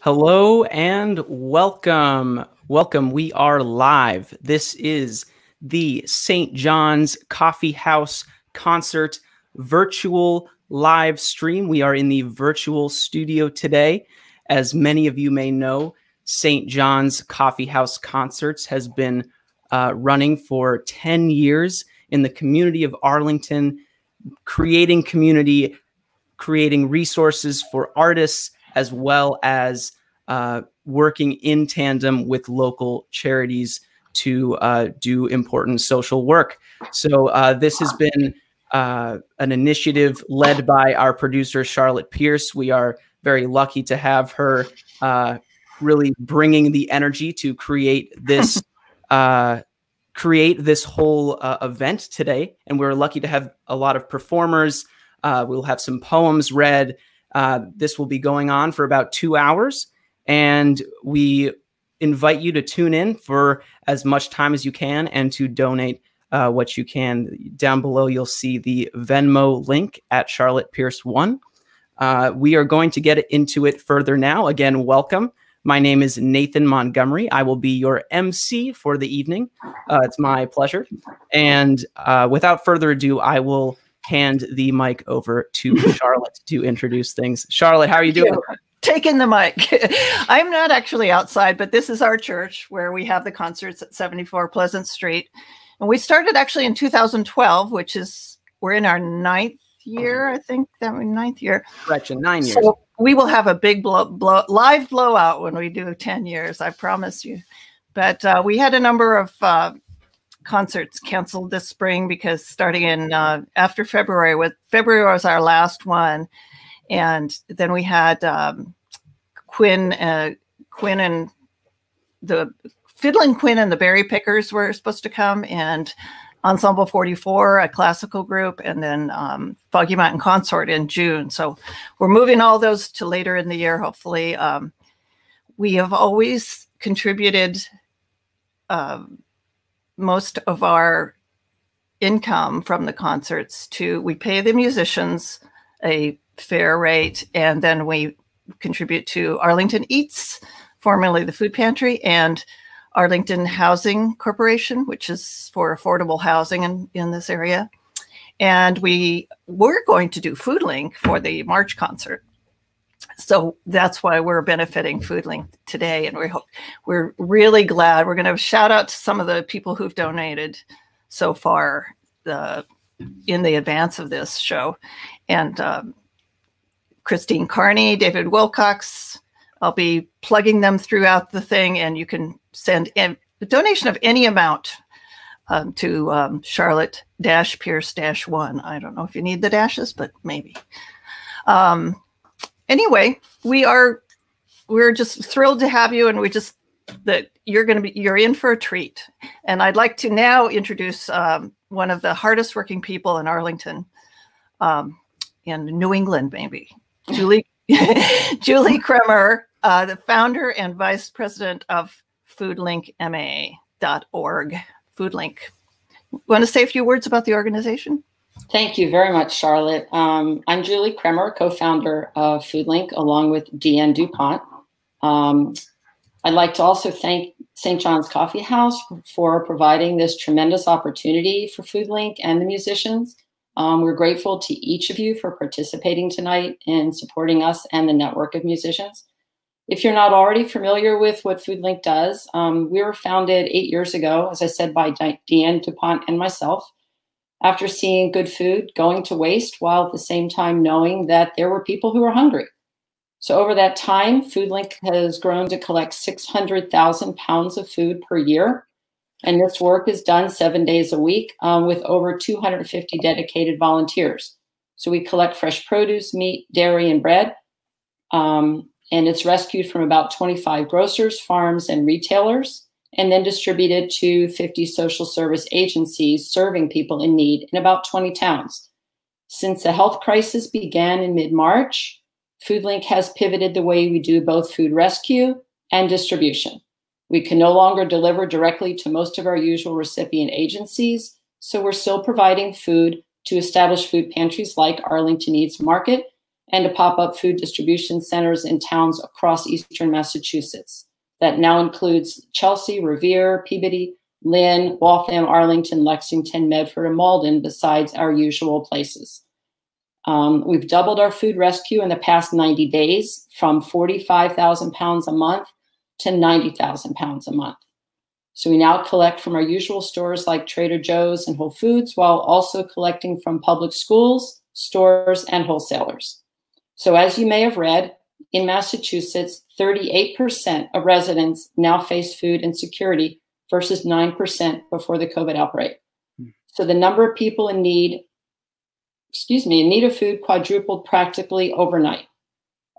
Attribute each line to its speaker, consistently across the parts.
Speaker 1: Hello and welcome. Welcome. We are live. This is the St. John's Coffeehouse concert virtual live stream. We are in the virtual studio today. As many of you may know, St. John's Coffeehouse Concerts has been running for 10 years in the community of Arlington, creating community, creating resources for artists, as well as working in tandem with local charities to do important social work. So this has been an initiative led by our producer, Charlotte Pierce. We are very lucky to have her really bringing the energy to create this whole event today. And we're lucky to have a lot of performers. We'll have some poems read. This will be going on for about 2 hours, and we invite you to tune in for as much time as you can and to donate what you can. Down below, you'll see the Venmo link at Charlotte Pierce 1. We are going to get into it further now. Again, welcome. My name is Nathan Montgomery. I will be your MC for the evening. It's my pleasure. And without further ado, I will hand the mic over to Charlotte to introduce things. Charlotte, how are you doing?
Speaker 2: Taking the mic. I'm not actually outside, but this is our church where we have the concerts at 74 Pleasant Street. And we started actually in 2012, which is, we're in our 9th year, I think. That was 9th year.
Speaker 1: Correction, 9 years.
Speaker 2: So we will have a big live blowout when we do 10 years, I promise you. But we had a number of concerts canceled this spring because starting in after February, February was our last one. And then we had Quinn and the Fiddlin' Quinn and the Berry Pickers were supposed to come, and Ensemble 44, a classical group, and then Foggy Mountain Consort in June. So we're moving all those to later in the year, hopefully. We have always contributed most of our income from the concerts we pay the musicians a fair rate, and then we contribute to Arlington Eats, formerly the food pantry, and Arlington Housing Corporation, which is for affordable housing in this area. And we were going to do FoodLink for the March concert. So that's why we're benefiting FoodLink today. And we're really glad. We're going to shout out to some of the people who've donated so far in the advance of this show. And Christine Carney, David Wilcox. I'll be plugging them throughout the thing, and you can send in a donation of any amount to Charlotte-Pierce-1. I don't know if you need the dashes, but maybe. Anyway, we're just thrilled to have you, and you're in for a treat. And I'd like to now introduce one of the hardest working people in Arlington, in New England, maybe. Julie Kremer, the founder and vice president of FoodLinkMA.org. FoodLink. Want to say a few words about the organization?
Speaker 3: Thank you very much, Charlotte. I'm Julie Kremer, co-founder of FoodLink, along with Deanne DuPont. I'd like to also thank St. John's Coffeehouse for providing this tremendous opportunity for FoodLink and the musicians. We're grateful to each of you for participating tonight and supporting us and the network of musicians. If you're not already familiar with what FoodLink does, we were founded 8 years ago, as I said, by Deanne DuPont and myself, after seeing good food going to waste while at the same time knowing that there were people who were hungry. So over that time, FoodLink has grown to collect 600,000 pounds of food per year. And this work is done 7 days a week with over 250 dedicated volunteers. So we collect fresh produce, meat, dairy, and bread. And it's rescued from about 25 grocers, farms, and retailers, and then distributed to 50 social service agencies serving people in need in about 20 towns. Since the health crisis began in mid-March, FoodLink has pivoted the way we do both food rescue and distribution. We can no longer deliver directly to most of our usual recipient agencies, so we're still providing food to established food pantries like Arlington Eats Market and to pop up food distribution centers in towns across eastern Massachusetts. That now includes Chelsea, Revere, Peabody, Lynn, Waltham, Arlington, Lexington, Medford, and Malden, besides our usual places. We've doubled our food rescue in the past 90 days from 45,000 pounds a month to 90,000 pounds a month. So we now collect from our usual stores like Trader Joe's and Whole Foods, while also collecting from public schools, stores, and wholesalers. So as you may have read, in Massachusetts, 38% of residents now face food insecurity versus 9% before the COVID outbreak. So the number of people in need of food quadrupled practically overnight.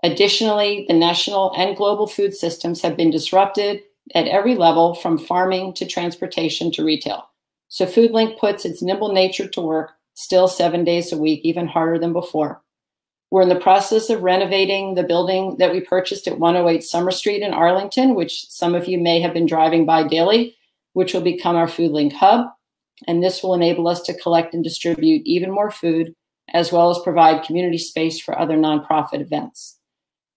Speaker 3: Additionally, the national and global food systems have been disrupted at every level, from farming to transportation to retail. So FoodLink puts its nimble nature to work, still 7 days a week, even harder than before. We're in the process of renovating the building that we purchased at 108 Summer Street in Arlington, which some of you may have been driving by daily, which will become our FoodLink hub. And this will enable us to collect and distribute even more food, as well as provide community space for other nonprofit events.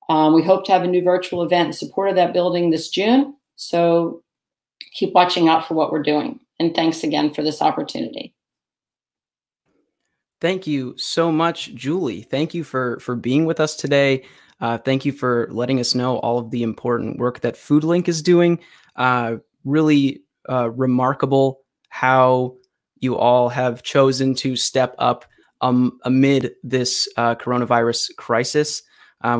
Speaker 3: We hope to have a new virtual event in support of that building this June. So keep watching out for what we're doing. And thanks again for this opportunity.
Speaker 1: Thank you so much, Julie. Thank you for being with us today. Thank you for letting us know all of the important work that FoodLink is doing. Really remarkable how you all have chosen to step up amid this coronavirus crisis.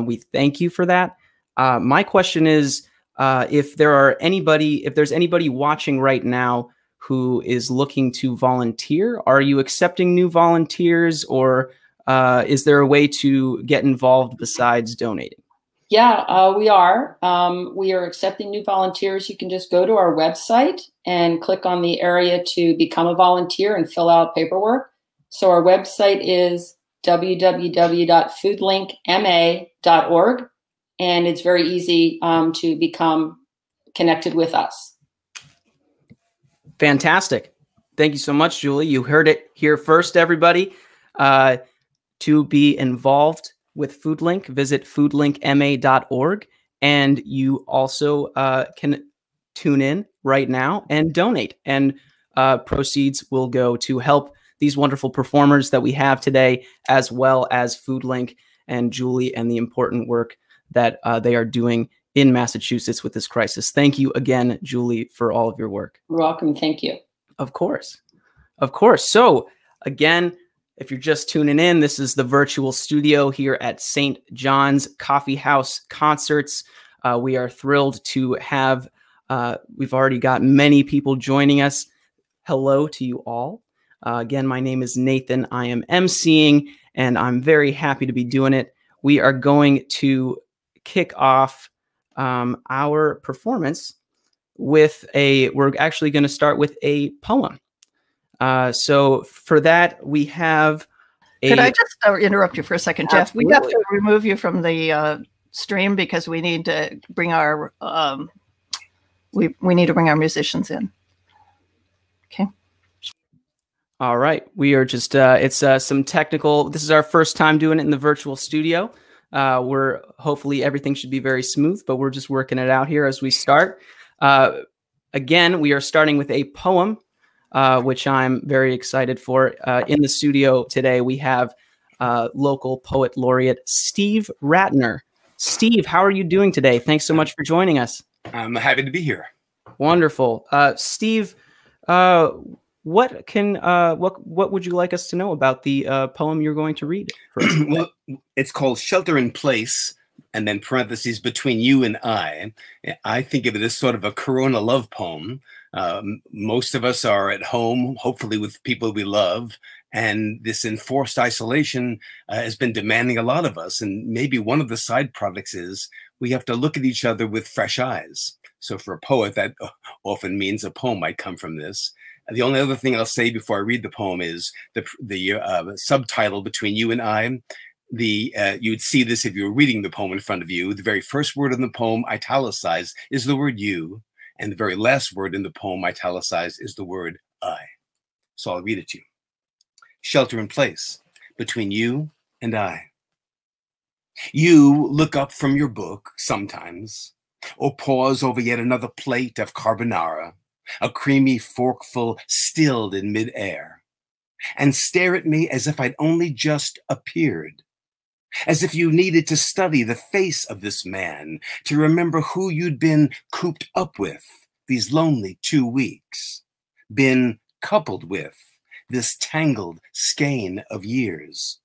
Speaker 1: We thank you for that. My question is, if there's anybody watching right now who is looking to volunteer, are you accepting new volunteers, or is there a way to get involved besides donating?
Speaker 3: Yeah, we are. We are accepting new volunteers. You can just go to our website and click on the area to become a volunteer and fill out paperwork. So our website is www.foodlinkma.org, and it's very easy to become connected with us.
Speaker 1: Fantastic. Thank you so much, Julie. You heard it here first, everybody. To be involved with FoodLink, visit foodlinkma.org, and you also can tune in right now and donate, and proceeds will go to help these wonderful performers that we have today, as well as FoodLink and Julie and the important work that they are doing in Massachusetts with this crisis. Thank you again, Julie, for all of your work.
Speaker 3: You're welcome. Thank you.
Speaker 1: Of course. Of course. So again, if you're just tuning in, this is the virtual studio here at St. John's Coffeehouse Concerts. We are thrilled to have, we've already got many people joining us. Hello to you all. Again, my name is Nathan. I am emceeing, and I'm very happy to be doing it. We are going to kick off our performance with we're actually going to start with a poem. So for that, we have
Speaker 2: Could I just interrupt you for a second, Jeff?
Speaker 1: Absolutely.
Speaker 2: We have to remove you from the stream because we need to bring our we need to bring our musicians in. Okay.
Speaker 1: All right. We are just, it's some technical, this is our first time doing it in the virtual studio. We're hopefully everything should be very smooth, but we're just working it out here as we start. Again, we are starting with a poem, which I'm very excited for. In the studio today, we have local poet laureate Steve Ratner. Steve, how are you doing today? Thanks so much for joining us.
Speaker 4: I'm happy to be here.
Speaker 1: Wonderful. Steve, what would you like us to know about the poem you're going to read for us?
Speaker 4: Well, it's called Shelter in Place, and then parentheses, between you and I. I think of it as sort of a Corona love poem. Most of us are at home, hopefully with people we love, and this enforced isolation has been demanding a lot of us. And maybe one of the side products is we have to look at each other with fresh eyes. So for a poet, that often means a poem might come from this. The only other thing I'll say before I read the poem is the subtitle, Between You and I. You'd see this if you were reading the poem in front of you. The very first word in the poem, italicized, is the word you. And the very last word in the poem, italicized, is the word I. So I'll read it to you. Shelter in place, between you and I. You look up from your book sometimes, or pause over yet another plate of carbonara, a creamy forkful stilled in midair, and stare at me as if I'd only just appeared, as if you needed to study the face of this man to remember who you'd been cooped up with these lonely 2 weeks, been coupled with this tangled skein of years.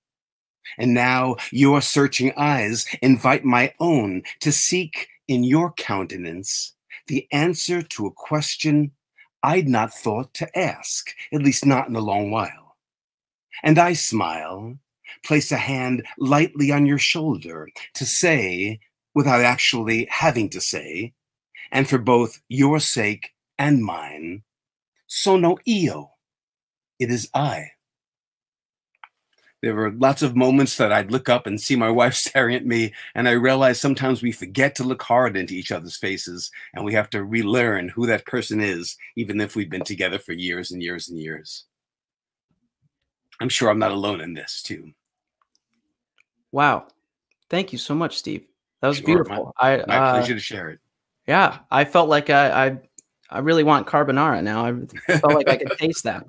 Speaker 4: And now your searching eyes invite my own to seek in your countenance the answer to a question I'd not thought to ask, at least not in a long while. And I smile, place a hand lightly on your shoulder to say, without actually having to say, and for both your sake and mine, sono io. It is I. There were lots of moments that I'd look up and see my wife staring at me, and I realized sometimes we forget to look hard into each other's faces, and we have to relearn who that person is, even if we've been together for years and years and years. I'm sure I'm not alone in this, too.
Speaker 1: Wow. Thank you so much, Steve. That was
Speaker 4: Sure,
Speaker 1: beautiful.
Speaker 4: My pleasure to share it.
Speaker 1: Yeah, I felt like I really want carbonara now. I felt like I could taste that.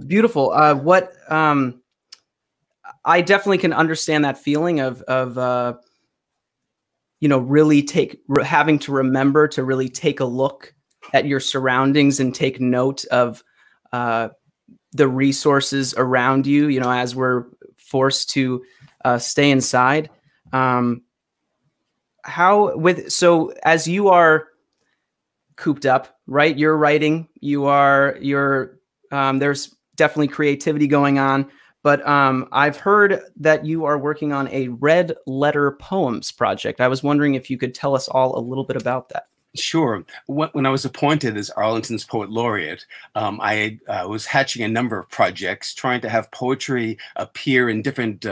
Speaker 1: Beautiful. I definitely can understand that feeling of you know, really having to remember to really take a look at your surroundings and take note of the resources around you, you know, as we're forced to stay inside. So as you are cooped up, right? You're writing, there's definitely creativity going on, but I've heard that you are working on a red letter poems project. I was wondering if you could tell us all a little bit about that.
Speaker 4: Sure. When I was appointed as Arlington's Poet Laureate, I was hatching a number of projects, trying to have poetry appear in different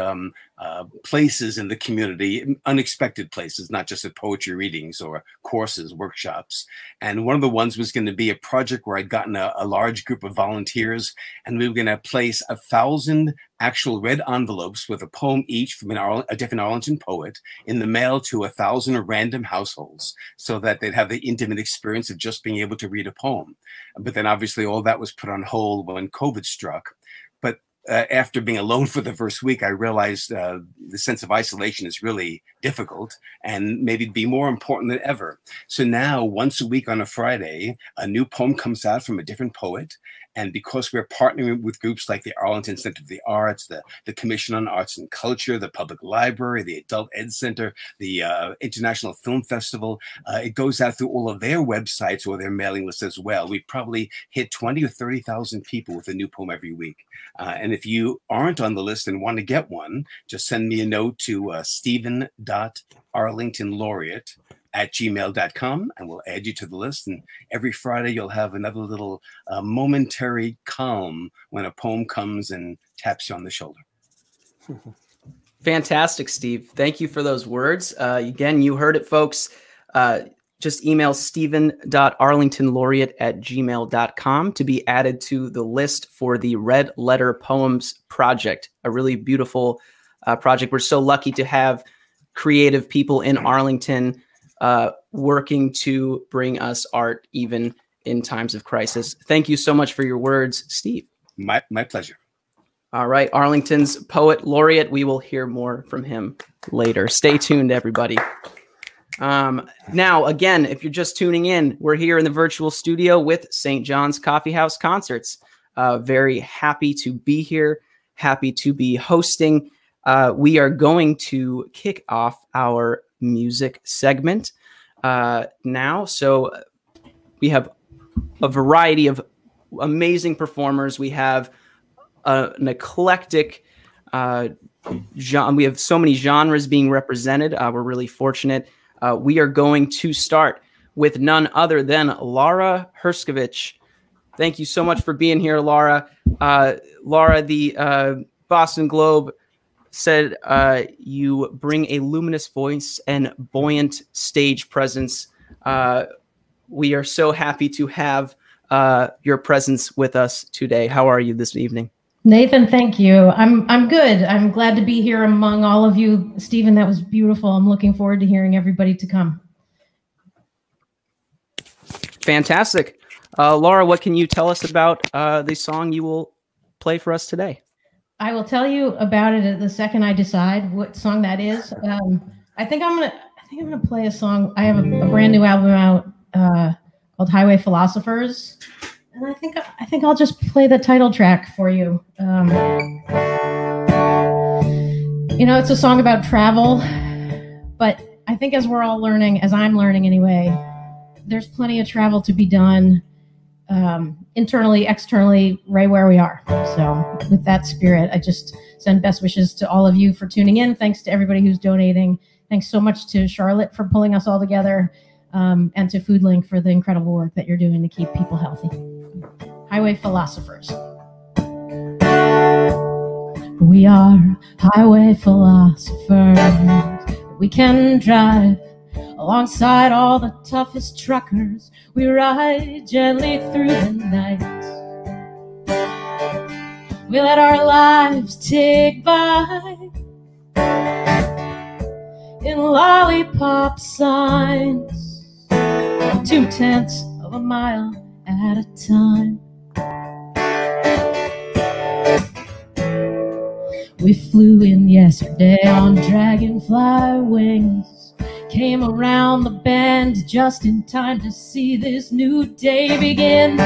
Speaker 4: places in the community, unexpected places, not just at poetry readings or courses, workshops. And one of the ones was going to be a project where I'd gotten a large group of volunteers, and we were going to place 1,000 actual red envelopes with a poem each from a different Arlington poet in the mail to 1,000 random households, so that they'd have the intimate experience of just being able to read a poem. But then obviously all that was put on hold when COVID struck. But after being alone for the first week, I realized the sense of isolation is really difficult and maybe be more important than ever. So now once a week on a Friday, a new poem comes out from a different poet. And because we're partnering with groups like the Arlington Center for the Arts, the Commission on Arts and Culture, the Public Library, the Adult Ed Center, the International Film Festival, it goes out through all of their websites or their mailing lists as well. We probably hit 20 or 30,000 people with a new poem every week. And if you aren't on the list and want to get one, just send me a note to Stephen.arlingtonlaureate@gmail.com, and we'll add you to the list. And every Friday, you'll have another little momentary calm when a poem comes and taps you on the shoulder.
Speaker 1: Fantastic, Steve. Thank you for those words. Again, you heard it, folks. Just email Stephen.arlingtonlaureate@gmail.com to be added to the list for the Red Letter Poems Project, a really beautiful project. We're so lucky to have creative people in Arlington working to bring us art even in times of crisis. Thank you so much for your words, Steve.
Speaker 4: My pleasure.
Speaker 1: All right, Arlington's Poet Laureate. We will hear more from him later. Stay tuned, everybody. Now, again, if you're just tuning in, we're here in the virtual studio with St. John's Coffeehouse Concerts. Very happy to be here, happy to be hosting. We are going to kick off our music segment now. So we have a variety of amazing performers. We have an eclectic genre. We have so many genres being represented. We're really fortunate. We are going to start with none other than Lara Herscovitch. Thank you so much for being here, Lara. Lara, the Boston Globe said you bring a luminous voice and buoyant stage presence. We are so happy to have your presence with us today. How are you this evening?
Speaker 5: Nathan, thank you. I'm good. I'm glad to be here among all of you. Stephen, that was beautiful. I'm looking forward to hearing everybody to come.
Speaker 1: Fantastic. Lara, what can you tell us about the song you will play for us today?
Speaker 5: I will tell you about it the second I decide what song that is. I think I'm gonna play a song. I have a brand new album out called Highway Philosophers, and I think I'll just play the title track for you. You know, it's a song about travel, but I think as we're all learning, as I'm learning anyway, there's plenty of travel to be done. Internally, externally, right where we are. So with that spirit, I just send best wishes to all of you for tuning in. Thanks to everybody who's donating. Thanks so much to Charlotte for pulling us all together, and to FoodLink for the incredible work that you're doing to keep people healthy. Highway Philosophers. We are highway philosophers. We can drive alongside all the toughest truckers. We ride gently through the night. We let our lives tick by in lollipop signs, 2/10 of a mile at a time. We flew in yesterday on dragonfly wings, came around the bend just in time to see this new day begin.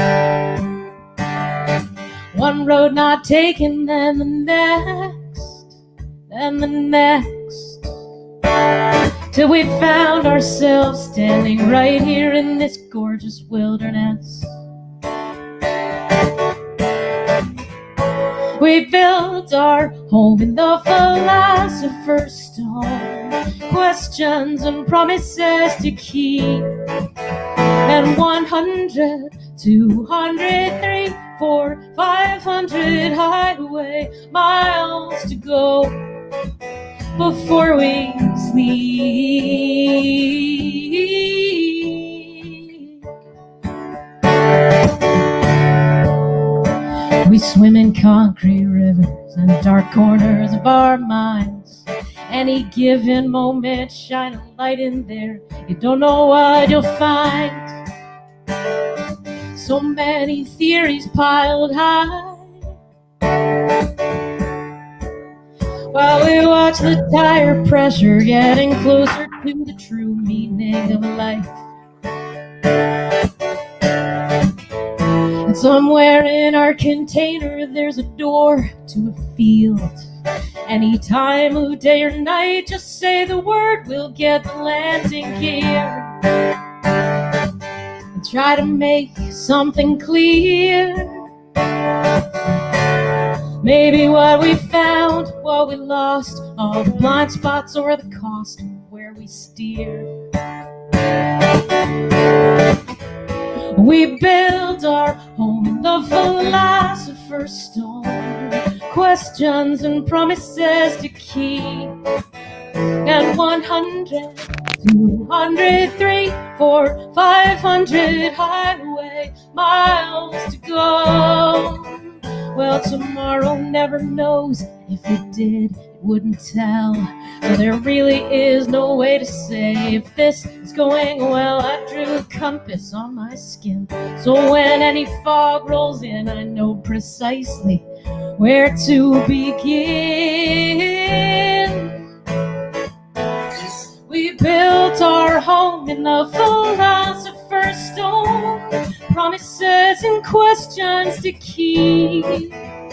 Speaker 5: One road not taken, then the next, then the next, till we found ourselves standing right here in this gorgeous wilderness. We built our home in the philosopher's stone, questions and promises to keep, and 100, 200, 300, 400, 500 highway miles to go before we sleep. We swim in concrete rivers and dark corners of our minds. Any given moment, shine a light in there. You don't know what you'll find. So many theories piled high, while we watch the tire pressure getting closer to the true meaning of life. And somewhere in our container there's a door to a field. Any time of day or night, just say the word, we'll get the landing gear. And try to make something clear. Maybe what we found, what we lost, all the blind spots or the cost of where we steer. We build our home in the philosopher's stone, questions and promises to keep, and 100, 200, 300, 400, 500 highway miles to go. Well, tomorrow never knows. If it did, it wouldn't tell. So there really is no way to say if this is going well. I drew a compass on my skin, so when any fog rolls in, I know precisely where to begin. We built our home in the philosopher's stone, promises and questions to keep,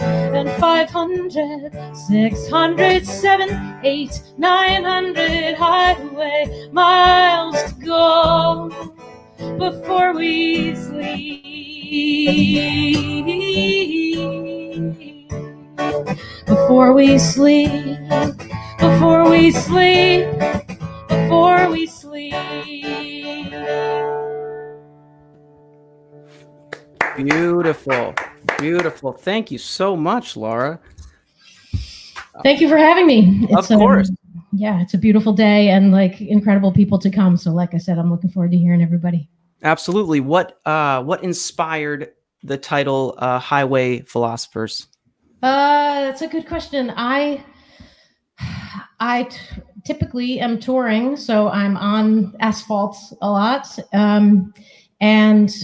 Speaker 5: and 500, 600, 700, 800, 900 highway miles to go before we sleep. Before we sleep, before we sleep, before we sleep.
Speaker 1: Beautiful. Beautiful. Thank you so much, Lara.
Speaker 5: Thank you for having me.
Speaker 1: Of course.
Speaker 5: Yeah, it's a beautiful day and like incredible people to come. So like I said, I'm looking forward to hearing everybody.
Speaker 1: Absolutely. What inspired the title Highway Philosophers?
Speaker 5: That's a good question. I typically am touring, so I'm on asphalt a lot, and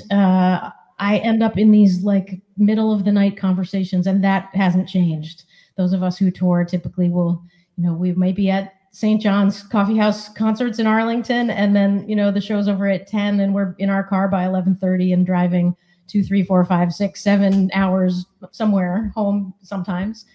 Speaker 5: I end up in these like middle of the night conversations, and that hasn't changed. Those of us who tour typically will, we may be at St. John's Coffeehouse concerts in Arlington, and then the show's over at 10, and we're in our car by 11:30 and driving 2, 3, 4, 5, 6, 7 hours somewhere home sometimes,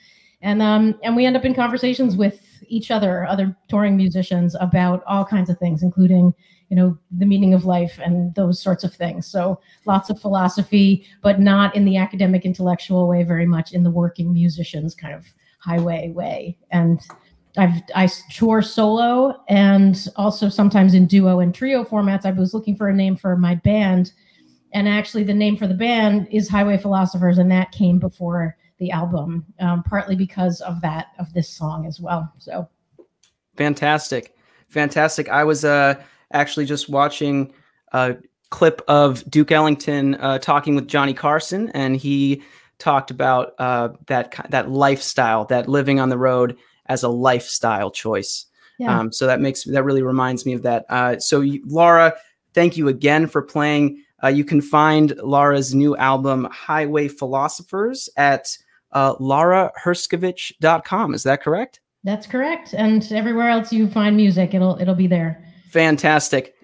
Speaker 5: and we end up in conversations with each other touring musicians about all kinds of things, including the meaning of life and those sorts of things. So lots of philosophy, but not in the academic intellectual way, very much in the working musicians kind of highway way. And I tour solo and also sometimes in duo and trio formats. I was looking for a name for my band, and actually the name for the band is Highway Philosophers, and that came before the album, partly because of this song as well. So
Speaker 1: fantastic. I was actually just watching a clip of Duke Ellington talking with Johnny Carson, and he talked about that lifestyle, that living on the road as a lifestyle choice. Yeah. So that really reminds me of that. So Lara, thank you again for playing. You can find Lara's new album, Highway Philosophers, at laraherscovitch.com. Is that correct?
Speaker 5: That's correct. And everywhere else you find music, it'll be there. Fantastic.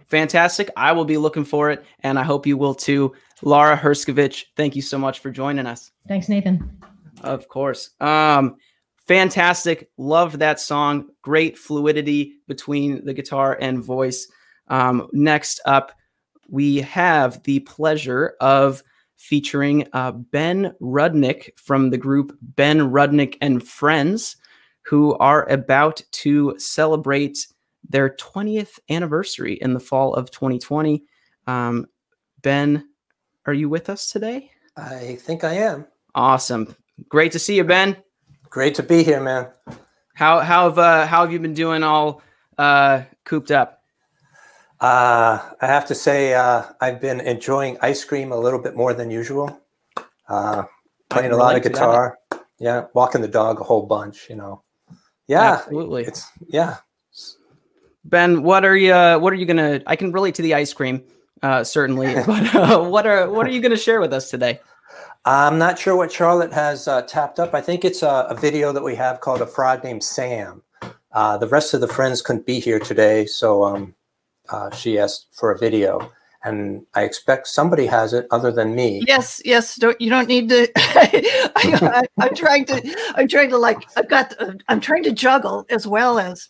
Speaker 1: I will be looking for it, and I hope you will too. Lara Herscovitch, thank you so much for joining us.
Speaker 5: Thanks, Nathan.
Speaker 1: Of course. Fantastic. Love that song. Great fluidity between the guitar and voice. Next up, we have the pleasure of featuring Ben Rudnick from the group Ben Rudnick and Friends, who are about to celebrate their 20th anniversary in the fall of 2020. Ben, are you with us today?
Speaker 6: I think I am.
Speaker 1: Awesome. Great to see you, Ben.
Speaker 6: Great to be here, man.
Speaker 1: How have you been doing all cooped up?
Speaker 6: I have to say I've been enjoying ice cream a little bit more than usual. Playing a lot of guitar. Yeah, walking the dog a whole bunch, Yeah,
Speaker 1: absolutely.
Speaker 6: Yeah.
Speaker 1: Ben, what are you gonna? I can relate to the ice cream, certainly. But what are you gonna share with us today?
Speaker 6: I'm not sure what Charlotte has tapped up. I think it's a video that we have called A Frog Named Sam. The rest of the friends couldn't be here today, so she asked for a video, and I expect somebody has it other than me.
Speaker 2: Yes. You don't need to. I'm trying to juggle as well as.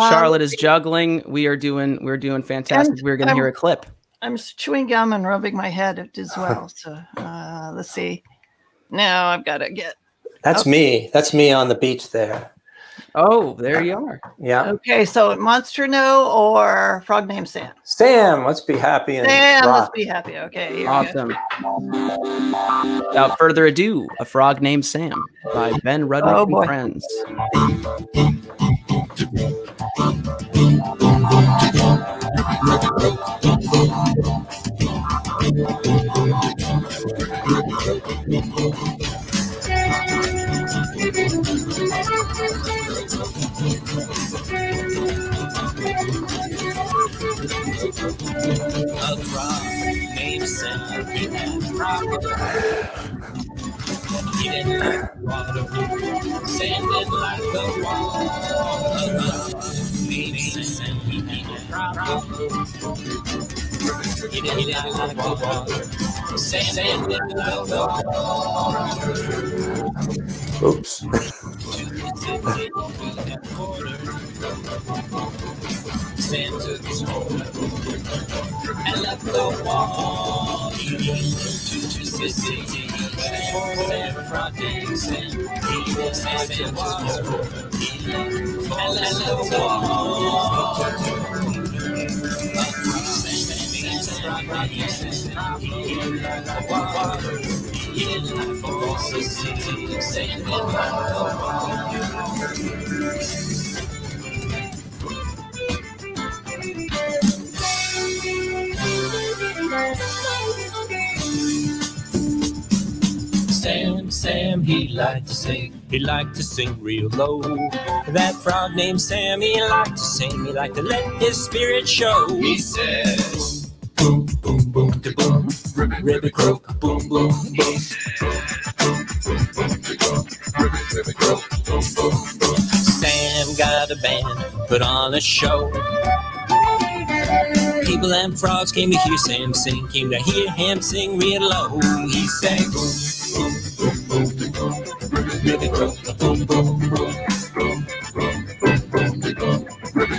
Speaker 1: Charlotte is juggling. We're doing fantastic. We're going to hear a clip.
Speaker 2: I'm chewing gum and rubbing my head as well. So let's see. Now I've got to get.
Speaker 6: That's me. That's me on the beach there.
Speaker 1: Oh, there you are.
Speaker 6: Yeah.
Speaker 2: Okay, so Monster No or Frog Named Sam?
Speaker 6: Sam, let's be happy. And
Speaker 2: Sam,
Speaker 6: rock.
Speaker 2: let's be happy. Okay. Here
Speaker 1: awesome. Without further ado, A Frog Named Sam by Ben Rudnick and Friends.
Speaker 7: A frog named Sam, he had problems. He didn't like water, Sam didn't like the wall. A frog named Sam, he had problems. He didn't like the water, Sam didn't like the wall.
Speaker 6: Oops.
Speaker 7: Sam took his phone and left the wall. He moved to the city. Sam Frog named Sam. He was having water. He left the wall. Sam Sam, he liked to sing. He liked to sing real low. That frog named Sam, he liked to sing. He liked to let his spirit show. He said, boom, boom, boom, da boom, ribbit, ribbit, croak, boom, boom, boom. Sam got a band, put on a show. People and frogs came to hear Sam sing, came to hear him sing real low. He sang boom, boom, boom, boom, boom, ribbit, croak, boom, boom, boom, boom, boom, boom,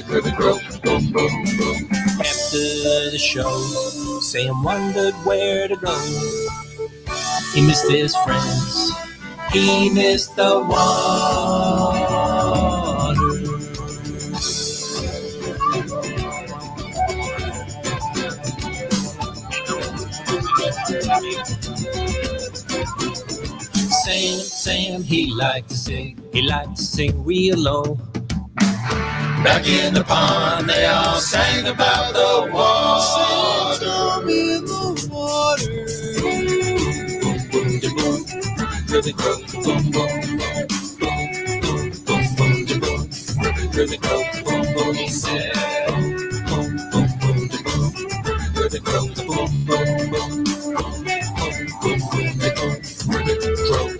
Speaker 7: ribbit, croak, boom, boom, boom. After the show, Sam wondered where to go. He missed his friends. He missed the water. Sam, he liked to sing. He liked to sing real low. Back in the pond, they all sang about the water. Sang in the water. Boom, boom, boom, boom, boom. Ribbit, croak, boom, boom, boom, boom, boom, boom, boom, boom. Ribbit, croak, boom, boom. He said, boom, boom, boom, boom, boom. Ribbit, croak, boom, boom, boom, boom, boom, boom, boom. Ribbit, croak, boom.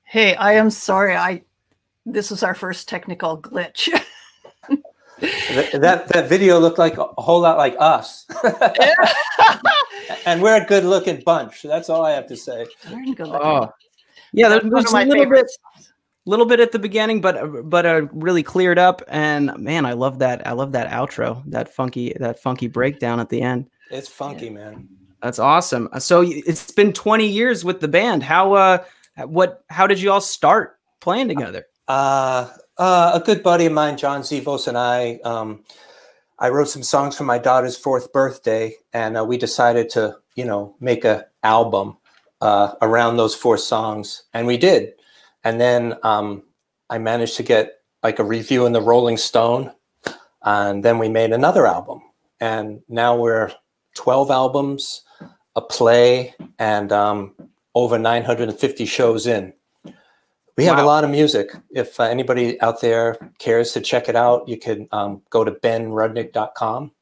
Speaker 2: Hey, I am sorry. This was our first technical glitch.
Speaker 6: that video looked like a whole lot like us. And we're a good looking bunch. That's all I have to say.
Speaker 1: Oh, yeah, there's a little bit at the beginning, but really cleared up. And man, I love that. I love that outro, that funky breakdown at the end.
Speaker 6: It's funky, man.
Speaker 1: That's awesome. So it's been 20 years with the band. How did you all start playing together?
Speaker 6: A good buddy of mine, John Zivos, and I wrote some songs for my daughter's 4th birthday, and we decided to, make an album around those 4 songs, and we did. And then I managed to get like a review in the Rolling Stone, and then we made another album, and now we're 12 albums, a play, and over 950 shows in. We have a lot of music. If anybody out there cares to check it out, you can go to benrudnick.com.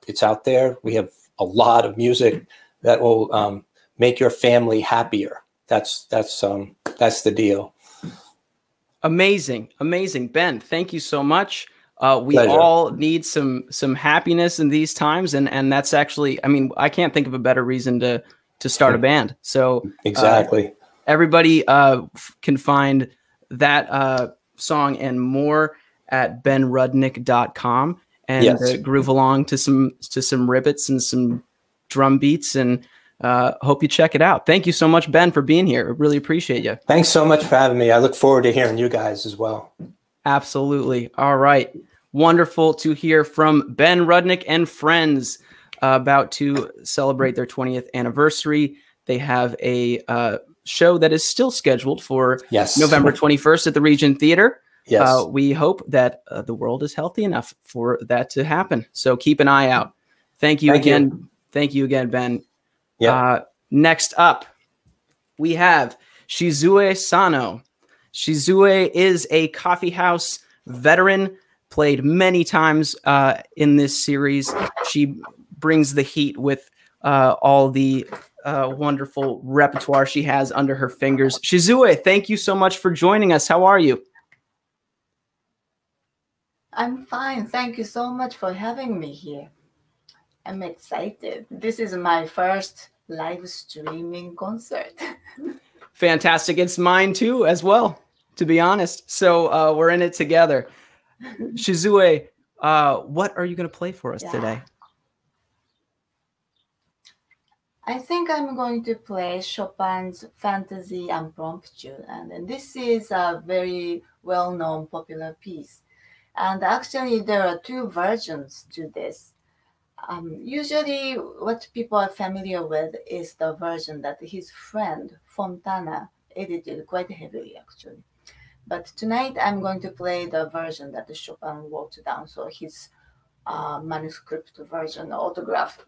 Speaker 6: It's out there. We have a lot of music that will make your family happier. That's the deal.
Speaker 1: Amazing. Ben, thank you so much. We
Speaker 6: Pleasure.
Speaker 1: all need some happiness in these times, and that's actually, I can't think of a better reason to start a band. So
Speaker 6: exactly.
Speaker 1: Everybody can find that song and more at benrudnick.com and groove along to some ribbits and some drum beats, and hope you check it out. Thank you so much, Ben, for being here. I really appreciate you.
Speaker 6: Thanks so much for having me. I look forward to hearing you guys as well.
Speaker 1: Absolutely. All right. Wonderful to hear from Ben Rudnick and friends about to celebrate their 20th anniversary. They have a show that is still scheduled for November 21st at the Regent Theater.
Speaker 6: Yes.
Speaker 1: We hope that the world is healthy enough for that to happen. So keep an eye out. Thank you again. Thank you again, Ben.
Speaker 6: Yeah.
Speaker 1: Next up, we have Shizue Sano. Shizue is a Coffeehouse veteran, played many times in this series. She brings the heat with all the wonderful repertoire she has under her fingers. Shizue, thank you so much for joining us. How are you?
Speaker 8: I'm fine. Thank you so much for having me here. I'm excited. This is my first live streaming concert.
Speaker 1: Fantastic. It's mine too, as well, to be honest. So we're in it together. Shizue, what are you going to play for us today?
Speaker 8: I think I'm going to play Chopin's Fantasy Impromptu, and this is a very well-known popular piece. And actually, there are two versions to this. Usually, what people are familiar with is the version that his friend Fontana edited quite heavily, actually. But tonight, I'm going to play the version that Chopin wrote down. So his manuscript version, autograph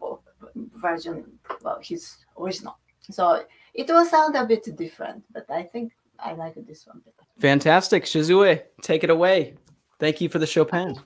Speaker 8: version, well, his original. So it will sound a bit different, but I think I like this one better.
Speaker 1: Fantastic. Shizue, take it away. Thank you for the Chopin.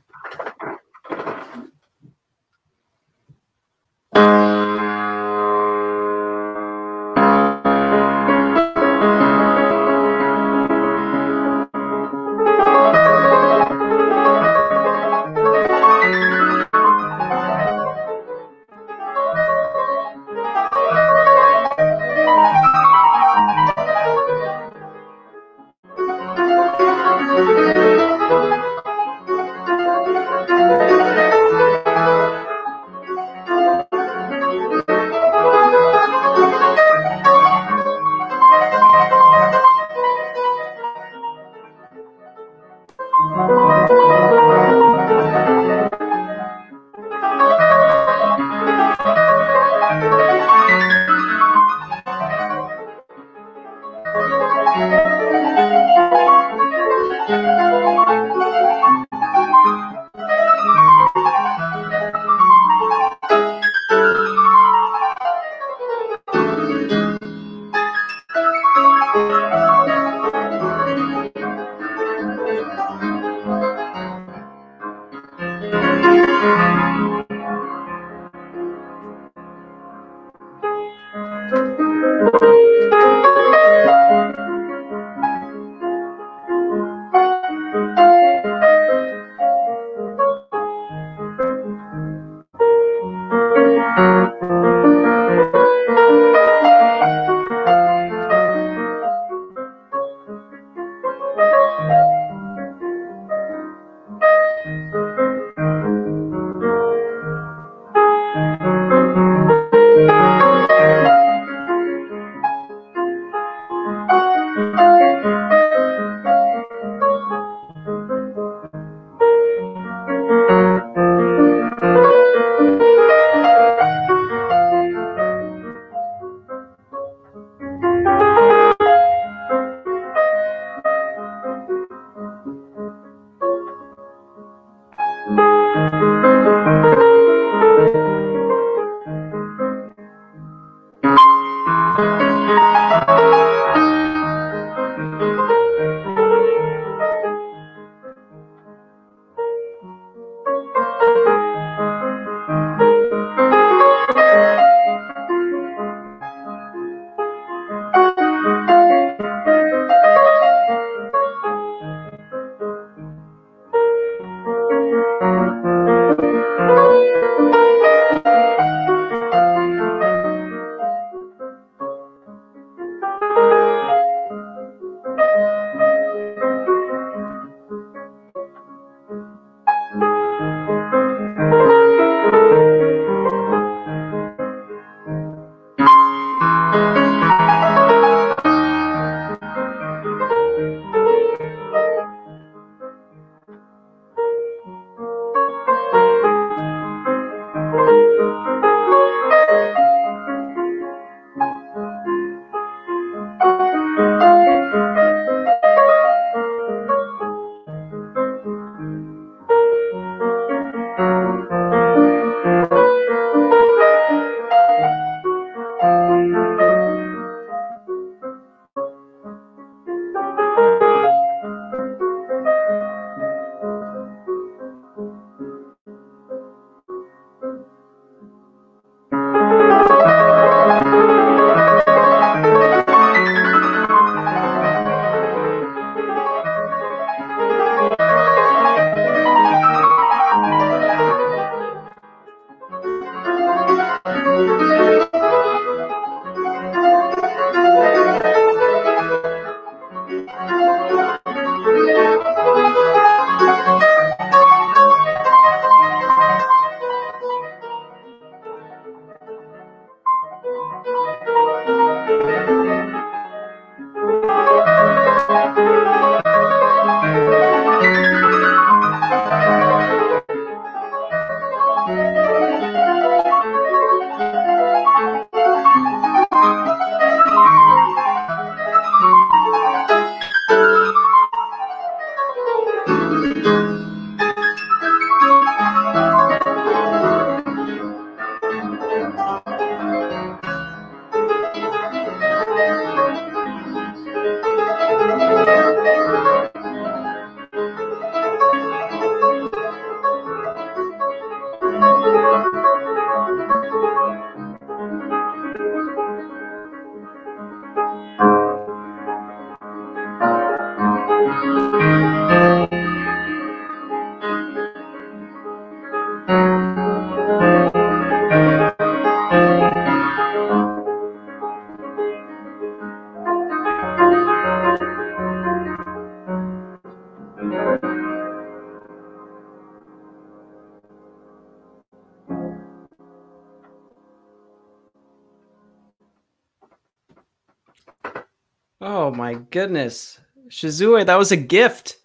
Speaker 1: Oh my goodness. Shizue, that was a gift.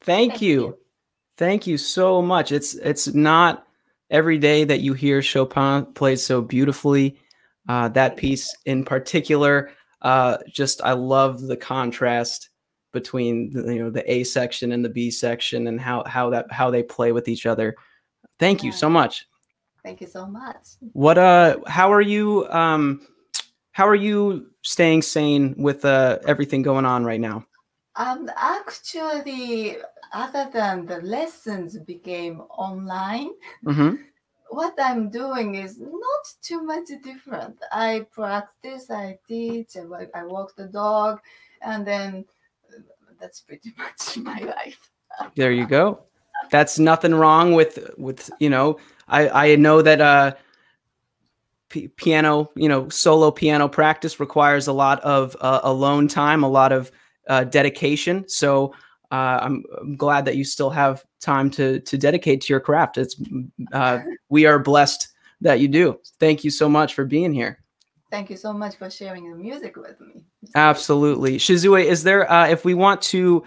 Speaker 1: Thank you. Thank you so much. It's not every day that you hear Chopin played so beautifully. That piece in particular, just I love the contrast between the A section and the B section and how they play with each other. Thank you so much.
Speaker 8: Thank you so much.
Speaker 1: How are you staying sane with everything going on right now?
Speaker 8: Actually, other than the lessons became online, what I'm doing is not too much different. I practice, I teach, I walk the dog, and then that's pretty much my life.
Speaker 1: There you go. That's nothing wrong with I know that piano, solo piano practice requires a lot of alone time, a lot of dedication. So I'm glad that you still have time to dedicate to your craft. We are blessed that you do. Thank you so much for being here.
Speaker 8: Thank you so much for sharing the music with me.
Speaker 1: Absolutely. Shizue, is there if we want to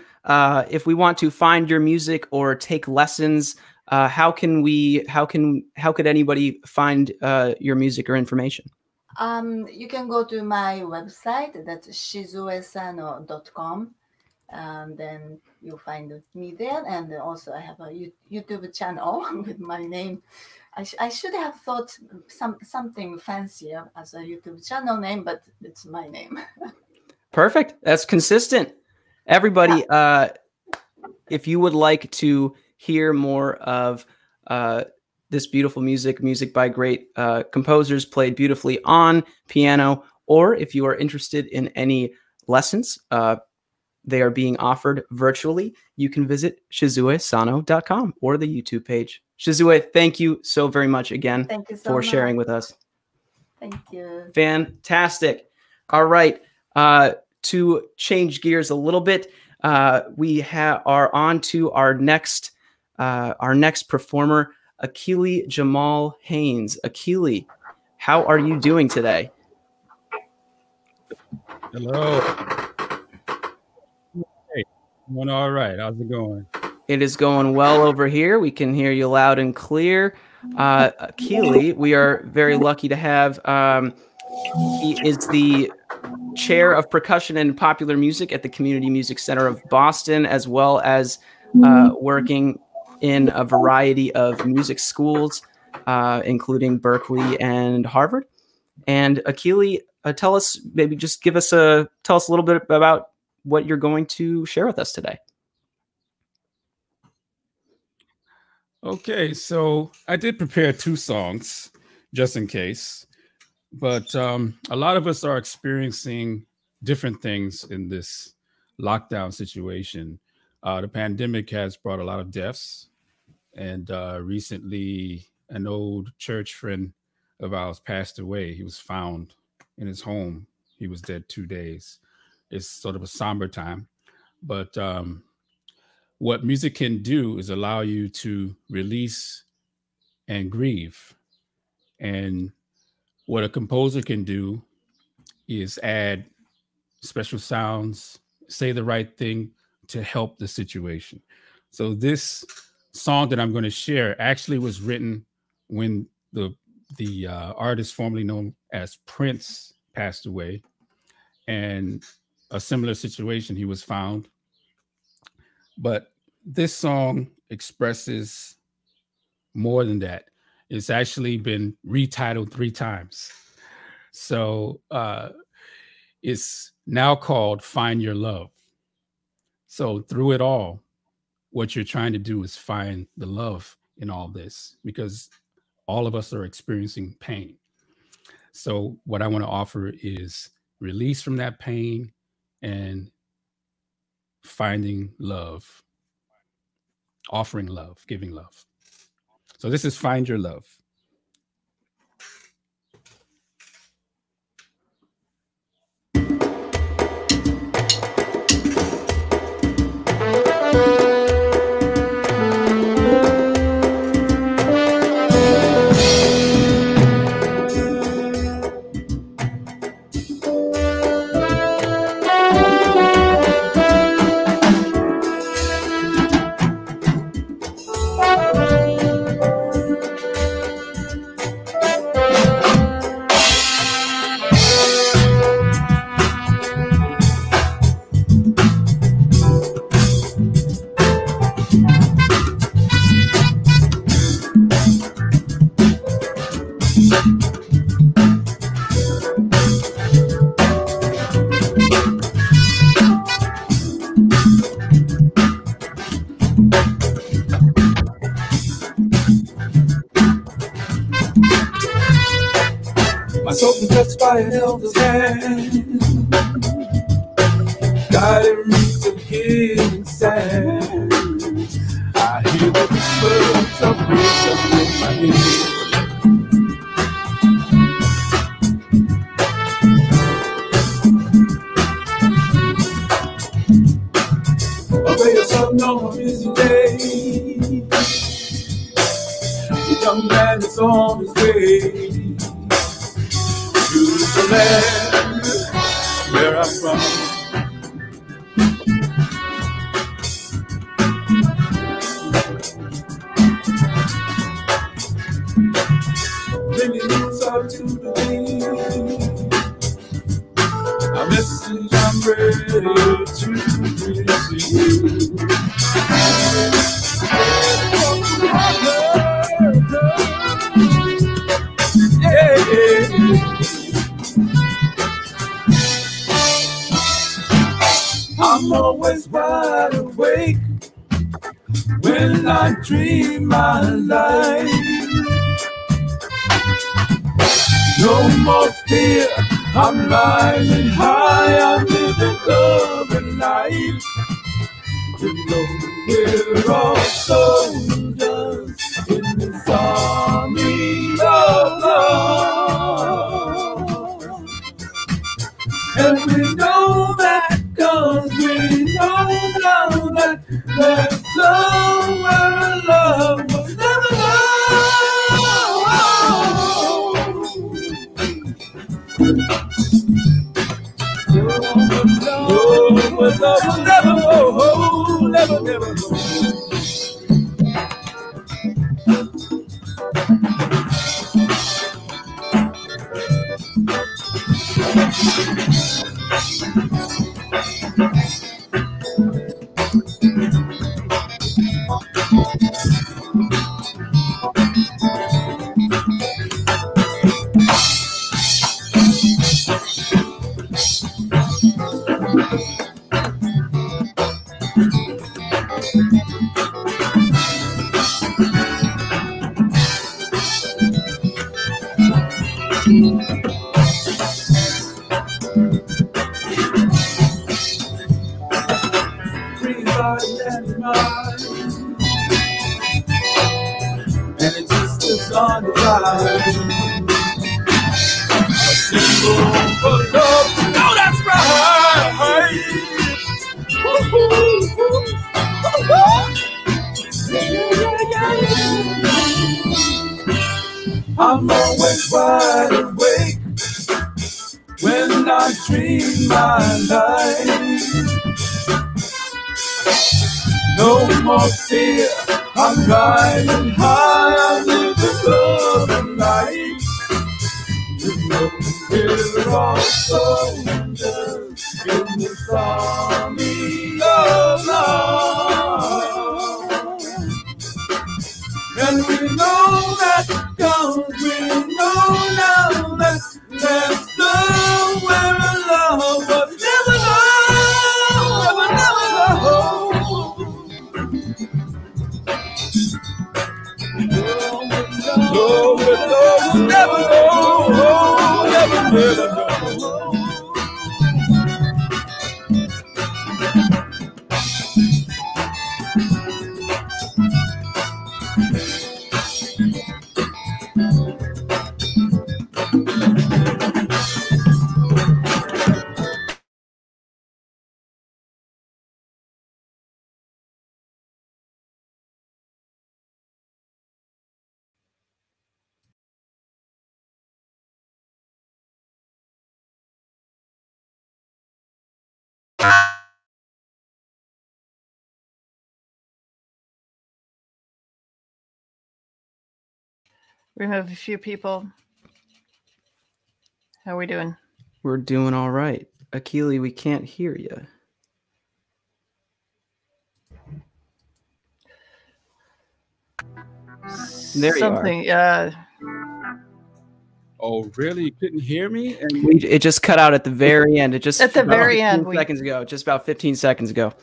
Speaker 1: find your music or take lessons, how could anybody find your music or information?
Speaker 8: You can go to my website, that's shizuesano.com, and then you'll find me there. And also I have a YouTube channel with my name. I should have thought something fancier as a YouTube channel name, but it's my name.
Speaker 1: Perfect. That's consistent. Everybody, if you would like to hear more of this beautiful music by great composers played beautifully on piano, or if you are interested in any lessons, they are being offered virtually. You can visit shizuesano.com or the YouTube page. Shizue, thank you so very much again for sharing with us.
Speaker 8: Thank you.
Speaker 1: Fantastic. All right. To change gears a little bit, we are on to our next performer, Akili Jamal Haynes. Akili, how are you doing today?
Speaker 9: Hello. Hey, going all right. How's it going?
Speaker 1: It is going well over here. We can hear you loud and clear. Akili, we are very lucky to have. He is the chair of percussion and popular music at the Community Music Center of Boston, as well as working in a variety of music schools, including Berkeley and Harvard. And Akili, tell us a little bit about what you're going to share with us today.
Speaker 9: Okay, so I did prepare 2 songs just in case, but a lot of us are experiencing different things in this lockdown situation. The pandemic has brought a lot of deaths, and recently an old church friend of ours passed away. He was found in his home. He was dead 2 days. It's sort of a somber time, but what music can do is allow you to release and grieve. And what a composer can do is add special sounds, say the right thing to help the situation. So this song that I'm going to share actually was written when the artist formerly known as Prince passed away, and a similar situation, he was found. But this song expresses more than that. It's actually been retitled 3 times. So it's now called Find Your Love. So through it all, what you're trying to do is find the love in all this, because all of us are experiencing pain. So what I want to offer is release from that pain and finding love, offering love, giving love. So this is Find Your Love.
Speaker 10: touched by an elder's hand, guiding me to healing sand. I hear the whispers of wisdom in my ear. Away or something on a busy day, the young man is on his way to the land where I'm from. Bringing news out to the day, a message I'm ready to receive. I'm always wide awake when I dream my life. No more fear, I'm rising high, I'm living love and life. You know we're all soldiers in this army of love. And we know that cause we know now that there's somewhere love was never never. And it just is on the line. A symbol for love. No, that's right. I'm always wide awake when I dream my life. No more fear, I'm riding high, I'm living love and life. You know we're all soldiers in this army of love. And we know that cause we know now that there's somewhere love was never love, never love. Never know.
Speaker 2: Remove a few people. How are we doing?
Speaker 1: We're doing all right. Akili, we can't hear you. There
Speaker 2: Something,
Speaker 1: you are.
Speaker 9: Oh, really? You couldn't hear me? And
Speaker 1: It just cut out at the very end. It just
Speaker 2: at the very end.
Speaker 1: Seconds ago, just about 15 seconds ago.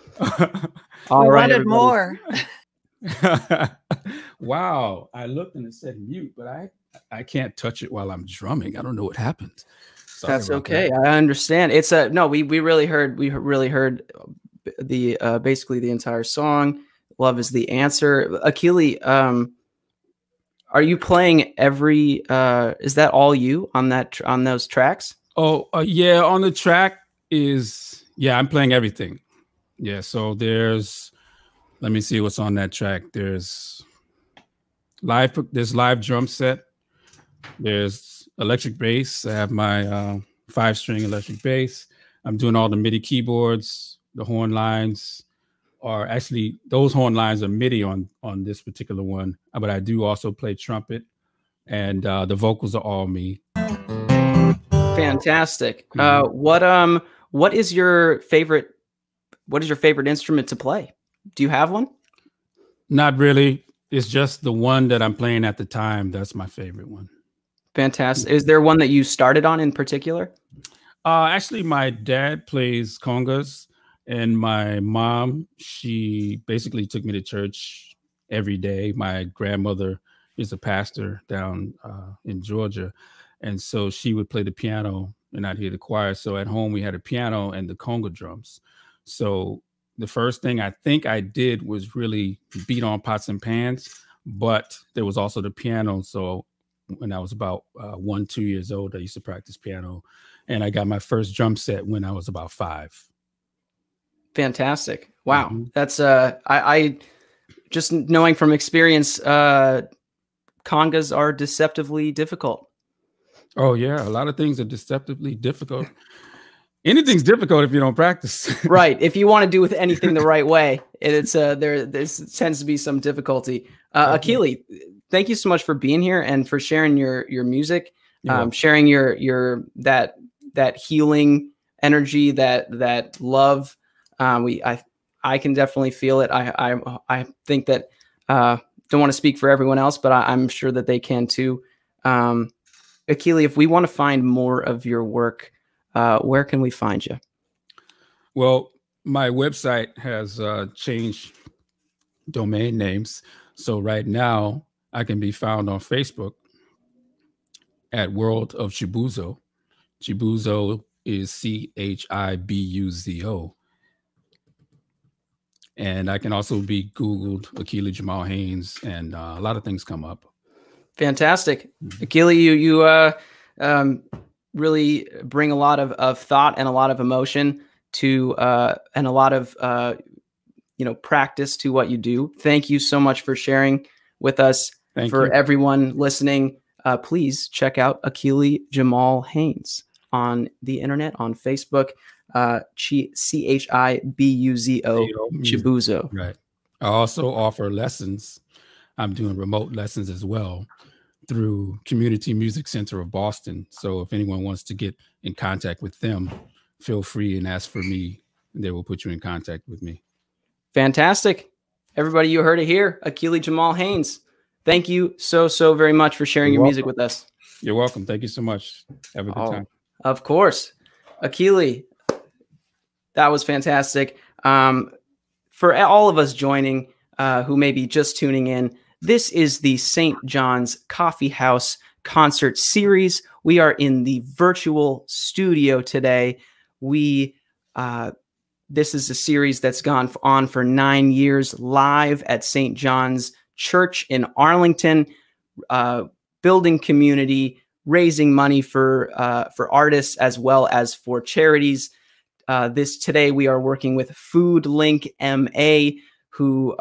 Speaker 2: All right, wanted more.
Speaker 9: Wow. I looked and it said mute, but I I can't touch it while I'm drumming. I don't know what happened. Sorry
Speaker 1: That's
Speaker 9: about
Speaker 1: okay.
Speaker 9: that.
Speaker 1: I understand. It's a no. We really heard the basically the entire song. Love is the answer. Akili, are you playing every? Is that all you on those tracks?
Speaker 9: Oh, yeah. On the track is I'm playing everything. Yeah. So there's, let me see what's on that track. There's live drum set. There's electric bass. I have my 5-string electric bass. I'm doing all the MIDI keyboards. The horn lines are actually, those horn lines are MIDI on this particular one, but I do also play trumpet, and the vocals are all me.
Speaker 1: Fantastic. What is your favorite instrument to play? Do you have one?
Speaker 9: Not really. It's just the one that I'm playing at the time. That's my favorite one.
Speaker 1: Fantastic. Is there one that you started on in particular?
Speaker 9: Actually, my dad plays congas, and my mom, she basically took me to church every day. My grandmother is a pastor down in Georgia, and so she would play the piano, and I'd hear the choir. So at home, we had a piano and the conga drums. So the first thing I think I did was really beat on pots and pans, but there was also the piano. So when I was about 1-2 years old, I used to practice piano, and I got my first drum set when I was about 5.
Speaker 1: Fantastic. Wow. That's I just knowing from experience, congas are deceptively difficult.
Speaker 9: Oh yeah, a lot of things are deceptively difficult. Anything's difficult if you don't practice.
Speaker 1: Right. If you want to do with anything the right way, it's there tends to be some difficulty. Akili, thank you so much for being here and for sharing your music, sharing your that healing energy, that love. I can definitely feel it. I think that don't want to speak for everyone else, but I'm sure that they can too. Akili, if we want to find more of your work, where can we find you?
Speaker 9: Well, my website has changed domain names. So right now I can be found on Facebook at World of Chibuzo. Chibuzo is CHIBUZO. And I can also be Googled Akili Jamal Haynes, and a lot of things come up.
Speaker 1: Fantastic. Akili, you really bring a lot of thought and a lot of emotion to and a lot of practice to what you do. Thank you so much for sharing with us.
Speaker 9: Thank
Speaker 1: you.
Speaker 9: Everyone
Speaker 1: listening, please check out Akili Jamal Haynes on the internet, on Facebook, CHIBUZO, Chibuzo.
Speaker 9: Right. I also offer lessons. I'm doing remote lessons as well through Community Music Center of Boston. So if anyone wants to get in contact with them, feel free and ask for me, and they will put you in contact with me.
Speaker 1: Fantastic. Everybody, you heard it here. Akili Jamal Haynes. Thank you so very much for sharing your music with us.
Speaker 9: You're welcome. Thank you so much. Have a good time.
Speaker 1: Of course. Akili, that was fantastic. For all of us joining, who may be just tuning in, this is the St. John's Coffeehouse concert series. We are in the virtual studio today. This is a series that's gone on for 9 years, live at St. John's Church in Arlington, building community, raising money for artists as well as for charities. Today we are working with FoodLinkMA, who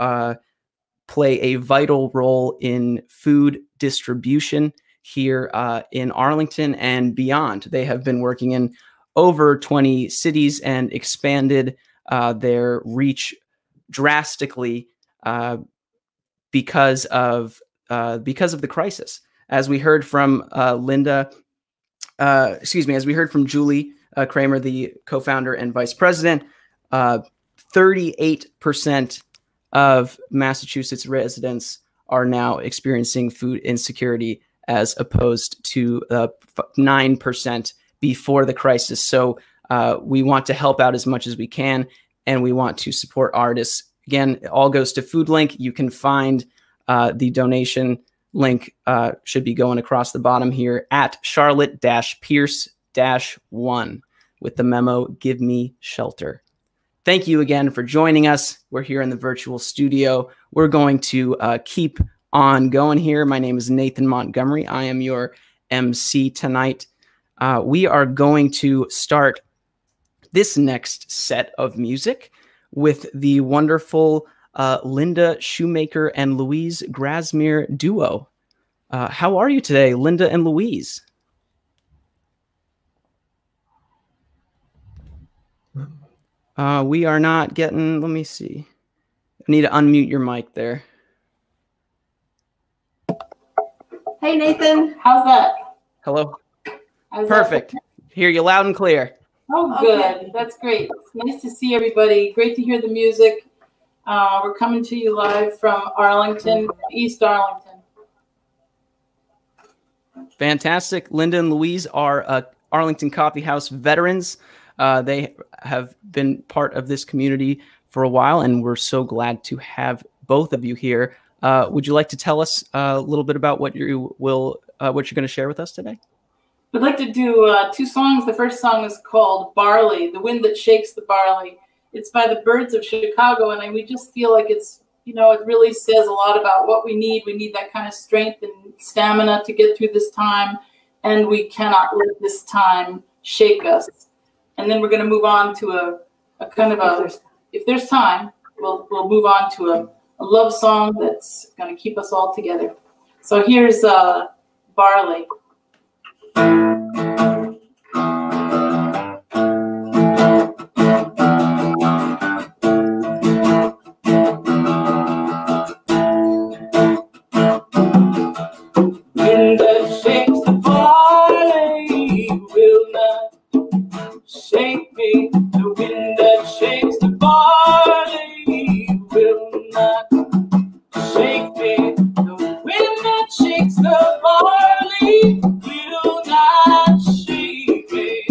Speaker 1: play a vital role in food distribution here in Arlington and beyond. They have been working in over 20 cities and expanded their reach drastically because of the crisis. As we heard from as we heard from Julie Kramer, the co-founder and vice president, 38% of Massachusetts residents are now experiencing food insecurity, as opposed to 9% before the crisis. So we want to help out as much as we can, and we want to support artists. Again, it all goes to FoodLink. You can find the donation link should be going across the bottom here at Charlotte-Pierce-1 with the memo, Give Me Shelter. Thank you again for joining us. We're here in the virtual studio. We're going to keep on going here. My name is Nathan Montgomery. I am your MC tonight. We are going to start this next set of music with the wonderful Linda Shoemaker and Louise Grasmere duo. How are you today, Linda and Louise? We are not getting, let me see. I need to unmute your mic there.
Speaker 11: Hey, Nathan, how's that?
Speaker 1: Hello.
Speaker 11: How's
Speaker 1: Perfect.
Speaker 11: That?
Speaker 1: Hear you loud and clear.
Speaker 11: Oh, good. Okay. That's great. It's nice to see everybody. Great to hear the music. We're coming to you live from Arlington, East Arlington.
Speaker 1: Fantastic. Linda and Louise are Arlington Coffeehouse veterans. They have been part of this community for a while, and we're so glad to have both of you here. Would you like to tell us a little bit about what you're going to share with us today?
Speaker 11: I'd like to do 2 songs. The first song is called Barley, The Wind That Shakes the Barley. It's by the Birds of Chicago, and we just feel like it's, it really says a lot about what we need. We need that kind of strength and stamina to get through this time, and we cannot let this time shake us. And then we're going to move on to a kind of a, if there's time, we'll move on to a love song that's going to keep us all together. So here's Barley. Wind that shakes the barley will not shake me. The wind that shakes the barley will not shake me. The wind that shakes the barley will not shake me.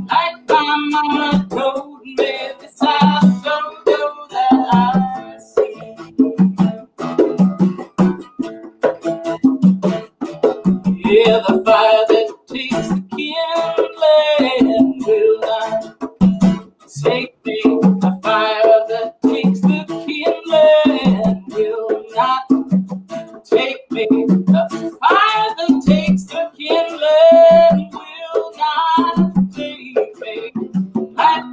Speaker 11: Like my mama told me, this I so know that I see. Yeah, the fire that takes the kindling will not take me. The fire that takes the kindling will not take me. The fire that takes the kindling will not take me. Like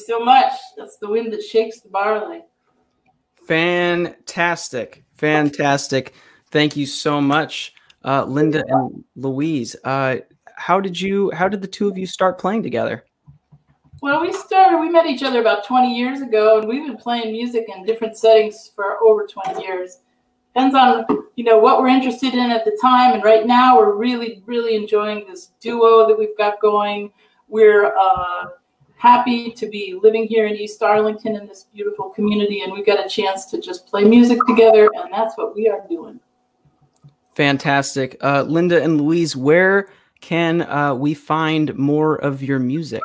Speaker 11: so much. That's the wind that shakes the barley.
Speaker 1: Fantastic. Fantastic. Thank you so much, Linda and Louise. How did the two of you start playing together?
Speaker 11: Well, we met each other about 20 years ago, and we've been playing music in different settings for over 20 years. Depends on, what we're interested in at the time. And right now we're really, really enjoying this duo that we've got going. We're happy to be living here in East Arlington in this beautiful community, and we've got a chance to just play music together, and that's what we are doing.
Speaker 1: Fantastic. Linda and Louise, where can we find more of your music?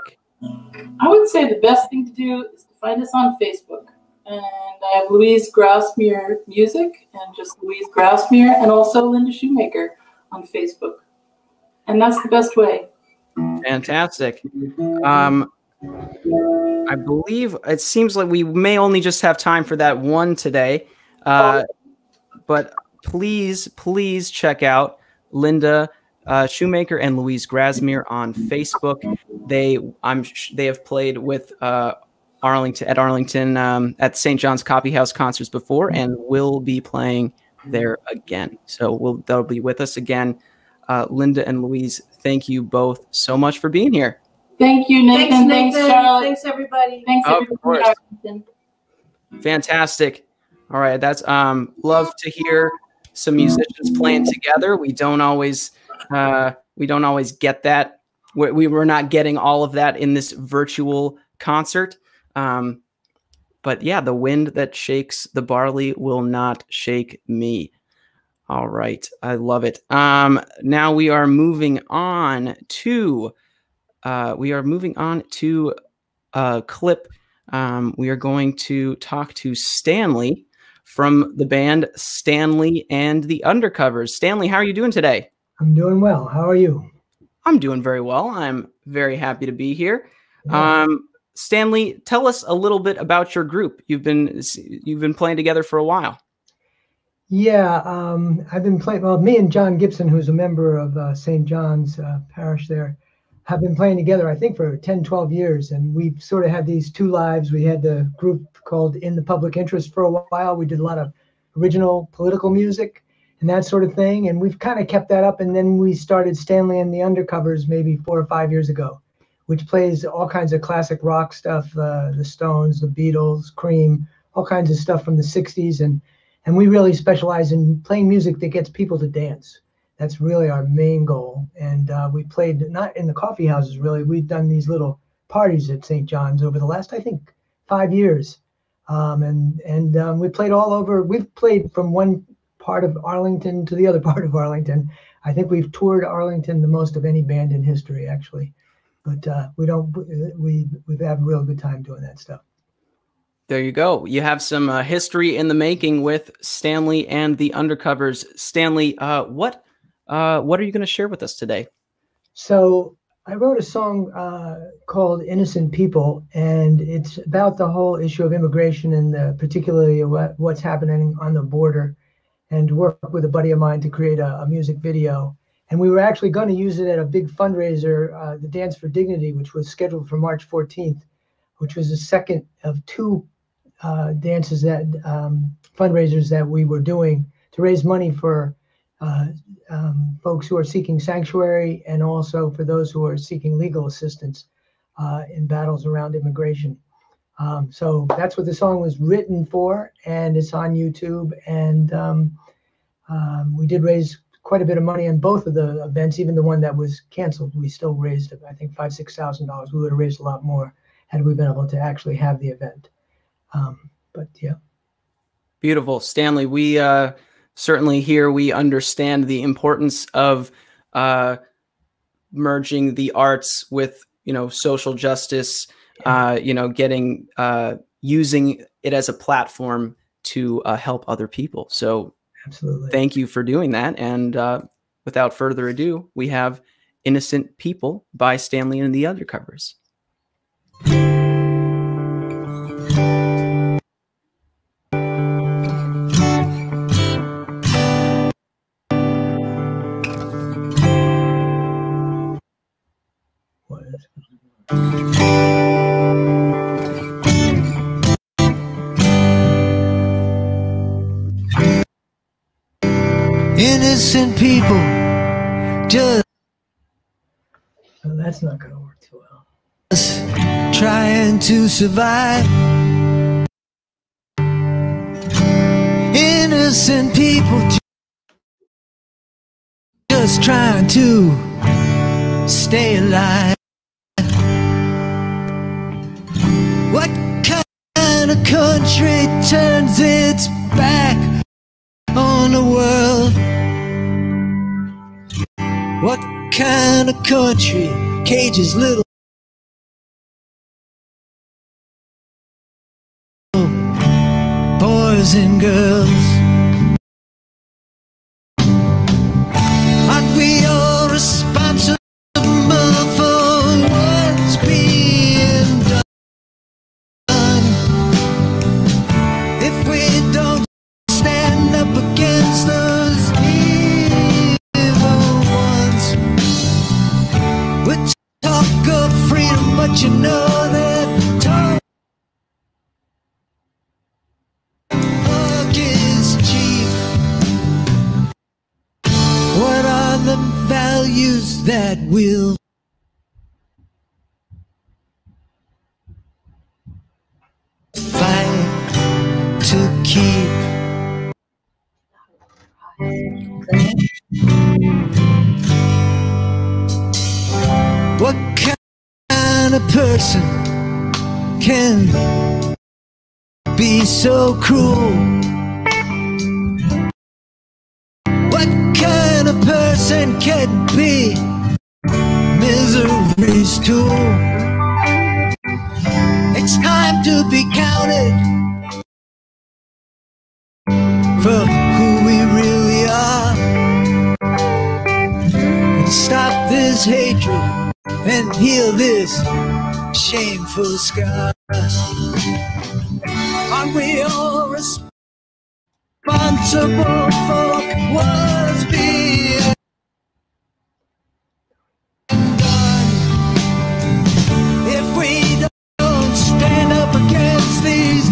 Speaker 11: I would say the best thing to do is to find us on Facebook. And I have Louise Grasmere Music and just Louise Grasmere, and also Linda Shoemaker on Facebook. And that's the best way.
Speaker 1: Fantastic. I believe it seems like we may only just have time for that one today. But please check out Linda Shoemaker and Louise Grasmere on Facebook. They have played with Arlington at St. John's Coffeehouse concerts before, and will be playing there again. So they'll be with us again. Linda and Louise, thank you both so much for being here.
Speaker 11: Thank you, Nathan. Thanks, Charlotte.
Speaker 8: Thanks, everybody.
Speaker 11: Thanks, everybody.
Speaker 1: Fantastic. All right, that's love to hear some musicians playing together. We don't always get that. We were not getting all of that in this virtual concert. But yeah, the wind that shakes the barley will not shake me. All right, I love it. Now we are moving on to a clip. We are going to talk to Stanley from the band Stanley and the Undercovers. Stanley, how are you doing today?
Speaker 12: I'm doing well. How are you?
Speaker 1: I'm doing very well. I'm very happy to be here. Yeah. Stanley, tell us a little bit about your group. You've been playing together for a while.
Speaker 12: Yeah, I've been playing. Well, me and John Gibson, who's a member of St. John's Parish there, have been playing together, I think, for 10, 12 years. And we've sort of had these two lives. We had the group called In the Public Interest for a while. We did a lot of original political music and that sort of thing. And we've kind of kept that up. And then we started Stanley and the Undercovers maybe 4 or 5 years ago, which plays all kinds of classic rock stuff, the Stones, the Beatles, Cream, all kinds of stuff from the 60s. And we really specialize in playing music that gets people to dance. That's really our main goal. And we played not in the coffee houses, really. We've done these little parties at St. John's over the last, I think, 5 years. We played all over. We've played from one part of Arlington to the other part of Arlington. I think we've toured Arlington the most of any band in history, actually. But we've had a real good time doing that stuff.
Speaker 1: There you go. You have some history in the making with Stanley and the Undercovers. Stanley, what are you going to share with us today? So I wrote a song called Innocent People, and it's about the whole issue of immigration and particularly what's happening on the border, and work with a buddy of mine to create a music video. And we were actually going to use it at a big fundraiser, the Dance for Dignity, which was scheduled for March 14th, which was the second of two dances fundraisers that we were doing to raise money for folks who are seeking sanctuary, and also for those who are seeking legal assistance in battles around immigration. So that's what the song was written for, and it's on YouTube. And we did raise quite a bit of money on both of the events, even the one that was canceled. We still raised, I think, $5,000 to $6,000. We would have raised a lot more had we been able to actually have the event. But yeah. Beautiful. Stanley, we certainly here we understand the importance of merging the arts with, social justice, getting, using it as a platform to help other people. So absolutely. Thank you for doing that. And without further ado, we have Innocent People by Stanley and the Undercovers.
Speaker 13: people just
Speaker 12: well, that's not going to work too well.
Speaker 13: Trying to survive. Innocent people just trying to stay alive. What kind of country turns its back on the world? What kind of country cages little boys and girls? Aren't we all responsible for what's being done? If we don't stand up against those evil ones, we talk of freedom, but you know that talk is cheap. What are the values that will fight to keep? What kind of person can be so cruel? What kind of person can be misery's tool? It's time to be counted for who we really are, and stop this hatred and heal this shameful scar. Aren't we all responsible for what's being done? If we don't stand up against these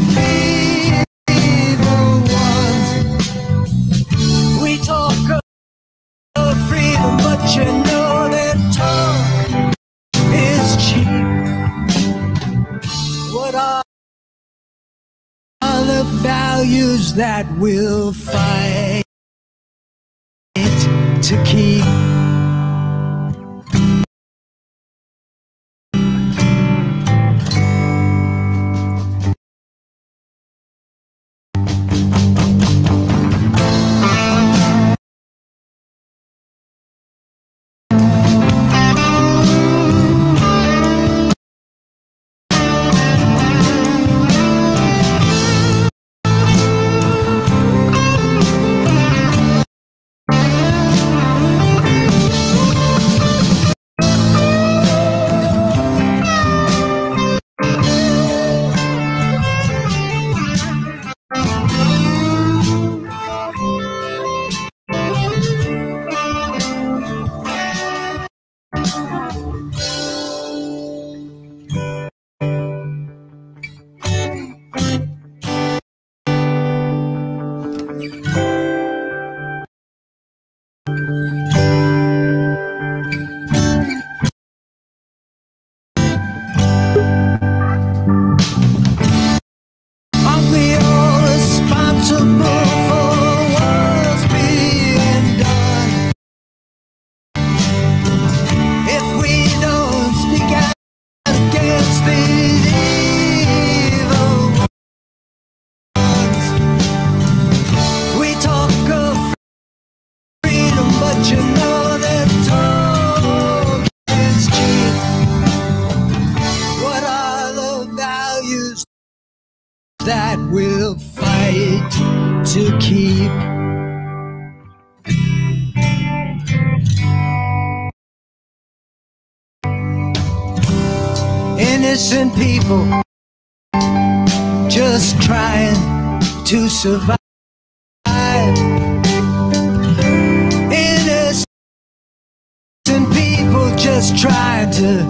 Speaker 13: evil ones, we talk of freedom, but you know that talk is cheap. What are the values that will fight to keep? That will fight to keep. Innocent people just trying to survive. Innocent people just trying to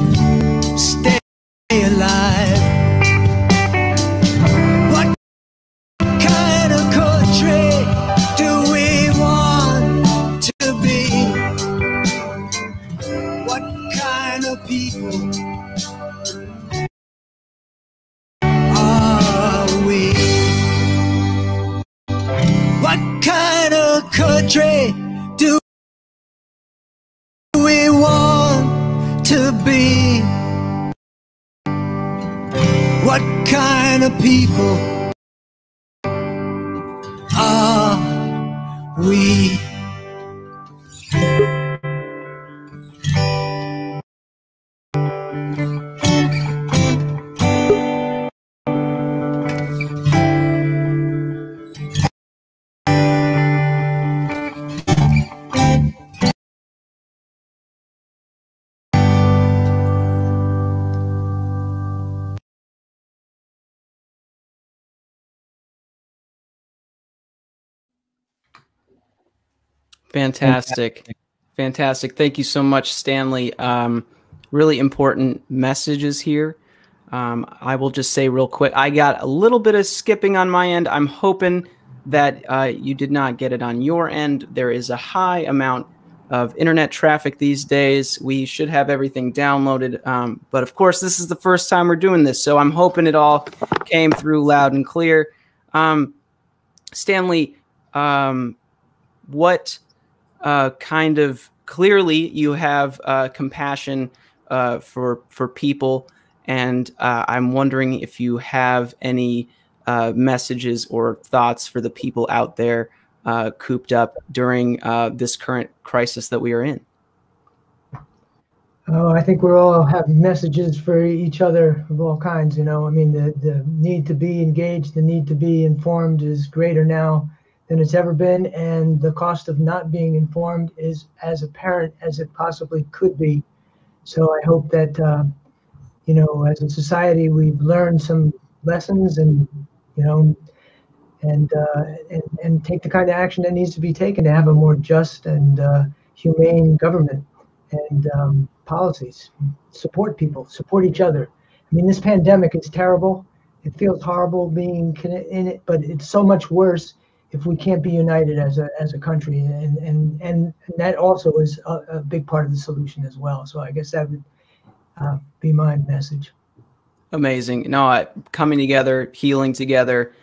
Speaker 13: stay alive. What kind of country do we want to be? of people are we? What kind of country do we want to be? What kind of people are we?
Speaker 1: Fantastic. Fantastic. Thank you so much, Stanley. Really important messages here. I will just say real quick, I got a little bit of skipping on my end. I'm hoping that you did not get it on your end. There is a high amount of internet traffic these days. We should have everything downloaded. But of course, this is the first time we're doing this, so I'm hoping it all came through loud and clear. Stanley, what kind of, clearly you have compassion for people, and I'm wondering if you have any messages or thoughts for the people out there cooped up during this current crisis that we are in.
Speaker 12: Oh, I think we all have messages for each other of all kinds, you know. I mean, the need to be engaged, the need to be informed is greater now than it's ever been, and the cost of not being informed is as apparent as it possibly could be. So I hope that, you know, as a society, we've learned some lessons, and, you know, and take the kind of action that needs to be taken to have a more just and humane government and policies. Support people, support each other. I mean, this pandemic is terrible. It feels horrible being in it, but it's so much worse if we can't be united as a country, and that also is a big part of the solution as well. So I guess that would be my message.
Speaker 1: Amazing. No, coming together, healing together,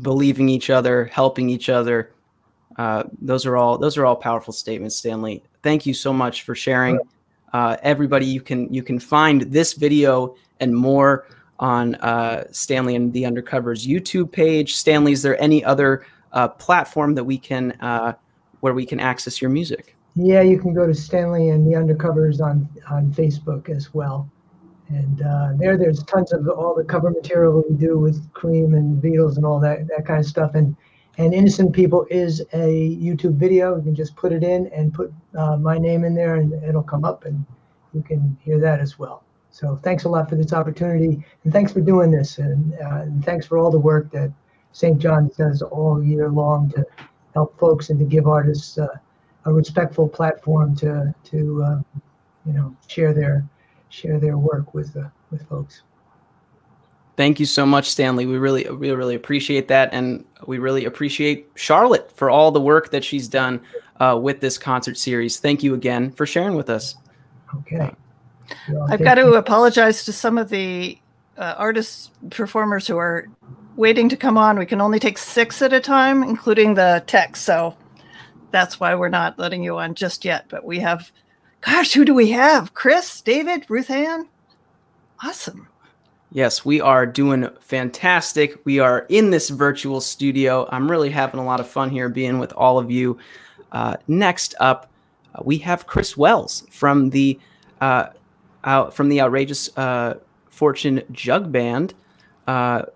Speaker 1: believing each other, helping each other. Those are all powerful statements, Stanley. Thank you so much for sharing. Everybody, you can find this video and more on Stanley and the Undercovers YouTube page. Stanley, is there any other platform that we can where we can access your music?
Speaker 12: Yeah, you can go to Stanley and the Undercovers on Facebook as well. And there's tons of all the cover material that we do with Cream and Beatles and all that kind of stuff. And Innocent People is a YouTube video. You can just put it in and put my name in there, and it'll come up, and you can hear that as well. So thanks a lot for this opportunity, and thanks for doing this, and thanks for all the work that St. John's does all year long to help folks and to give artists a respectful platform to you know, share their work with folks.
Speaker 1: Thank you so much, Stanley. We really appreciate that, and we really appreciate Charlotte for all the work that she's done with this concert series. Thank you again for sharing with us.
Speaker 12: Okay.
Speaker 2: I've got to apologize to some of the artists, performers who are waiting to come on. We can only take 6 at a time, including the tech. So that's why we're not letting you on just yet. But we have, gosh, who do we have? Chris, David, Ruthann? Awesome.
Speaker 1: Yes, we are doing fantastic. We are in this virtual studio. I'm really having a lot of fun here being with all of you. Next up, we have Chris Wells from the Outrageous Fortune Jug Band.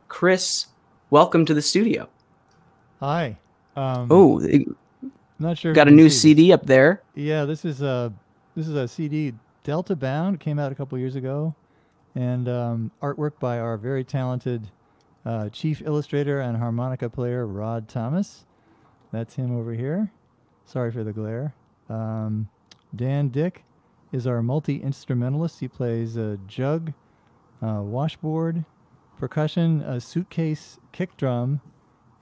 Speaker 1: Chris, welcome to the studio.
Speaker 14: Hi.
Speaker 1: Not sure. Got a new CD up there.
Speaker 14: Yeah, this is a CD, Delta Bound. It came out a couple years ago, and artwork by our very talented chief illustrator and harmonica player Rod Thomas. That's him over here. Sorry for the glare. Dan Dick is our multi-instrumentalist. He plays a jug, washboard, percussion, a suitcase kick drum,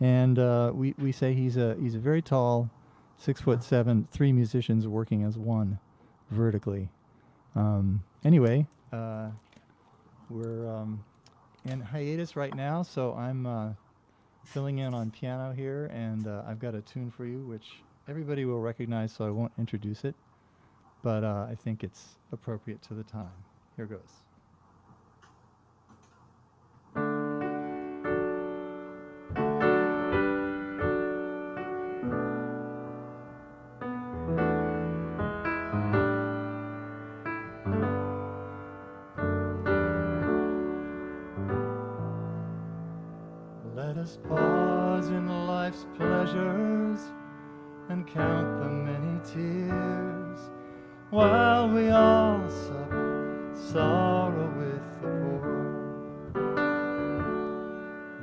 Speaker 14: and we say he's a very tall, 6'7", 3 musicians working as one vertically. Anyway, we're in hiatus right now, so I'm filling in on piano here, and I've got a tune for you, which everybody will recognize, so I won't introduce it, but I think it's appropriate to the time. Here goes. Let us pause in life's pleasures and count the many tears while we all sup sorrow with the poor.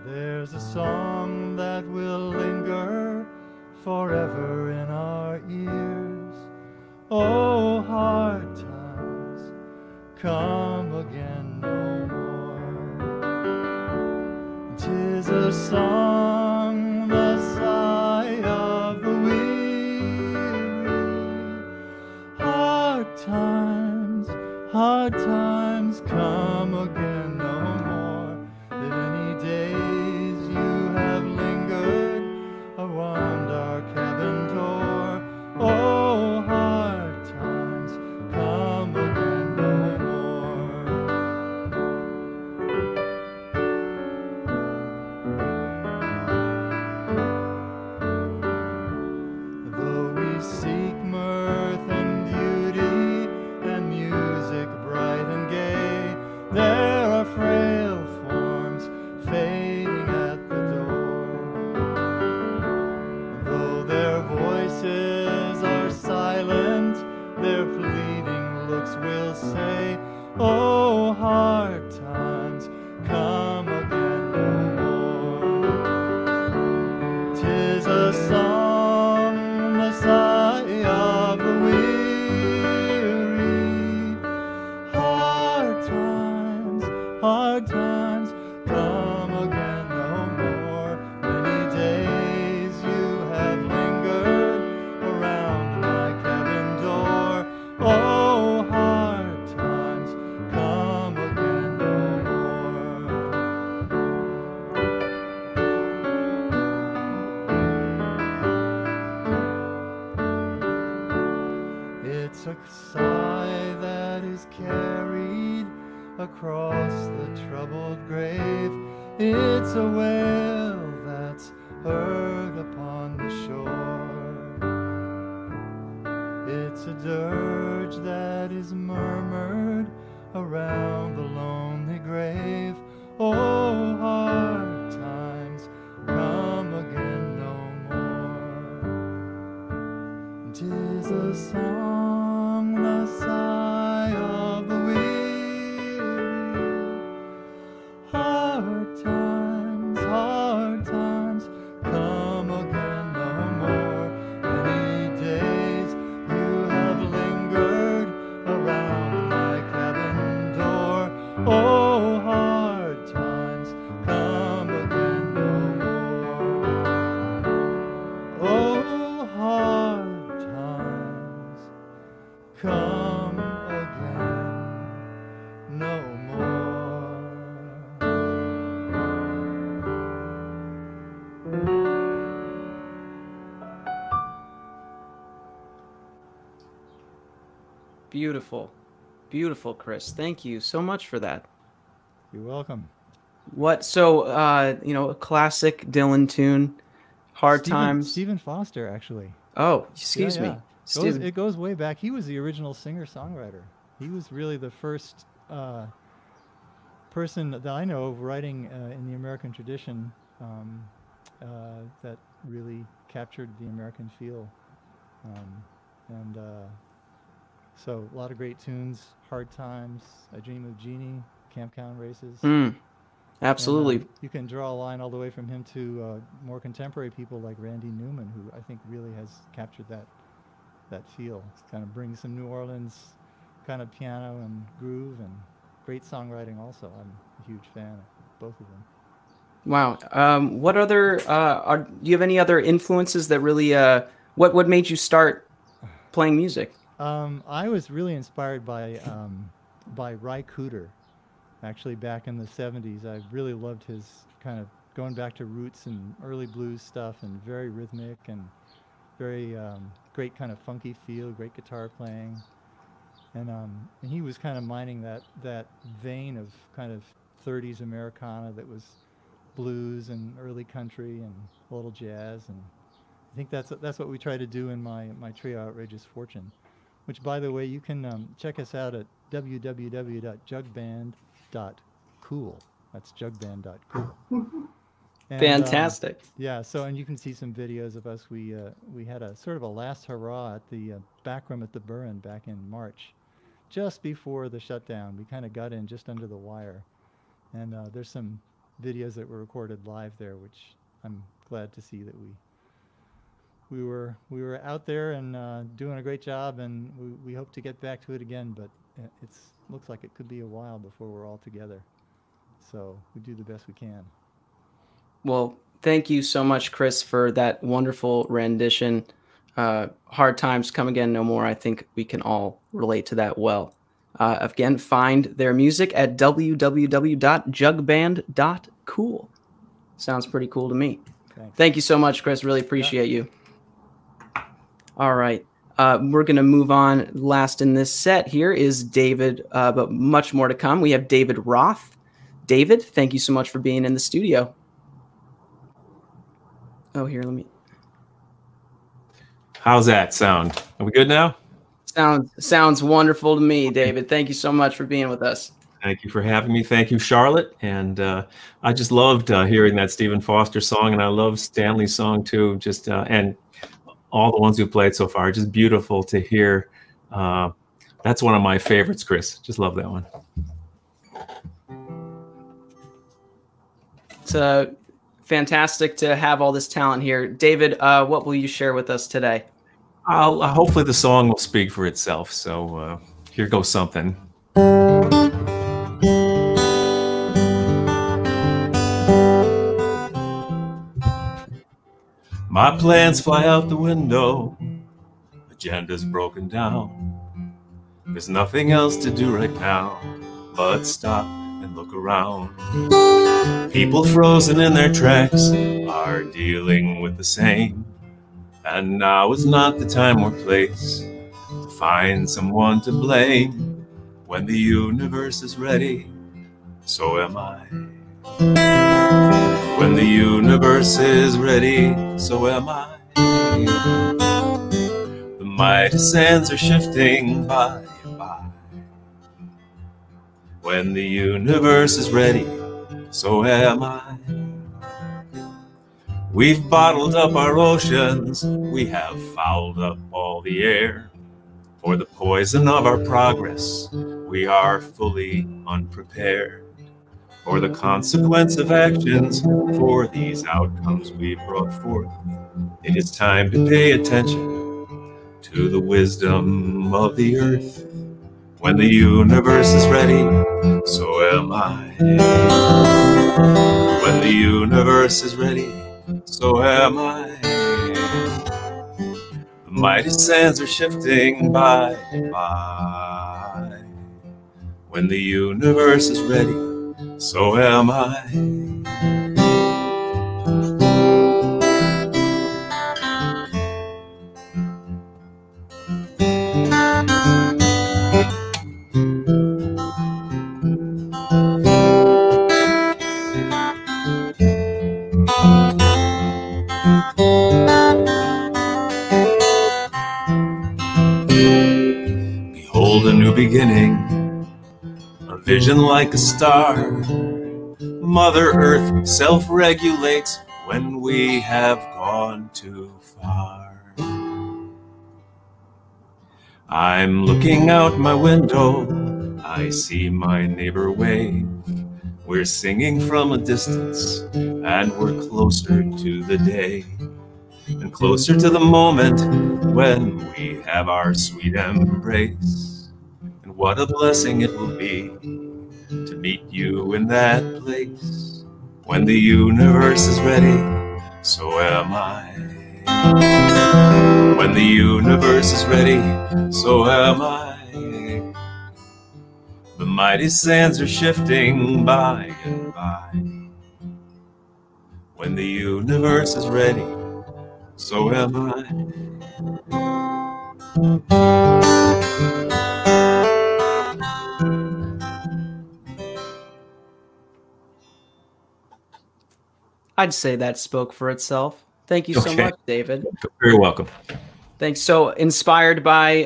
Speaker 14: There's a song that will linger forever in our ears. Oh, hard times come again no more. 'Tis a song, the sigh of the weary. Hard times come again no more. If any days you have lingered around our cabin door, oh, hard times come again no more. Though we seek mirth and beauty and music bright and gay, there are frail forms fading at the door. Though their voices are silent, their pleading looks will say, oh, hard times come again no more. 'Tis a song, the sigh of the weary. Hard times come again no more. Many days you have lingered around my cabin door. Oh, hard times come again no more. It's a sigh that is carried across the troubled grave. It's a wail that's heard upon the shore. It's a dirge that is murmured around the lonely grave. Oh, hard times come again no more. 'Tis a song, the sigh of the weary. Hard times come again no more. Many days you have lingered around my cabin door. Oh, hard times come again no more. Oh, hard times come again no more.
Speaker 1: Beautiful. Beautiful, Chris. Thank you so much for that.
Speaker 14: You're welcome.
Speaker 1: What, so, a classic Dylan tune, Hard Times.
Speaker 14: Stephen Foster, actually.
Speaker 1: Oh, excuse me.
Speaker 14: It goes way back. He was the original singer-songwriter. He was really the first person that I know of writing in the American tradition that really captured the American feel. So a lot of great tunes, Hard Times, I Dream of Jeannie, Camp Cowan Races.
Speaker 1: Absolutely.
Speaker 14: And, you can draw a line all the way from him to more contemporary people like Randy Newman, who I think really has captured that feel. It's kind of brings some New Orleans kind of piano and groove and great songwriting also. I'm a huge fan of both of them.
Speaker 1: Wow. What other, do you have any other influences that really, what made you start playing music?
Speaker 14: I was really inspired by Ry Cooder. Actually, back in the 70s, I really loved his kind of going back to roots and early blues stuff, and very rhythmic and very great kind of funky feel, great guitar playing. And he was kind of mining that vein of kind of 30s Americana that was blues and early country and a little jazz. And I think that's what we try to do in my trio Outrageous Fortune, which, by the way, you can check us out at www.jugband.cool. That's jugband.cool. And,
Speaker 1: fantastic.
Speaker 14: Yeah, so, and you can see some videos of us. We had a sort of a last hurrah at the back room at the Burren back in March, just before the shutdown. We kind of got in just under the wire. And there's some videos that were recorded live there, which I'm glad to see that we were out there and doing a great job, and we hope to get back to it again, but it looks like it could be a while before we're all together. So we do the best we can.
Speaker 1: Well, thank you so much, Chris, for that wonderful rendition. Hard times come again no more. I think we can all relate to that well. Again, find their music at www.jugband.cool. Sounds pretty cool to me.
Speaker 14: Thanks.
Speaker 1: Thank you so much, Chris. Really appreciate you. All right. We're going to move on. Last in this set here is David, but much more to come. We have David Roth. David, thank you so much for being in the studio. Oh, here, let me.
Speaker 15: How's that sound? Are we good now?
Speaker 1: Sounds wonderful to me, David. Thank you so much for being with us.
Speaker 15: Thank you for having me. Thank you, Charlotte. And I just loved hearing that Stephen Foster song, and I love Stanley's song too. Just and all the ones we've played so far, just beautiful to hear. That's one of my favorites, Chris. Just love that one.
Speaker 1: It's fantastic to have all this talent here. David, what will you share with us today?
Speaker 15: Hopefully the song will speak for itself. So here goes something. My plans fly out the window. Agenda's broken down. There's nothing else to do right now but stop and look around. People frozen in their tracks are dealing with the same. And now is not the time or place to find someone to blame. When the universe is ready, so am I. When the universe is ready, so am I. The mighty sands are shifting by and by. When the universe is ready, so am I. We've bottled up our oceans, we have fouled up all the air. For the poison of our progress, we are fully unprepared. For the consequence of actions, for these outcomes we've brought forth, it is time to pay attention to the wisdom of the earth. When the universe is ready, so am I. When the universe is ready, so am I. The mighty sands are shifting by and by. When the universe is ready, so am I. Behold a new beginning, a vision like a star. Mother Earth self-regulates when we have gone too far. I'm looking out my window, I see my neighbor wave. We're singing from a distance, and we're closer to the day, and closer to the moment when we have our sweet embrace. And what a blessing it will be to meet you in that place. When the universe is ready, so am I. When the universe is ready, so am I. The mighty sands are shifting by and by. When the universe is ready, so am I.
Speaker 1: I'd say that spoke for itself. Thank you so much, David.
Speaker 15: You're very welcome.
Speaker 1: Thanks. So inspired by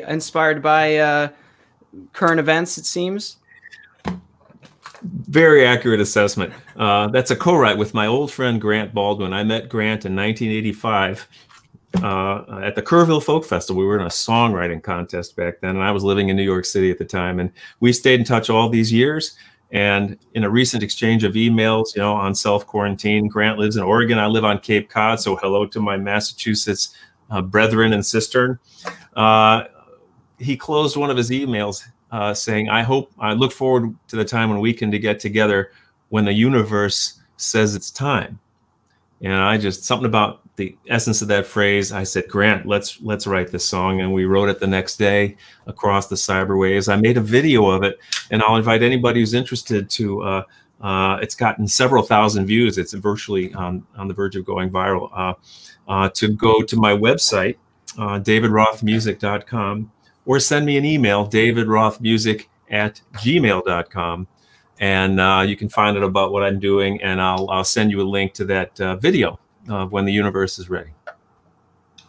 Speaker 1: current events, it seems.
Speaker 15: Very accurate assessment. That's a co-write with my old friend Grant Baldwin. I met Grant in 1985 at the Kerrville Folk Festival. We were in a songwriting contest back then, and I was living in New York City at the time. And we stayed in touch all these years. And in a recent exchange of emails, on self-quarantine, Grant lives in Oregon. I live on Cape Cod, so hello to my Massachusetts brethren and sister. He closed one of his emails saying, I look forward to the time when we can get together when the universe says it's time. And something about the essence of that phrase, I said, Grant, let's write this song. And we wrote it the next day across the cyberwaves. I made a video of it, and I'll invite anybody who's interested to, it's gotten several thousand views. It's virtually on the verge of going viral, to go to my website, davidrothmusic.com, or send me an email, davidrothmusic@gmail.com. And you can find out about what I'm doing, and I'll send you a link to that video when the universe is ready.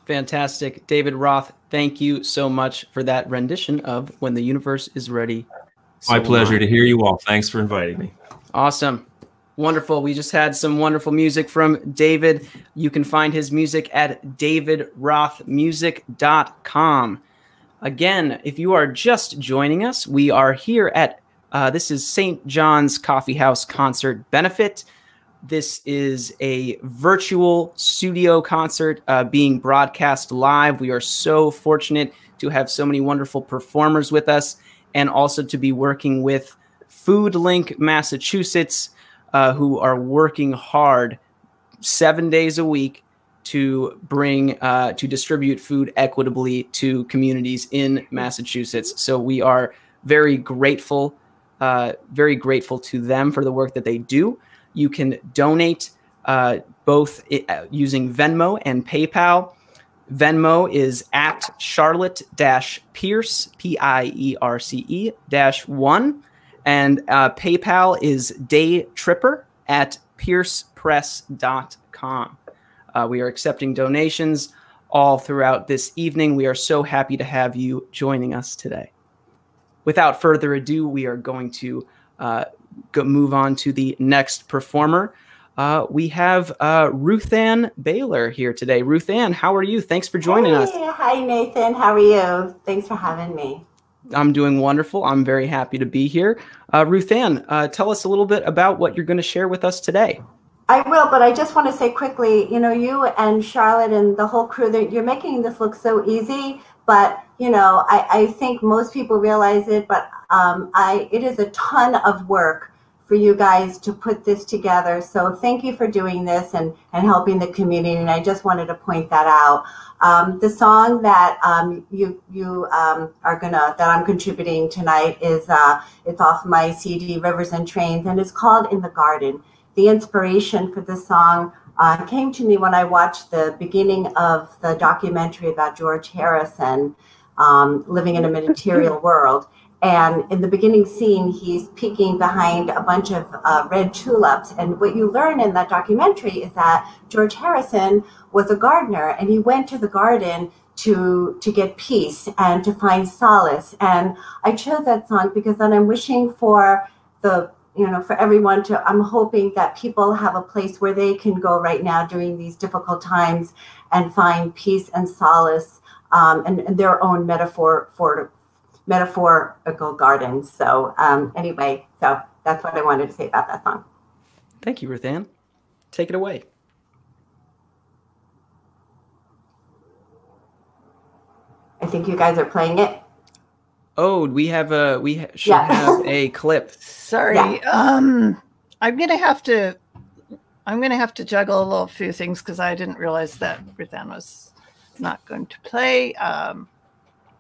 Speaker 1: Fantastic. David Roth, thank you so much for that rendition of When the Universe is Ready.
Speaker 15: My pleasure to hear you all. Thanks for inviting me.
Speaker 1: Awesome. Wonderful. We just had some wonderful music from David. You can find his music at davidrothmusic.com. Again, if you are just joining us, we are here at this is St. John's Coffeehouse Concert Benefit. This is a virtual studio concert being broadcast live. We are so fortunate to have so many wonderful performers with us, and also to be working with FoodLink Massachusetts, who are working hard 7 days a week to bring to distribute food equitably to communities in Massachusetts. So we are very grateful to them for the work that they do. You can donate both using Venmo and PayPal. Venmo is at Charlotte-Pierce, Pierce-1, and PayPal is daytripper@piercepress.com. We are accepting donations all throughout this evening. We are so happy to have you joining us today. Without further ado, we are going to move on to the next performer. We have Ruthann Baler here today. Ruthann, how are you? Thanks for joining us.
Speaker 16: Hi, Nathan. How are you? Thanks for having me.
Speaker 1: I'm doing wonderful. I'm very happy to be here. Ruthann, tell us a little bit about what you're going to share with us today.
Speaker 16: I will, but I just want to say quickly, you and Charlotte and the whole crew, you're making this look so easy. But, I think most people realize it, but it is a ton of work for you guys to put this together. So thank you for doing this and helping the community. And I just wanted to point that out. The song that that I'm contributing tonight is it's off my CD Rivers and Trains, and it's called In the Garden. The inspiration for this song came to me when I watched the beginning of the documentary about George Harrison living in a material world. And in the beginning scene, he's peeking behind a bunch of red tulips. And what you learn in that documentary is that George Harrison was a gardener, and he went to the garden to get peace and to find solace. And I chose that song because then I'm wishing for for everyone I'm hoping that people have a place where they can go right now during these difficult times and find peace and solace and their own metaphorical gardens. So anyway, so that's what I wanted to say about that song.
Speaker 1: Thank you, Ruthann. Take it away.
Speaker 16: I think you guys are playing it.
Speaker 1: Oh, we should have a clip.
Speaker 2: Sorry. Yeah. I'm gonna have to juggle a few things because I didn't realize that Ruthann was not going to play.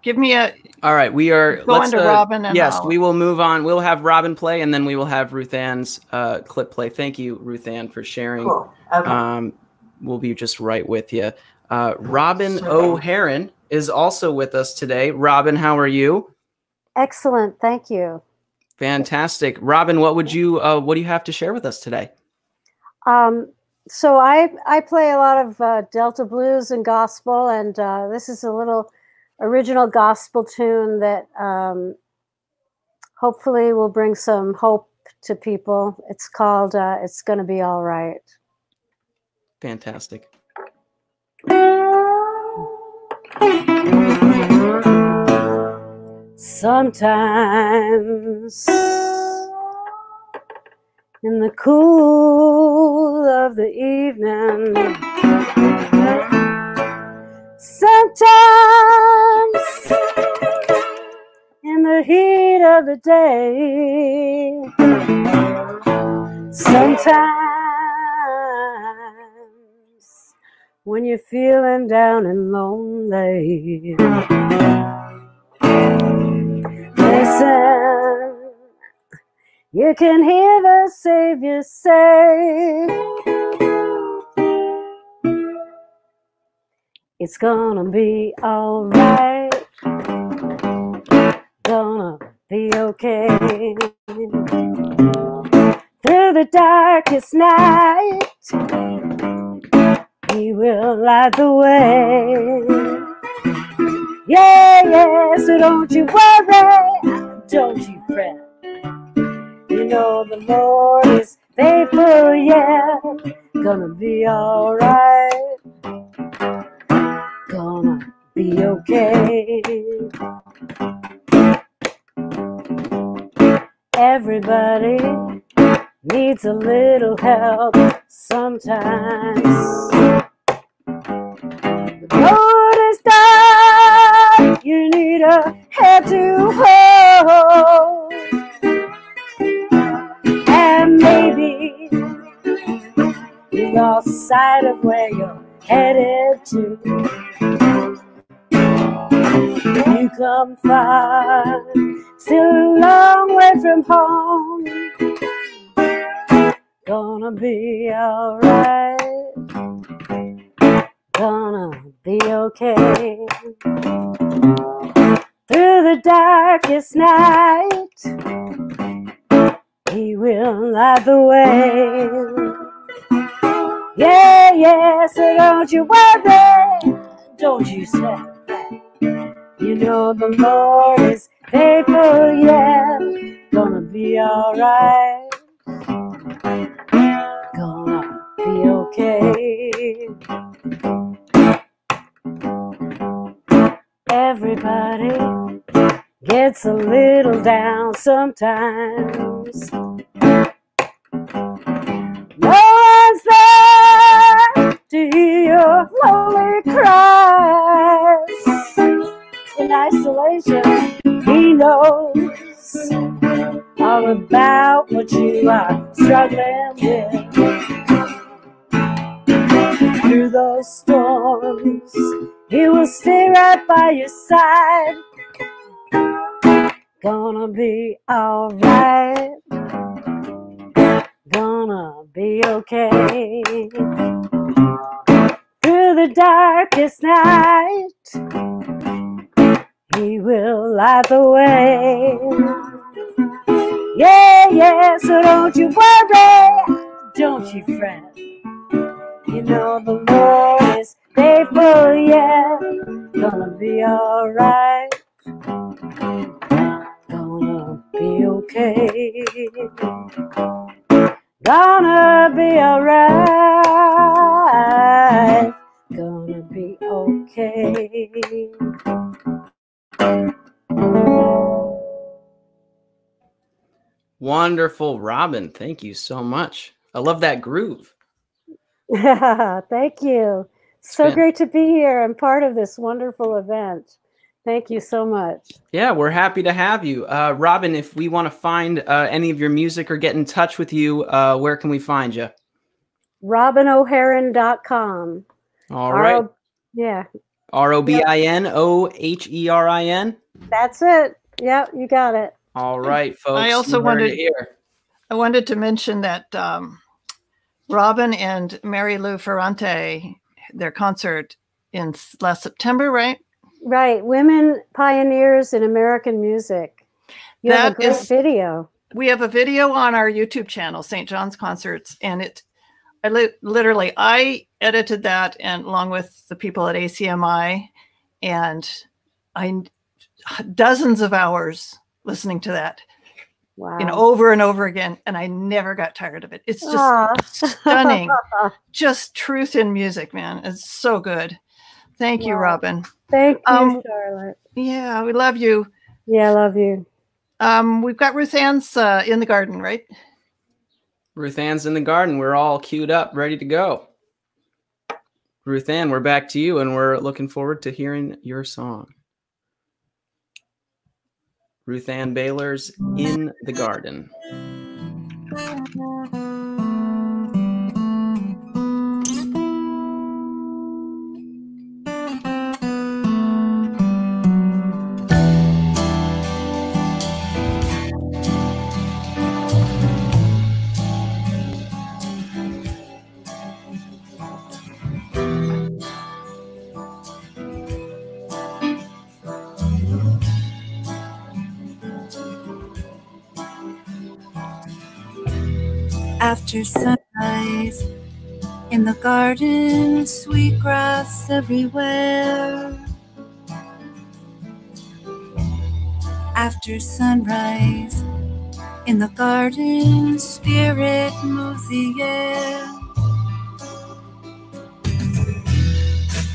Speaker 2: Give me a.
Speaker 1: All right, we are.
Speaker 2: Go into Robin. And
Speaker 1: yes, we will move on. We'll have Robin play, and then we will have Ruthann's clip play. Thank you, Ruthann, for sharing.
Speaker 16: Cool. Okay.
Speaker 1: We'll be just right with you. Robin O'Haron is also with us today. Robin, how are you?
Speaker 17: Excellent, thank you.
Speaker 1: Fantastic, Robin. What do you have to share with us today?
Speaker 17: So I play a lot of Delta blues and gospel, and this is a little original gospel tune that hopefully will bring some hope to people. It's called "It's Gonna Be All Right."
Speaker 1: Fantastic.
Speaker 17: Sometimes in the cool of the evening, sometimes in the heat of the day, sometimes when you're feeling down and lonely, listen, you can hear the Savior say, it's gonna be all right, gonna be okay. Through the darkest night, He will light the way. Yeah, yeah, so don't you worry, don't you fret. You know the Lord is faithful, yeah, gonna be all right, gonna be okay. Everybody needs a little help sometimes. The road is dark, you need a hand to hold, and maybe you lost sight of where you're headed to. You come far, still a long way from home, gonna be alright, gonna be okay. Through the darkest night, He will light the way. Yeah, yeah, so don't you worry, don't you sweat. You know the Lord is faithful, yeah, gonna be alright, gonna be okay. Everybody gets a little down sometimes. No one's there to hear your lonely cries. In isolation, He knows all about what you are struggling with. Through those storms, He will stay right by your side. Gonna be alright, gonna be okay. Through the darkest night, He will light the way. Yeah, yeah, so don't you worry, don't you fret. You know the Lord is faithful, yeah, gonna be alright, gonna be okay, gonna be alright, gonna be okay.
Speaker 1: Wonderful, Robin. Thank you so much. I love that groove.
Speaker 17: Thank you. So great to be here and part of this wonderful event. Thank you so much.
Speaker 1: Yeah, we're happy to have you. Robin, if we want to find any of your music or get in touch with you, where can we find you?
Speaker 17: RobinO'Haron.com.
Speaker 1: All right.
Speaker 17: Yeah.
Speaker 1: ROBINOHERIN.
Speaker 17: That's it. Yep, you got it.
Speaker 1: All right, folks.
Speaker 2: I also
Speaker 1: you heard
Speaker 2: wanted
Speaker 1: it here.
Speaker 2: I wanted to mention that Robin and Mary Lou Ferrante, their concert in last September, right?
Speaker 17: Right. Women pioneers in American music. You have a great video.
Speaker 2: We have a video on our YouTube channel, St. John's Concerts, and I edited that, and along with the people at ACMI, and dozens of hours listening to that.
Speaker 17: Wow.
Speaker 2: Over and over again, and I never got tired of it. It's just stunning. Just truth in music, man. It's so good. Thank you, Robin.
Speaker 17: Thank you, Charlotte.
Speaker 2: Yeah, we love you.
Speaker 17: Yeah, I love you.
Speaker 2: We've got Ruthann's in the garden, right?
Speaker 1: Ruthann's in the garden. We're all queued up, ready to go. Ruthann, we're back to you, and we're looking forward to hearing your song. Ruthann Baler's In the Garden.
Speaker 18: After sunrise, in the garden, sweet grass everywhere. After sunrise, in the garden, spirit moves the air.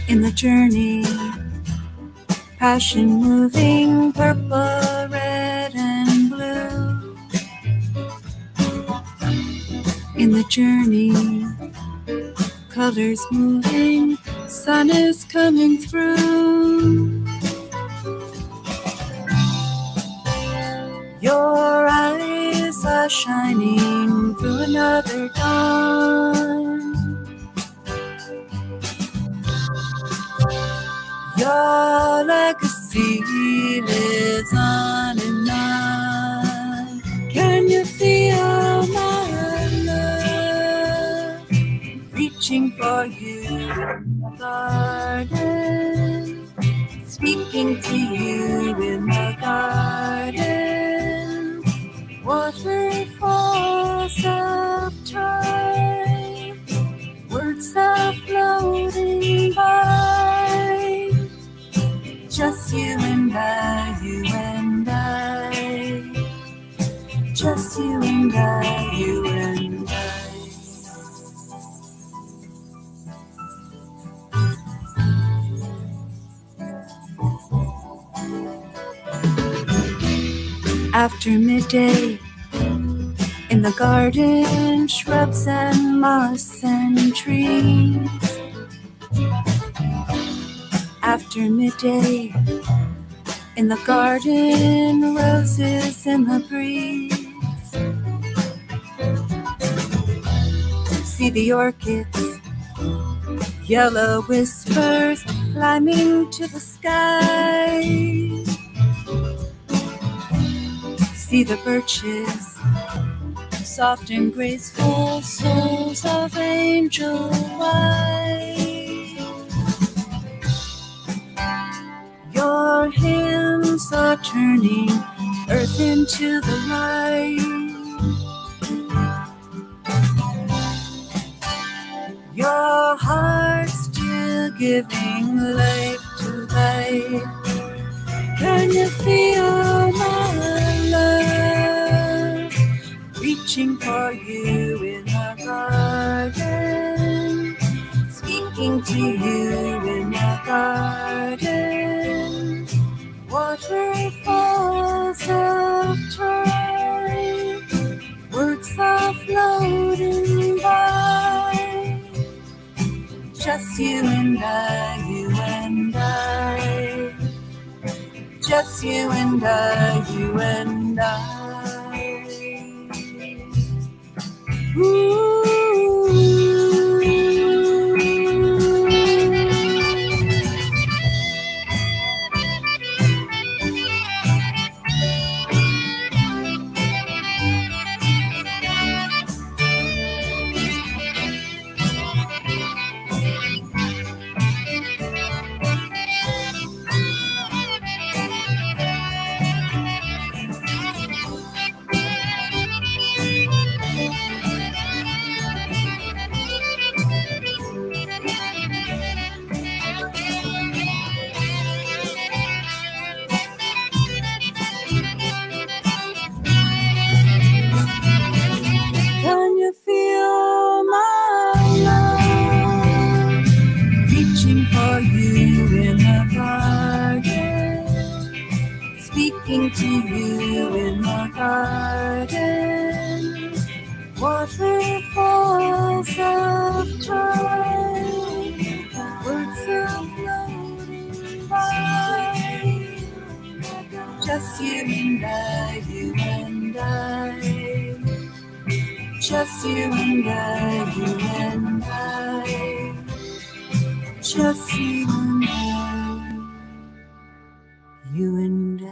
Speaker 18: In the journey, passion moving, purple, red, and blue. In the journey, colors moving, sun is coming through. Your eyes are shining through another dawn. Your legacy lives on and on. Can you feel my reaching for you in the garden, speaking to you in the garden, waterfalls of time, words are floating by, just you and I, you and I, just you and I, you and I. After midday, in the garden, shrubs and moss and trees. After midday, in the garden, roses in the breeze. See the orchids, yellow whispers climbing to the sky. See the birches, soft and graceful souls of angel white. Your hands are turning earth into the light. Your heart still giving life to life. Can you feel my love reaching for you in the garden, speaking to you in the garden, waterfalls of time, words are floating by, just you and I, you and I. Just you and I, you and I. Ooh. waterfalls of time, words are floating by. Just you and I, you and I. Just you and I, you and I. Just you and I, you and I.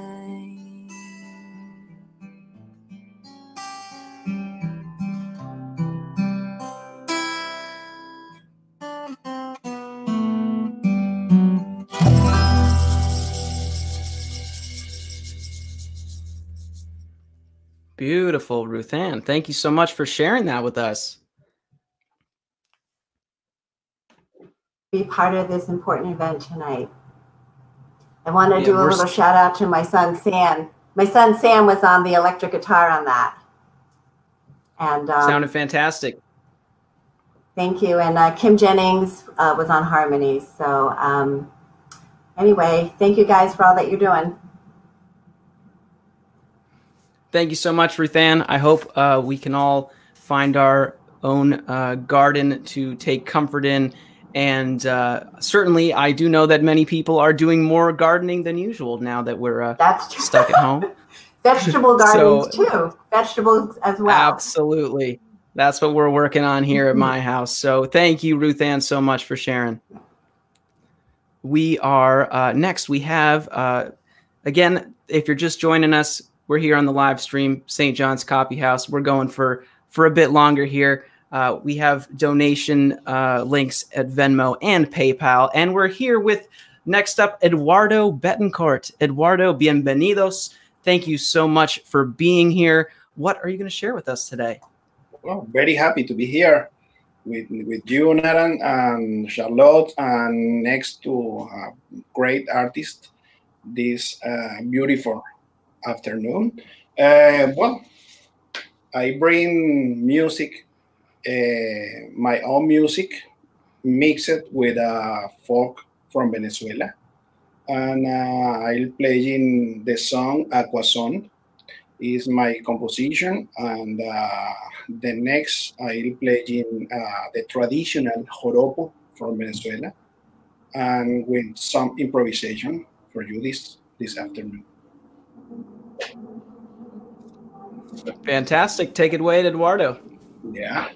Speaker 1: Beautiful, Ruthann. Thank you so much for sharing that with us.
Speaker 16: Be part of this important event tonight. I want to do a little shout out to my son, Sam. My son, Sam, was on the electric guitar on that. And
Speaker 1: sounded fantastic.
Speaker 16: Thank you. And Kim Jennings was on harmonies. So anyway, thank you guys for all that you're doing.
Speaker 1: Thank you so much, Ruthann. I hope we can all find our own garden to take comfort in. And certainly, I do know that many people are doing more gardening than usual now that we're stuck at home.
Speaker 16: Vegetable gardens, too. Vegetables as well.
Speaker 1: Absolutely. That's what we're working on here at my house. So thank you, Ruthann, so much for sharing. We are next. We have, again, if you're just joining us, we're here on the live stream, St. John's Coffeehouse. We're going for a bit longer here. We have donation links at Venmo and PayPal. And we're here with, next up, Eduardo Betancourt. Eduardo, bienvenidos. Thank you so much for being here. What are you going to share with us today?
Speaker 19: Well, very happy to be here with you, Nathan, and Charlotte, and next to a great artist this beautiful afternoon. Well, I bring music, my own music, mix it with folk from Venezuela. And I'll play in the song Aquason is my composition. And the next I'll play in the traditional joropo from Venezuela, and with some improvisation for you this afternoon.
Speaker 1: Fantastic. Take it away, Eduardo.
Speaker 19: Yeah.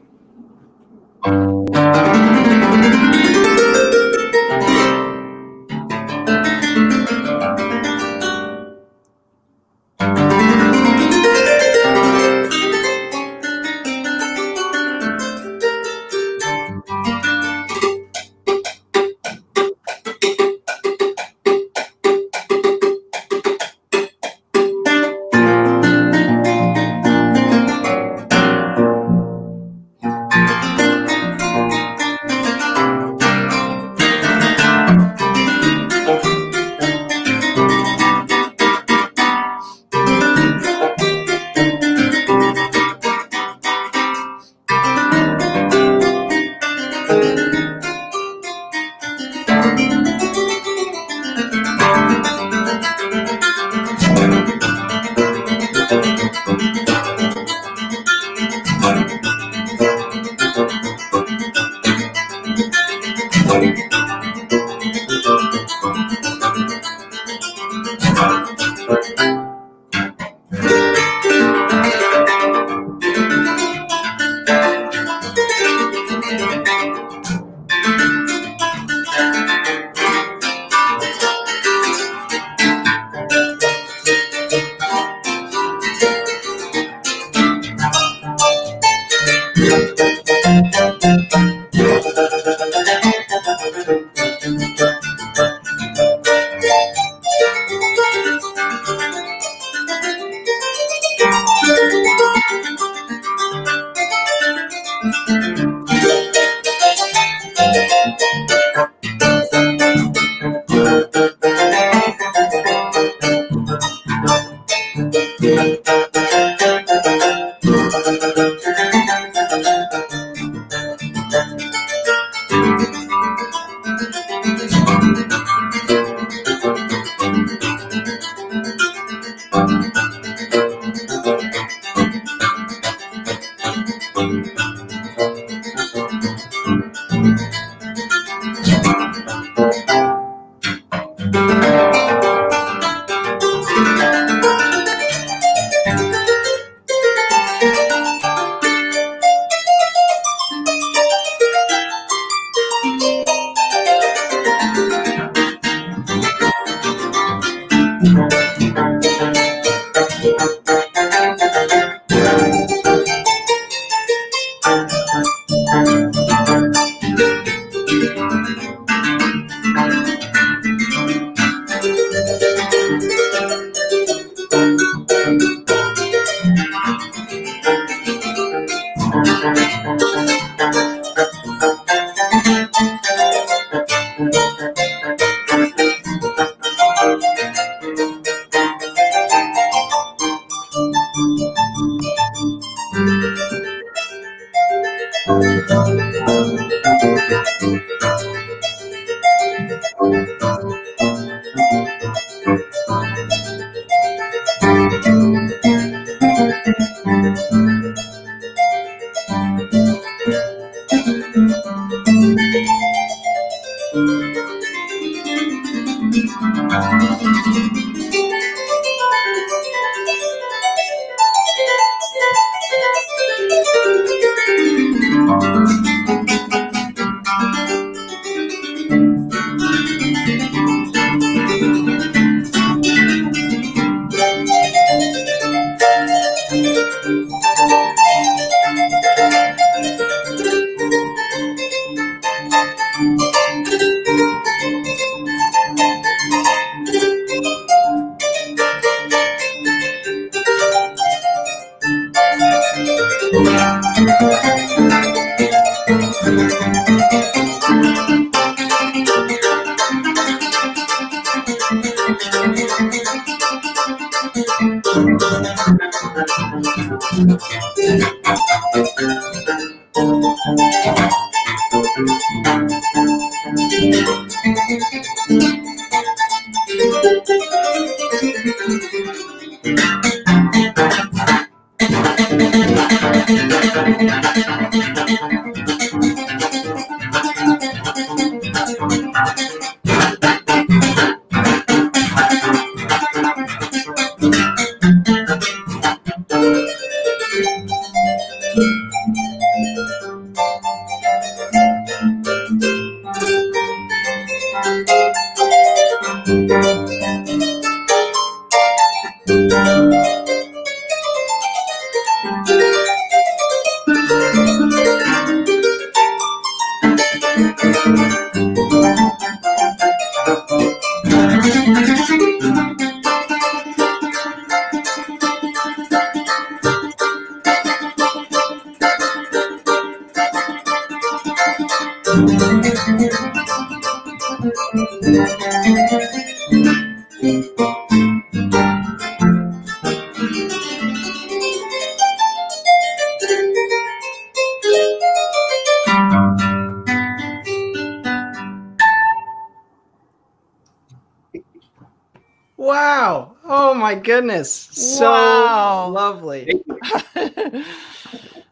Speaker 1: Wow. Oh my goodness. So
Speaker 2: Wow.
Speaker 1: lovely.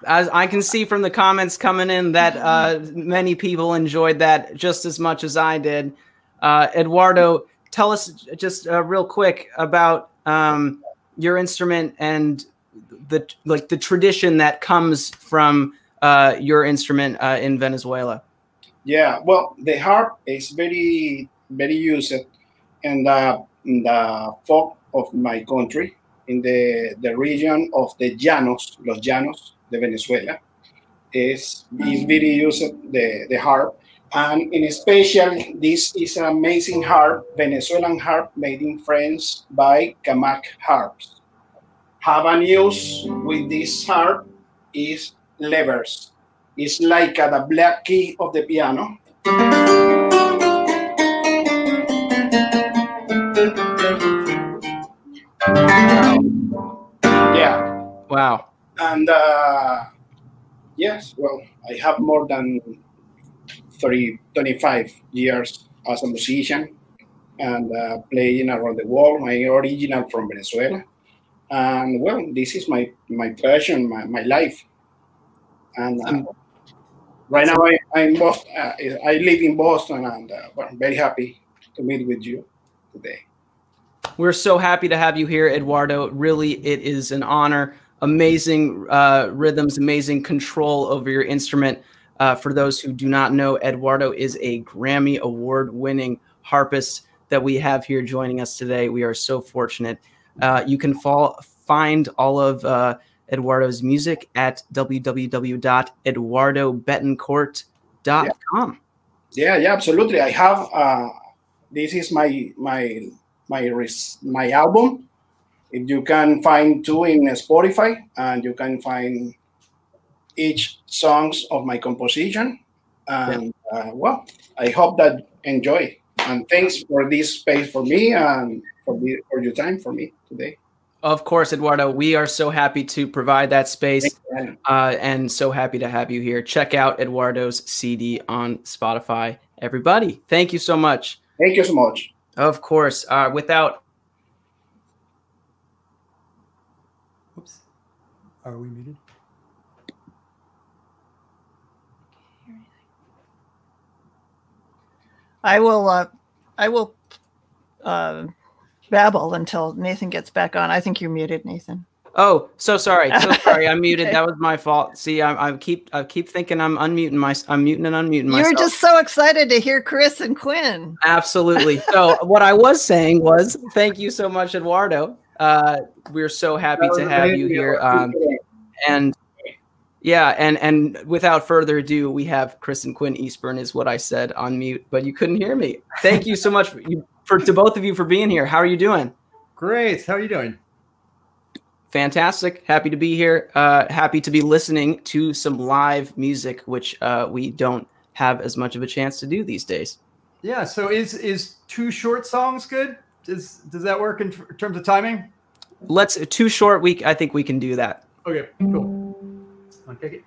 Speaker 1: As I can see from the comments coming in that many people enjoyed that just as much as I did. Eduardo, tell us just real quick about your instrument and the tradition that comes from your instrument in Venezuela.
Speaker 19: Yeah, well, the harp is very used in the folk of my country, in the region of the Llanos, Los Llanos de Venezuela. Is very used the harp, and in special, this is an amazing harp, Venezuelan harp made in France by Camac Harps. Have an use with this harp is levers. It's like the black key of the piano. Yeah.
Speaker 1: Wow.
Speaker 19: And yes, well, I have more than 25 years as a musician and playing around the world. I'm original from Venezuela. And well, this is my passion, my life. And right now I'm Boston. I live in Boston, and well, I'm very happy to meet with you today.
Speaker 1: We're so happy to have you here, Eduardo. Really, it is an honor. Amazing rhythms, amazing control over your instrument. For those who do not know, Eduardo is a Grammy Award-winning harpist that we have here joining us today. We are so fortunate. You can find all of Eduardo's music at www.eduardobetancourt.com.
Speaker 19: Yeah, absolutely. I have this is my album. If you can find two in Spotify, and you can find each songs of my composition. And well, I hope that enjoy. And thanks for this space for me and for your time for me today.
Speaker 1: Of course, Eduardo, we are so happy to provide that space and so happy to have you here. Check out Eduardo's CD on Spotify, everybody. Thank you so much.
Speaker 19: Thank you so much.
Speaker 1: Of course.
Speaker 20: Are we muted?
Speaker 2: I will babble until Nathan gets back on. I think you're muted, Nathan.
Speaker 1: Oh, so sorry. So sorry. I'm muted.
Speaker 2: Okay.
Speaker 1: That was my fault. See, I keep thinking I'm muting and unmuting myself.
Speaker 2: You're just so excited to hear Chris and Quinn.
Speaker 1: Absolutely. So what I was saying was, thank you so much, Eduardo. We're so happy to have you here. And yeah, and without further ado, we have Chris and Quinn Eastburn is what I said on mute, but you couldn't hear me. Thank you so much to both of you for being here. How are you doing?
Speaker 20: Great. How are you doing?
Speaker 1: Fantastic. Happy to be here. Happy to be listening to some live music, which we don't have as much of a chance to do these days.
Speaker 20: Yeah. So is 2 short songs good? Does that work in terms of timing?
Speaker 1: Let's 2 short. I think we can do that.
Speaker 20: Okay. Cool. I'll take it.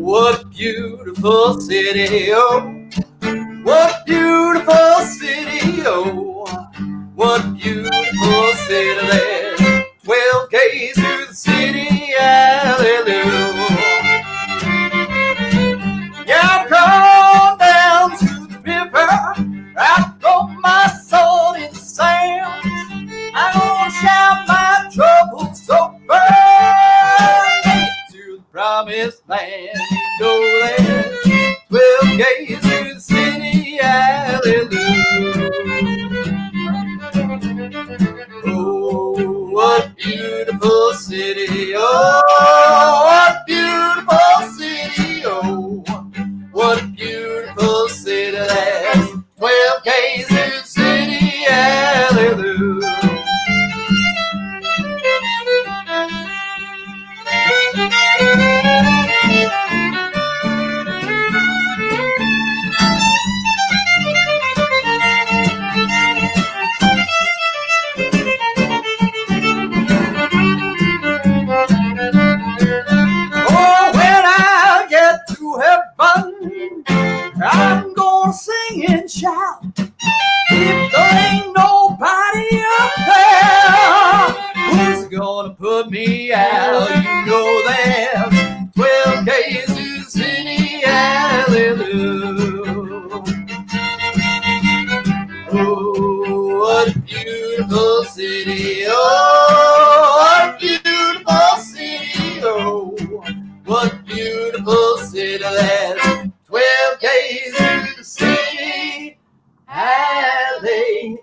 Speaker 10: What a beautiful city, oh. What a beautiful city, oh. What a beautiful city there. 12 Ks through the city, hallelujah. Yeah, I've gone down to the river. I've thrown my soul in the sand. I'm gonna shout my troubles over to the promised land. You know that 12 Ks through the city, hallelujah. Oh, what a beautiful city, oh, what a beautiful city, oh, what a beautiful city, that's 12 Ks through the city, hallelujah. Oh, when I get to heaven, I'm gonna sing and shout. If there ain't nobody up there, who's gonna put me out? You know that 12 Ks to the city, hallelujah. Oh, what a beautiful city, oh, what a beautiful city, oh, what a beautiful city, that's 12 Ks to the city, hallelujah.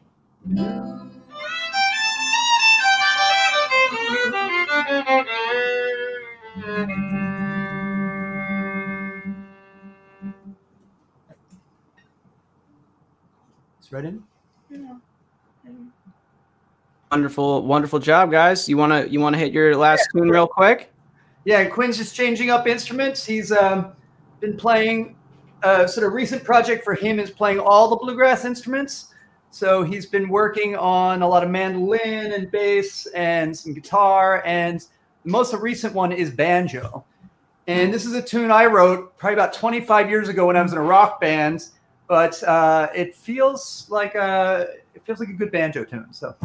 Speaker 20: It's ready?
Speaker 1: Wonderful job, guys. You wanna hit your last tune real quick?
Speaker 20: Yeah, Quinn's just changing up instruments. He's been playing sort of recent project for him is playing all the bluegrass instruments. So he's been working on a lot of mandolin and bass and some guitar, and the most recent one is banjo. And this is a tune I wrote probably about 25 years ago when I was in a rock band, but it feels like a good banjo tune. So.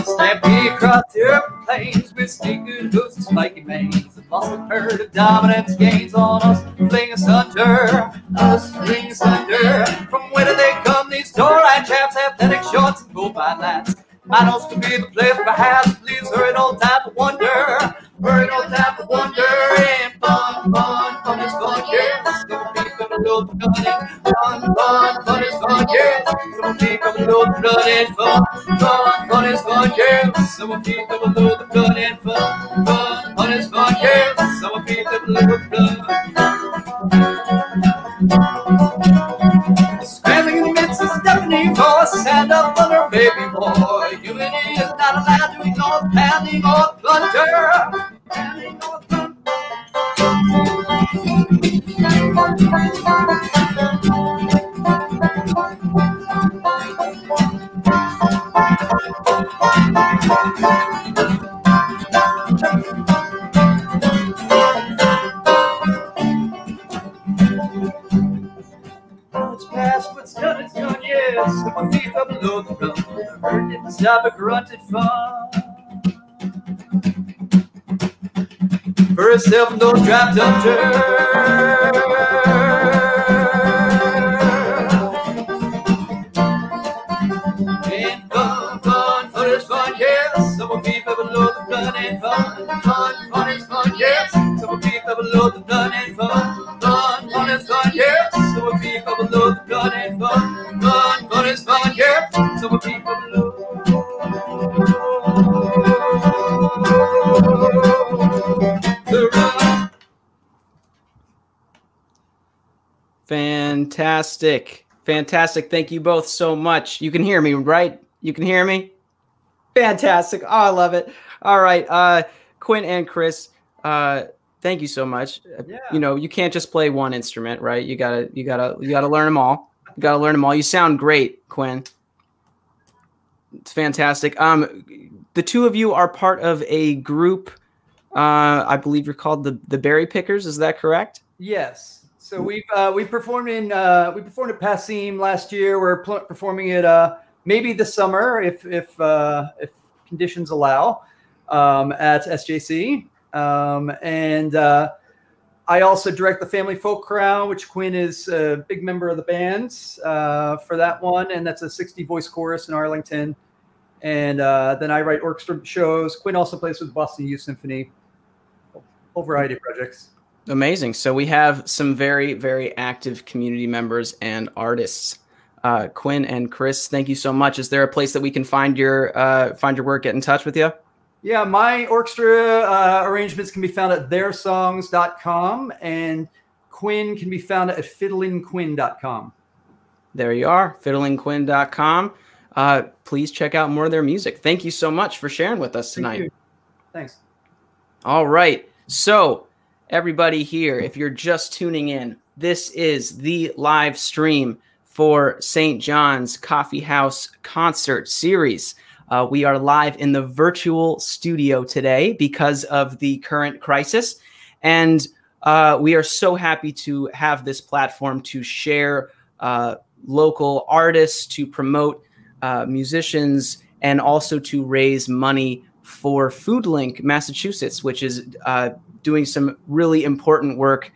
Speaker 10: Stampede across the urban plains with sneaker hooves and spiky manes. The muscle herd of dominance gains on us, fling us under. From where do they come? These tall-eyed chaps, athletic shorts and bullfine lats. Mine knows to be the place perhaps. Please hurry, no time for wonder. Hurry, no time for wonder. And fun is fun, yes. Some people know the gunning. Fun is fun, yes. Some people know the blood and fun is fun, yes. Some people know the blood and fun is fun, yes. Some people know the blood. Scrambling in the midst
Speaker 20: is a deafening voice. Stand up, thunder, baby boy. Humanity is not allowed to ignore pounding or plunder. Pounding or plunder. What's past, what's done, it's done, yes. With my feet up below the ground. The hurt didn't stop, it grunted fun. For herself and those dropped under. And fun, fun, fun is fun, yes. Some of people below the gun and fun, fun, fun is fun, yes. Some of people below the gun and fun, fun, fun is fun, yes. Some of people below the gun and fun, fun, fun is fun, yes. Some of people below.
Speaker 1: Fantastic. Fantastic. Thank you both so much. You can hear me, right? You can hear me? Fantastic. Oh, I love it. All right. Quinn and Chris, thank you so much. Yeah. You know, you can't just play one instrument, right? You gotta learn them all. You gotta learn them all. You sound great, Quinn. It's fantastic. The two of you are part of a group. I believe you're called the Berry Pickers. Is that correct?
Speaker 20: Yes. So we performed at Passim last year. We're performing it maybe this summer if conditions allow at SJC. And I also direct the Family Folk Chorale, which Quinn is a big member of the band for that one, and that's a 60-voice chorus in Arlington. And then I write orchestra shows. Quinn also plays with Boston Youth Symphony. A whole variety of projects.
Speaker 1: Amazing. So we have some very, very active community members and artists. Quinn and Chris, thank you so much. Is there a place that we can find your work, get in touch with you?
Speaker 20: Yeah, my orchestra arrangements can be found at theirsongs.com, and Quinn can be found at fiddlingquinn.com.
Speaker 1: There you are, fiddlingquinn.com. Please check out more of their music. Thank you so much for sharing with us tonight.
Speaker 20: Thank you. Thanks.
Speaker 1: All right. So everybody here, if you're just tuning in, this is the live stream for St. John's Coffeehouse concert series. We are live in the virtual studio today because of the current crisis. And we are so happy to have this platform to share local artists, to promote musicians, and also to raise money for FoodLink Massachusetts, which is doing some really important work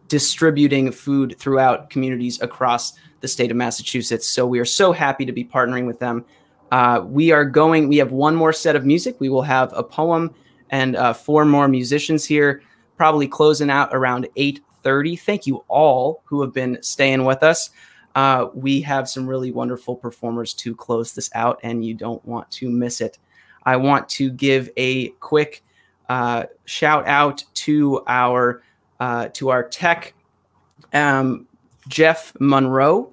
Speaker 1: distributing food throughout communities across the state of Massachusetts. So we are so happy to be partnering with them. We have one more set of music. We will have a poem and 4 more musicians here, probably closing out around 8:30. Thank you all who have been staying with us. We have some really wonderful performers to close this out, and you don't want to miss it. I want to give a quick shout out to our tech, Jeff Monroe,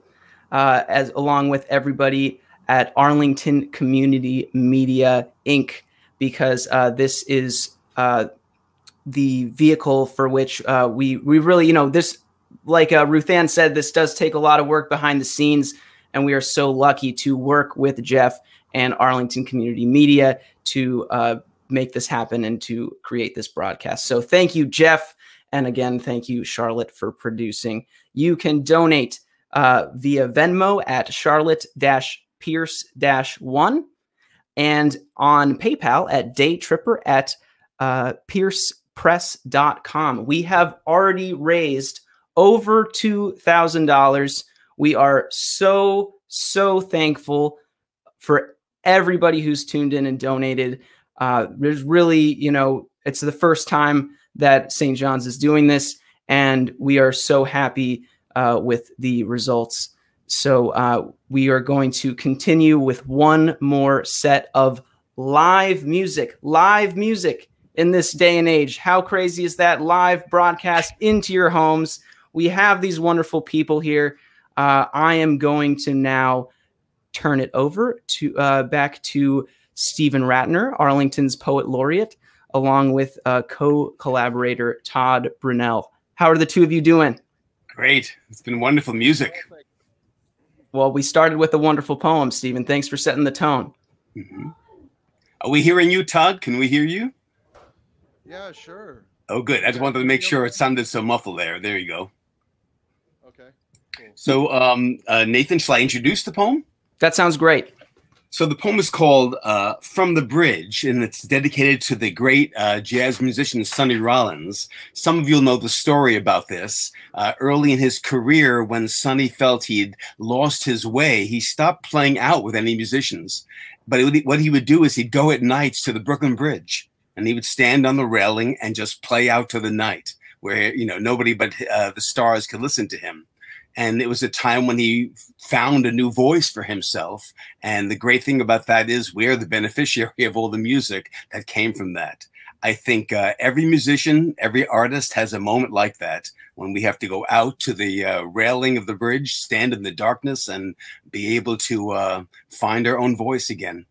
Speaker 1: along with everybody at Arlington Community Media Inc., because this is the vehicle for which we really, this, like Ruthann said, this does take a lot of work behind the scenes, and we are so lucky to work with Jeff and Arlington Community Media to make this happen and to create this broadcast. So thank you, Jeff. And again, thank you, Charlotte, for producing. You can donate via Venmo at Charlotte-Pierce-1 and on PayPal at daytripper@piercepress.com. We have already raised over $2,000. We are so thankful for everybody who's tuned in and donated. There's really, it's the first time that St. John's is doing this, and we are so happy with the results. So we are going to continue with one more set of live music in this day and age. How crazy is that? Live broadcast into your homes. We have these wonderful people here. I am going to now turn it over to back to Stephen Ratner, Arlington's Poet Laureate, along with co-collaborator Todd Brunell. How are the two of you doing?
Speaker 4: Great. It's been wonderful music.
Speaker 1: Well, we started with a wonderful poem, Stephen. Thanks for setting the tone.
Speaker 4: Mm-hmm. Are we hearing you, Todd? Can we hear you?
Speaker 21: Yeah, sure.
Speaker 4: Oh, good. I just wanted to make sure it sounded so muffled there. There you go.
Speaker 21: Okay. Cool.
Speaker 4: So, Nathan, shall I introduce the poem?
Speaker 1: That sounds great.
Speaker 4: So the poem is called From the Bridge, and it's dedicated to the great jazz musician Sonny Rollins. Some of you will know the story about this. Early in his career, when Sonny felt he'd lost his way, he stopped playing out with any musicians. But what he would do is he'd go at nights to the Brooklyn Bridge, and he would stand on the railing and just play out to the night, where nobody but the stars could listen to him. And it was a time when he found a new voice for himself. And the great thing about that is we're the beneficiary of all the music that came from that. I think every musician, every artist has a moment like that when we have to go out to the railing of the bridge, stand in the darkness, and be able to find our own voice again.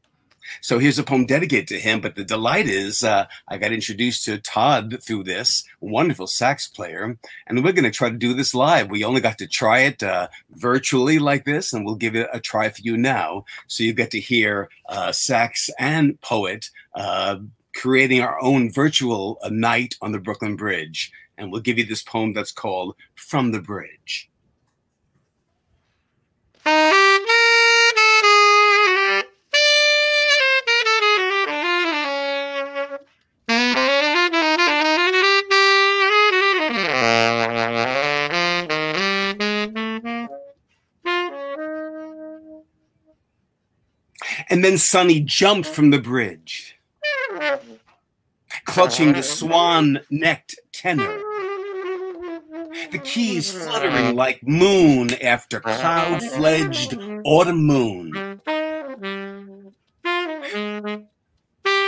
Speaker 4: So here's a poem dedicated to him, but the delight is I got introduced to Todd through this wonderful sax player, and we're going to try to do this live. We only got to try it virtually like this, and we'll give it a try for you now. So you get to hear sax and poet creating our own virtual night on the Brooklyn Bridge. And we'll give you this poem that's called From the Bridge. And then Sonny jumped from the bridge, clutching the swan-necked tenor, the keys fluttering like moon after cloud-fledged autumn moon.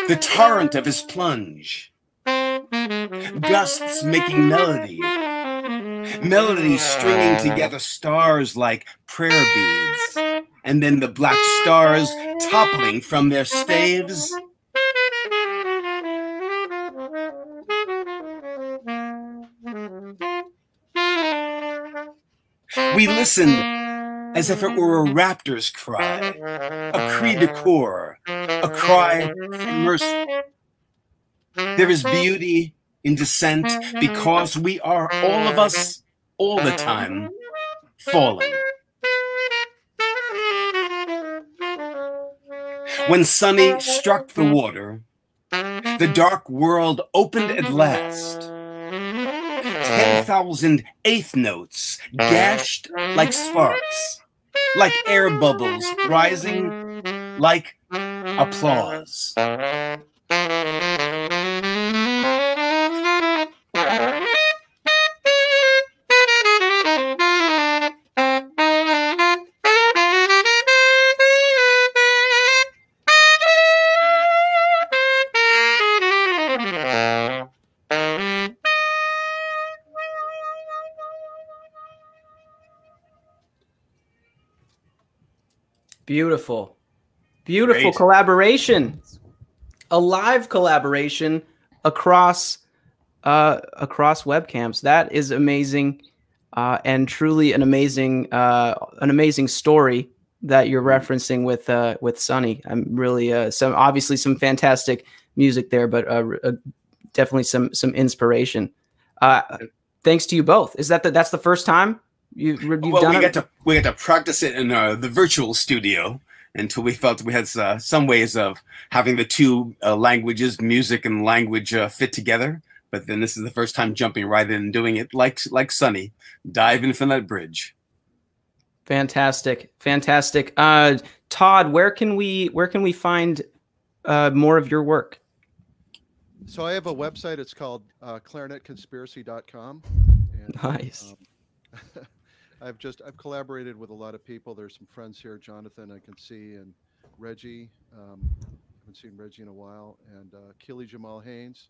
Speaker 4: The torrent of his plunge, gusts making melody, melodies stringing together stars like prayer beads, and then the black stars toppling from their staves. We listened as if it were a raptor's cry, a cri de coeur, a cry for mercy. There is beauty in dissent because we are all of us, all the time, falling. When Sonny struck the water, the dark world opened at last. 10,000 eighth notes gashed like sparks, like air bubbles rising, like applause.
Speaker 1: Beautiful. Beautiful
Speaker 4: Great.
Speaker 1: collaboration. A live collaboration across webcams. That is amazing, and truly an amazing story that you're referencing with Sonny. I'm really obviously some fantastic music there, but definitely some inspiration. Thanks to you both. Is that's the first time you've done it?
Speaker 4: We got to practice it in the virtual studio until we felt we had some ways of having the two languages, music and language, fit together. But then this is the first time jumping right in and doing it like Sonny, diving from that bridge.
Speaker 1: Fantastic, fantastic. Todd, where can we find more of your work?
Speaker 21: So I have a website. It's called clarinetconspiracy.com. And,
Speaker 1: nice.
Speaker 21: I've collaborated with a lot of people. There's some friends here, Jonathan, I can see, and Reggie. Haven't seen Reggie in a while, and Akili, Jamal, Haynes,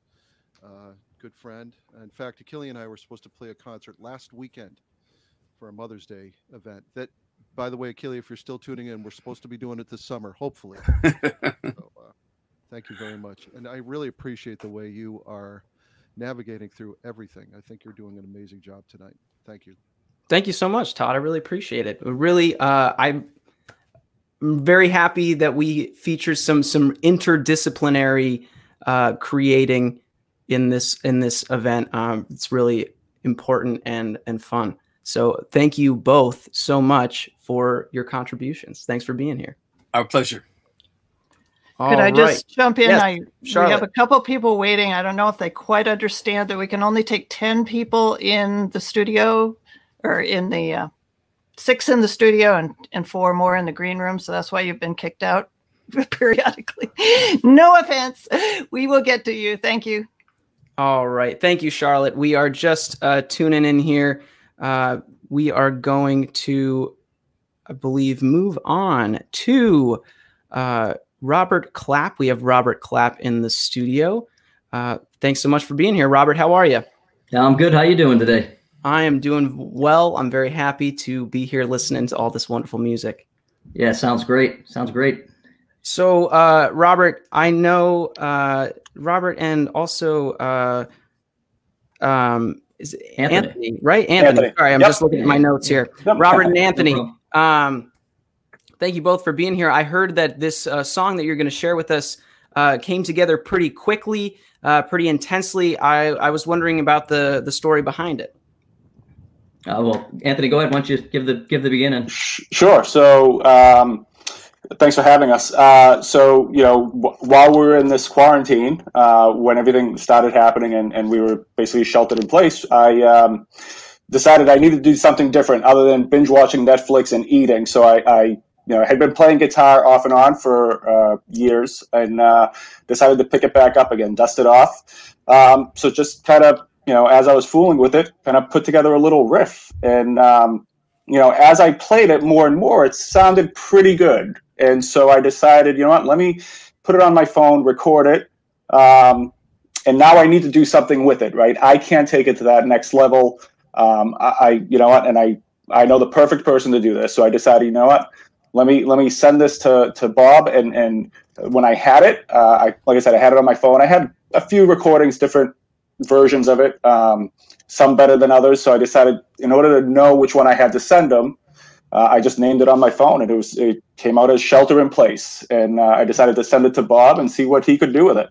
Speaker 21: good friend. In fact, Akili and I were supposed to play a concert last weekend for a Mother's Day event. That, by the way, Akili, if you're still tuning in, we're supposed to be doing it this summer, hopefully. So, thank you very much. And I really appreciate the way you are navigating through everything. I think you're doing an amazing job tonight. Thank you.
Speaker 1: Thank you so much, Todd. I really appreciate it. Really, I'm very happy that we featured some interdisciplinary creating in this event. It's really important and fun. So thank you both so much for your contributions. Thanks for being here.
Speaker 4: Our pleasure.
Speaker 2: Could I just jump in?
Speaker 1: Yes,
Speaker 2: We have a couple people waiting. I don't know if they quite understand that we can only take 10 people in the studio, or in the 6 in the studio and 4 more in the green room. So that's why you've been kicked out periodically. No offense. We will get to you. Thank you.
Speaker 1: All right. Thank you, Charlotte. We are just tuning in here. We are going to, I believe, move on to Robert Clapp. We have Robert Clapp in the studio. Thanks so much for being here, Robert. How are you?
Speaker 3: I'm good. How you doing today?
Speaker 1: I am doing well. I'm very happy to be here listening to all this wonderful music.
Speaker 3: Yeah, sounds great. Sounds great.
Speaker 1: So, Robert, I know Robert and also is it Anthony, right? Anthony. Sorry, I'm just looking at my notes here. Robert and Anthony. Thank you both for being here. I heard that this song that you're going to share with us came together pretty quickly, pretty intensely. I was wondering about the story behind it.
Speaker 3: Well, Anthony, go ahead. Why don't you give the beginning?
Speaker 22: Sure. So, thanks for having us. So, while we were in this quarantine, when everything started happening and we were basically sheltered in place, I decided I needed to do something different other than binge watching Netflix and eating. So I had been playing guitar off and on for years, and decided to pick it back up again, dust it off. So just kind of, as I was fooling with it, kind of put together a little riff. And, as I played it more and more, it sounded pretty good. And so I decided, let me put it on my phone, record it. And now I need to do something with it, right? I can't take it to that next level. And I know the perfect person to do this. So I decided, let me send this to Bob. And when I had it, like I said, I had it on my phone. I had a few recordings, different versions of it, some better than others. So I decided, in order to know which one I had to send them, I just named it on my phone, and it came out as Shelter in Place. And I decided to send it to Bob and see what he could do with it.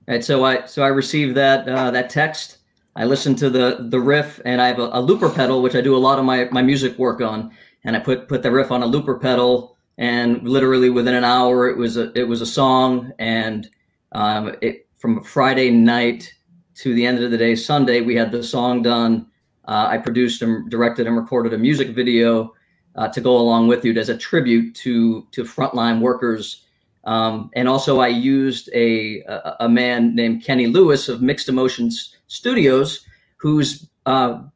Speaker 3: All right, so I received that text. I listened to the riff, and I have a looper pedal, which I do a lot of my music work on. And I put the riff on a looper pedal, and literally within an hour, it was a song. And from Friday night to the end of the day, Sunday, we had the song done. I produced and directed and recorded a music video to go along with it as a tribute to frontline workers. And also I used a man named Kenny Lewis of Mixed Emotions Studios, who's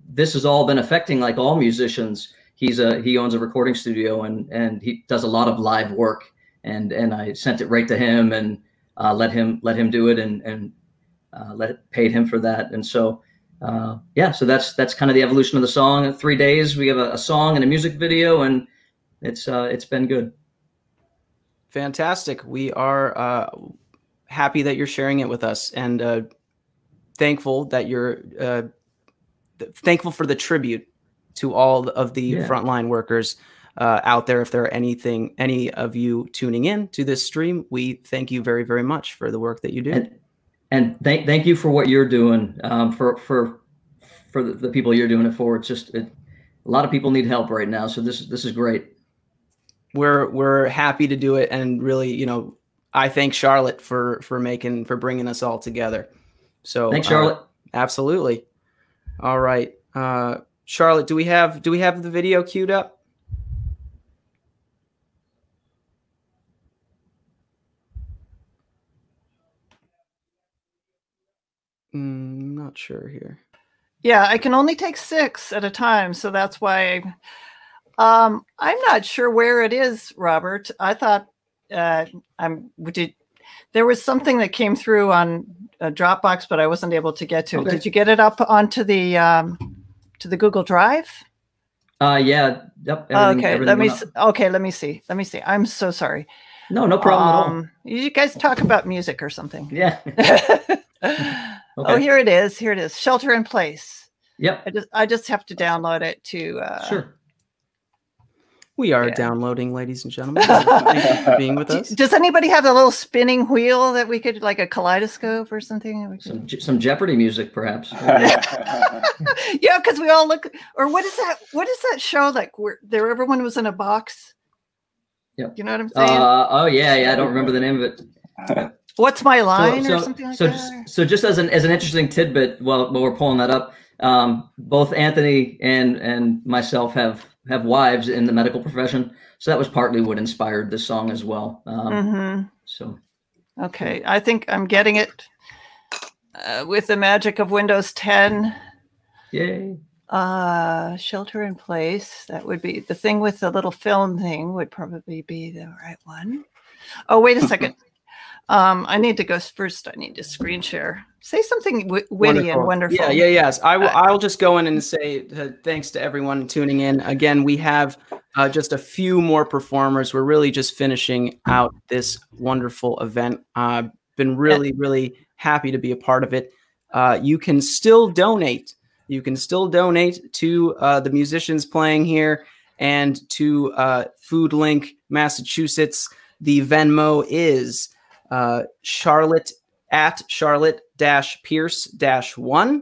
Speaker 3: this has all been affecting, like all musicians. He owns a recording studio, and he does a lot of live work. And I sent it right to him and let him do it and paid him for that. And so so that's kind of the evolution of the song. In 3 days, we have a song and a music video, and it's been good.
Speaker 1: Fantastic. We are happy that you're sharing it with us, and thankful that you're thankful for the tribute to all of the frontline workers out there. If there are any of you tuning in to this stream, we thank you very, very much for the work that you do.
Speaker 3: And thank you for what you're doing, for the people you're doing it for. It's just a lot of people need help right now, so this is great.
Speaker 1: We're happy to do it, and really, I thank Charlotte for bringing us all together. So
Speaker 3: thanks, Charlotte.
Speaker 1: Absolutely. All right, Charlotte, do we have the video queued up? Not sure here.
Speaker 2: Yeah, I can only take 6 at a time, so that's why I'm not sure where it is, Robert. I thought there was something that came through on a Dropbox, but I wasn't able to get to it.
Speaker 3: Okay.
Speaker 2: Did you get it up onto the Google Drive?
Speaker 3: Yeah. Yep.
Speaker 2: Okay. Let me.
Speaker 3: Went up.
Speaker 2: Okay. Let me see. Let me see. I'm so sorry.
Speaker 3: No problem at all.
Speaker 2: You guys talk about music or something.
Speaker 3: Yeah.
Speaker 2: Oh, here it is. Here it is. Shelter in Place.
Speaker 3: Yep.
Speaker 2: I just have to download it to.
Speaker 3: Sure.
Speaker 1: We are downloading, ladies and gentlemen. Thank you for being with us.
Speaker 2: Does anybody have a little spinning wheel that we could, like a kaleidoscope or something?
Speaker 3: Some Jeopardy music, perhaps.
Speaker 2: Yeah, because we all look. Or what is that? What is that show like where everyone was in a box?
Speaker 3: Yep.
Speaker 2: You know what I'm saying?
Speaker 3: Oh yeah. I don't remember the name of it.
Speaker 2: What's My Line or something like that?
Speaker 3: So just as an interesting tidbit, while we're pulling that up, both Anthony and myself have wives in the medical profession, so that was partly what inspired this song as well. So,
Speaker 2: okay, I think I'm getting it with the magic of Windows 10.
Speaker 3: Yay!
Speaker 2: Shelter in Place. That would be the thing with the little film thing. Would probably be the right one. Oh, wait a second. I need to go first. I need to screen share. Say something witty and wonderful.
Speaker 1: Yes. I'll just go in and say thanks to everyone tuning in. Again, we have just a few more performers. We're really just finishing out this wonderful event. I've been really happy to be a part of it. You can still donate. You can still donate to the musicians playing here and to FoodLink Massachusetts. The Venmo is Charlotte at Charlotte-Pierce-1,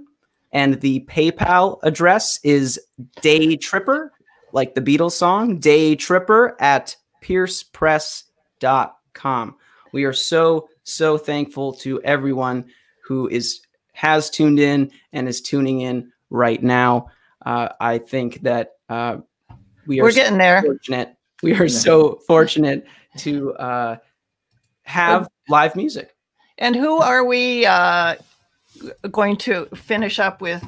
Speaker 1: and the PayPal address is daytripper, like the Beatles song, daytripper at piercepress.com. We are so thankful to everyone who has tuned in and is tuning in right now. I think that we're
Speaker 2: getting there.
Speaker 1: Fortunate. We are so fortunate to have live music.
Speaker 2: And who are we going to finish up with,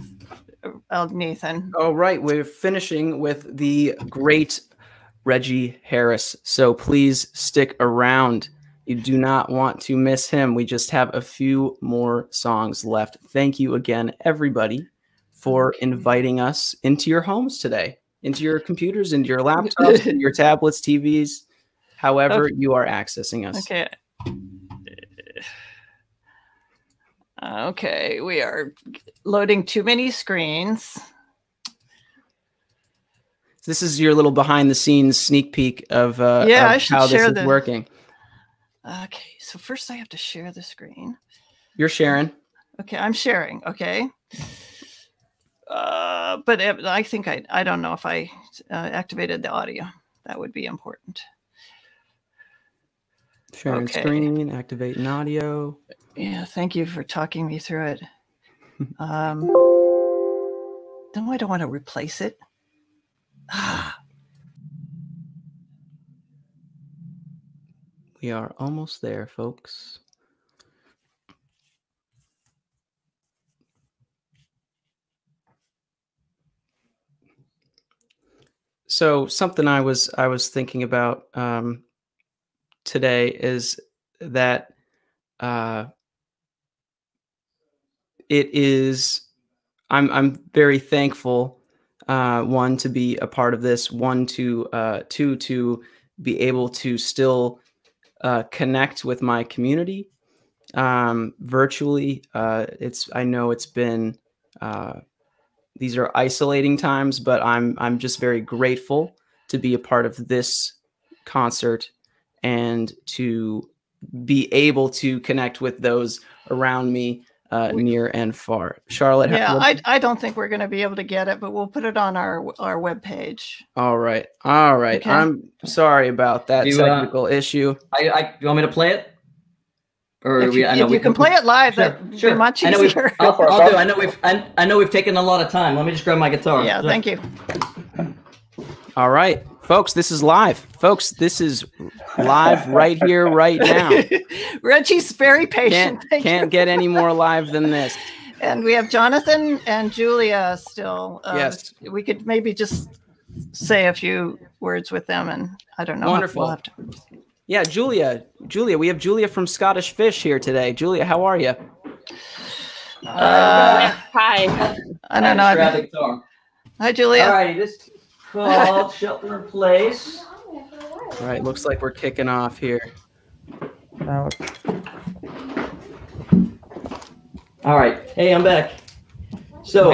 Speaker 2: Nathan?
Speaker 1: Oh, right. We're finishing with the great Reggie Harris. So please stick around. You do not want to miss him. We just have a few more songs left. Thank you again, everybody, for inviting us into your homes today, into your computers, into your laptops, into your tablets, TVs, however you are accessing us.
Speaker 2: Okay. Okay, we are loading too many screens.
Speaker 1: This is your little behind-the-scenes sneak peek of,
Speaker 2: I should
Speaker 1: how
Speaker 2: share
Speaker 1: this is working.
Speaker 2: Okay, so first I have to share the screen.
Speaker 1: You're sharing.
Speaker 2: Okay, I'm sharing. Okay. But I think I don't know if I activated the audio. That would be important.
Speaker 1: Sharing screen, activating audio.
Speaker 2: Yeah, thank you for talking me through it. No, I don't want to replace it.
Speaker 1: We are almost there, folks. So something I was thinking about today is that I'm very thankful, one, to be a part of this, one, two, to be able to still connect with my community virtually. I know it's been these are isolating times, but I'm just very grateful to be a part of this concert and to be able to connect with those around me near and far. Charlotte?
Speaker 2: Yeah, I don't think we're going to be able to get it, but we'll put it on our webpage.
Speaker 1: All right.
Speaker 2: Okay.
Speaker 1: I'm sorry about that technical issue.
Speaker 3: You want me to play it? Or
Speaker 2: if you can play it live, that'd be much easier.
Speaker 3: I'll do. I know we've taken a lot of time. Let me just grab my guitar.
Speaker 2: Yeah, thank you.
Speaker 1: All right, folks, this is live. Folks, this is live right here, right now.
Speaker 2: Reggie's very patient.
Speaker 1: Can't get any more live than this.
Speaker 2: And we have Jonathan and Julia still.
Speaker 1: Yes.
Speaker 2: We could maybe just say a few words with them, and I don't know.
Speaker 1: Wonderful.
Speaker 2: We'll have to...
Speaker 1: Yeah, Julia, we have Julia from Scottish Fish here today. Julia, how are you?
Speaker 5: Hi.
Speaker 2: I don't know. Hi, Julia.
Speaker 3: All right, called Shelter in Place.
Speaker 1: All right, looks like we're kicking off here.
Speaker 3: All right. Hey, I'm back. So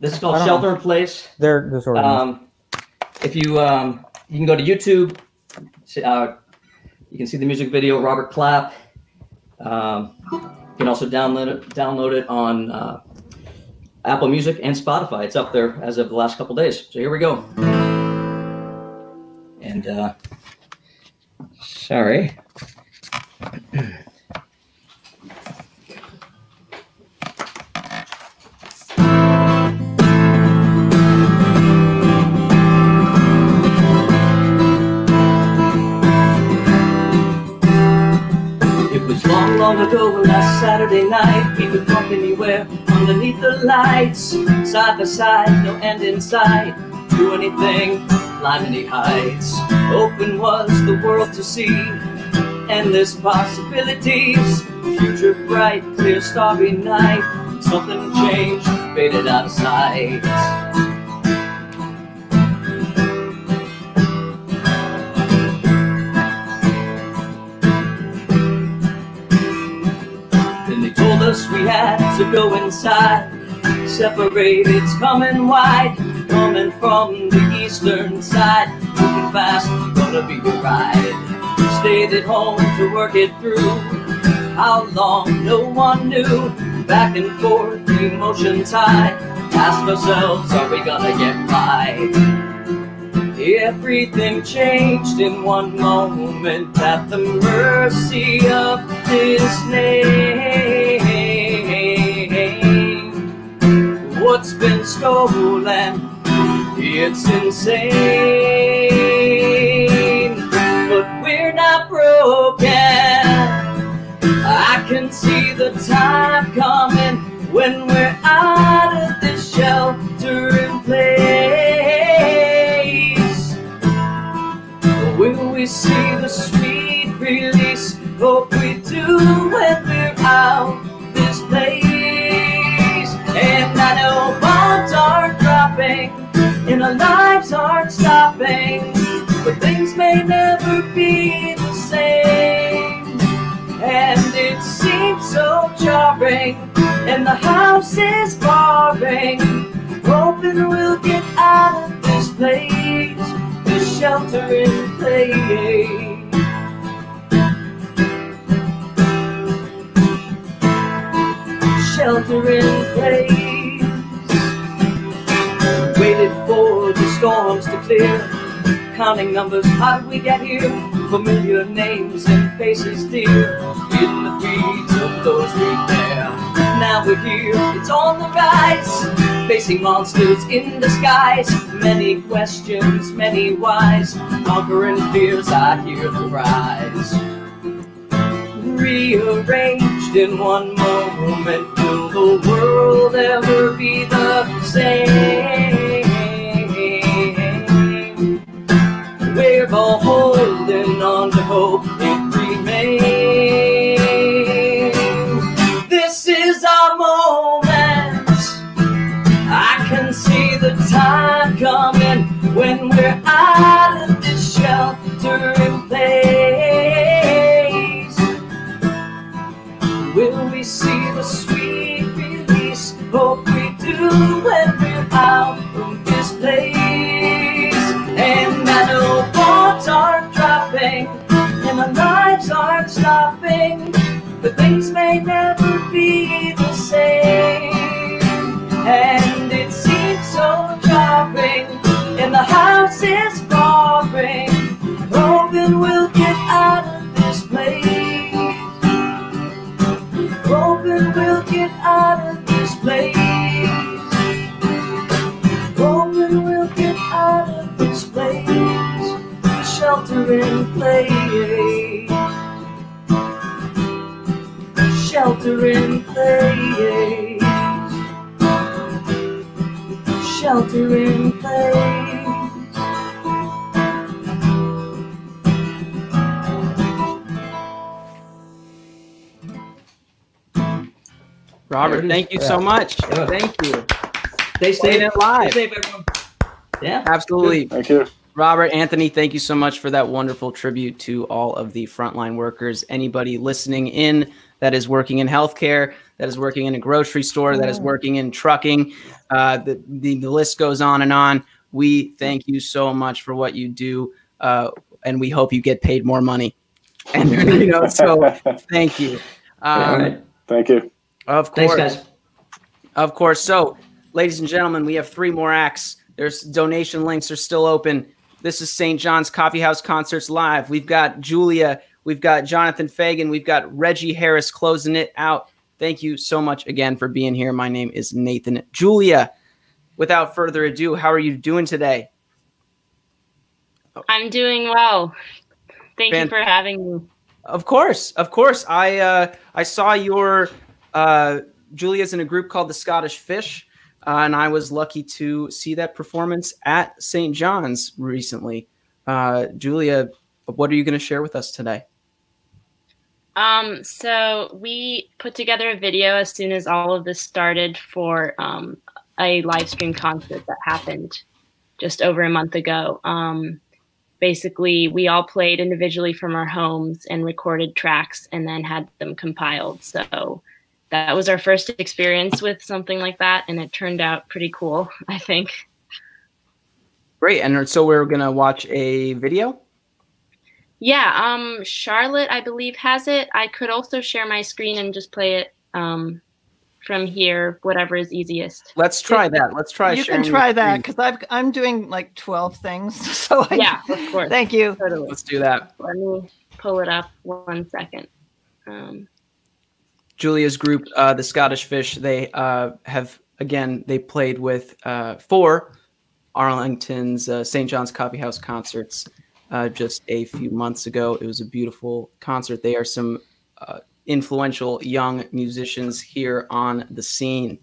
Speaker 3: this is called Shelter in Place.
Speaker 5: There's already.
Speaker 3: If you you can go to YouTube. You can see the music video, Robert Clapp. You can also download it on Apple Music and Spotify. It's up there as of the last couple days. So here we go. And sorry. Long ago, last Saturday night, we could walk anywhere underneath the lights, side by side, no end in sight. Do anything, climb any heights. Open was the world to see, endless possibilities. Future bright, clear, starry night. Something changed, faded out of sight. We had to go inside, separated, coming wide, coming from the eastern side, moving fast, gonna be a ride. Stayed at home to work it through, how long, no one knew, back and forth, emotions high, asked ourselves, are we gonna get by? Everything changed in one moment, at the mercy of this name. What's been stolen, it's insane. But we're not broken. I can see the time coming when we're out of this shelter in place. Will we see the sweet release? Hope we do when we're out this place. And I know bombs aren't dropping, and our lives aren't stopping, but things may never be the same. And it seems so jarring, and the house is barring, hoping we'll get out of this place, this shelter in place. Shelter in place. Waited for the storms to clear, counting numbers, how did we get here? Familiar names and faces dear, in the feeds of those we bear. Now we're here, it's on the rise, facing monsters in disguise. Many questions, many whys, conquering fears, I hear the rise. Rearranged in one moment, will the world ever be the same? We're all holding on to hope, it remains. This is our moment. I can see the time coming when we're out of this shelter in place. Will we see the sweet release? Hope we do when we're out from this place. And I know bombs aren't dropping, and our lives aren't stopping, but things may never be the same. And it seems so jarring, and the house is barring, hoping we'll get out of this place. Hoping we'll get out of this place. Hoping we'll get out of this place. Shelter in place. Shelter in place. Shelter in place.
Speaker 1: Robert, thank you so much. Thank you.
Speaker 3: Stay
Speaker 1: Staying
Speaker 3: safe.
Speaker 1: it live.
Speaker 3: Stay safe, everyone. Yeah.
Speaker 1: Absolutely.
Speaker 22: Thank you.
Speaker 1: Robert, Anthony, thank you so much for that wonderful tribute to all of the frontline workers. Anybody listening in that is working in healthcare, that is working in a grocery store, that is working in trucking, the list goes on and on. We thank you so much for what you do, and we hope you get paid more money. And so thank you.
Speaker 22: All right. Thank you.
Speaker 1: Of course.
Speaker 3: Thanks, guys.
Speaker 1: Of course. So, ladies and gentlemen, we have 3 more acts. There's donation links are still open. This is St. John's Coffeehouse Concerts Live. We've got Julia. We've got Jonathan Fagan. We've got Reggie Harris closing it out. Thank you so much again for being here. My name is Nathan. Julia, without further ado, how are you doing today?
Speaker 5: I'm doing well. Thank you for having me.
Speaker 1: Of course. Of course. I saw your Julia's in a group called the Scottish Fish. And I was lucky to see that performance at St. John's recently. Julia, what are you going to share with us today?
Speaker 5: So we put together a video as soon as all of this started for a live stream concert that happened just over a month ago. Basically, we all played individually from our homes and recorded tracks and then had them compiled. So that was our first experience with something like that, and it turned out pretty cool, I think.
Speaker 1: Great. And so we're going to watch a video?
Speaker 5: Yeah, Charlotte, I believe, has it. I could also share my screen and just play it from here, whatever is easiest.
Speaker 1: Let's try that. Let's try
Speaker 2: You can try that, because I'm doing like 12 things. So
Speaker 5: yeah, of course.
Speaker 2: Thank you.
Speaker 5: Totally.
Speaker 1: Let's do that.
Speaker 5: Let me pull it up 1 second.
Speaker 1: Julia's group, the Scottish Fish, they they played with 4 Arlington's St. John's Coffeehouse concerts just a few months ago. It was a beautiful concert. They are some influential young musicians here on the scene,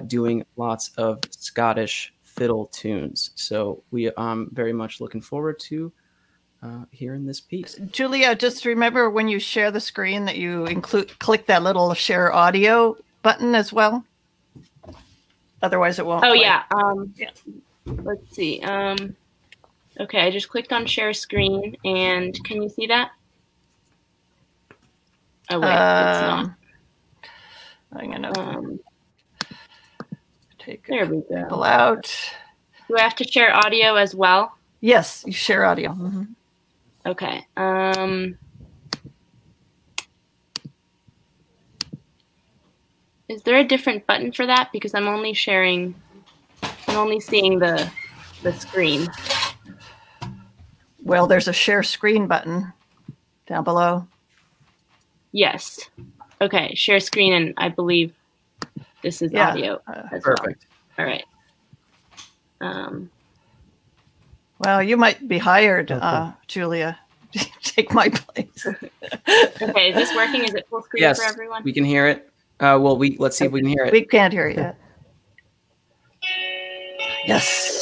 Speaker 1: doing lots of Scottish fiddle tunes. So we very much looking forward to hearing this piece.
Speaker 2: Julia, just remember when you share the screen that you click that little share audio button as well. Otherwise it won't.
Speaker 5: Oh,
Speaker 2: play.
Speaker 5: yeah. Let's see. Okay, I just clicked on share screen, and can you see that? Oh, wait, it's not.
Speaker 2: I'm gonna take
Speaker 5: there we go.
Speaker 2: people out.
Speaker 5: Do I have to share audio as well?
Speaker 2: Yes, you share audio. Mm-hmm.
Speaker 5: Okay. Is there a different button for that? Because I'm only seeing the screen.
Speaker 2: Well, there's a share screen button down below.
Speaker 5: Yes. Okay, share screen, and I believe this is audio as
Speaker 1: perfect.
Speaker 5: Well. All right.
Speaker 2: Well, you might be hired, Julia. Take my place.
Speaker 5: Okay, is this working? Is it full screen
Speaker 1: Yes,
Speaker 5: for everyone?
Speaker 1: we can hear it. Well, let's see if we can hear it.
Speaker 2: We can't hear it yet. Yes.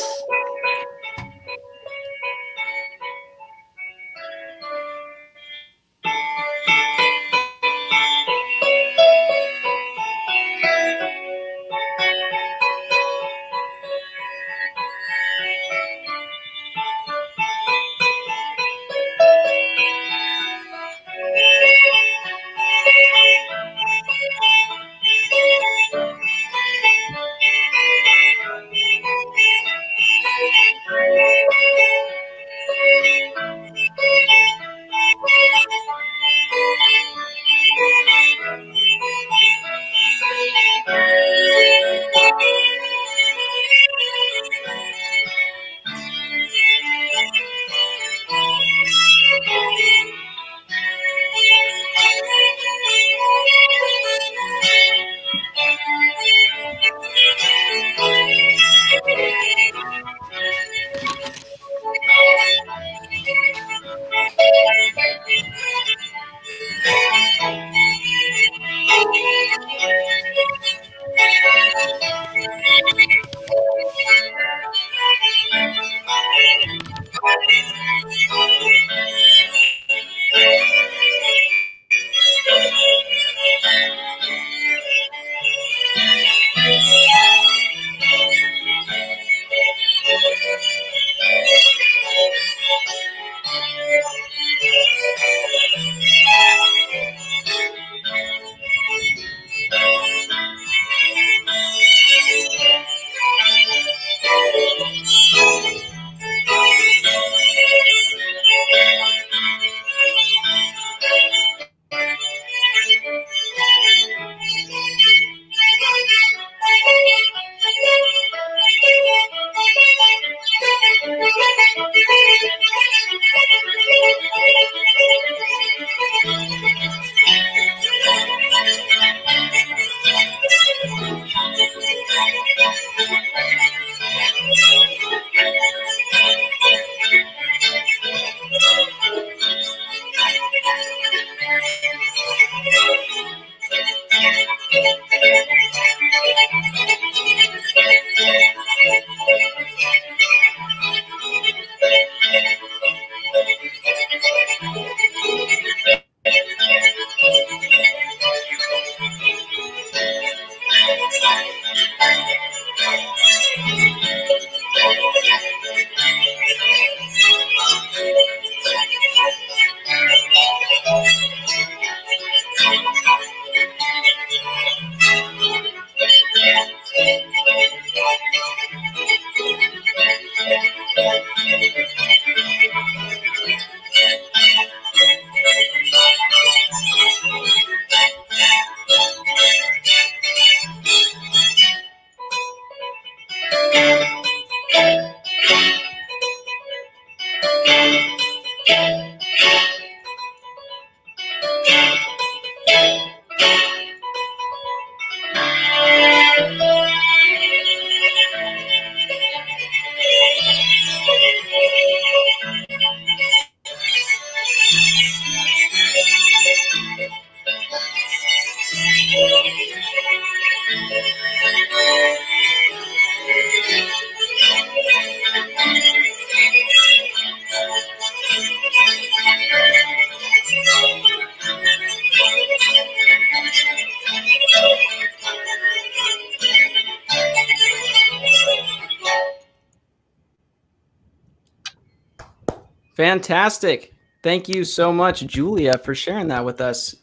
Speaker 1: Fantastic. Thank you so much, Julia, for sharing that with us.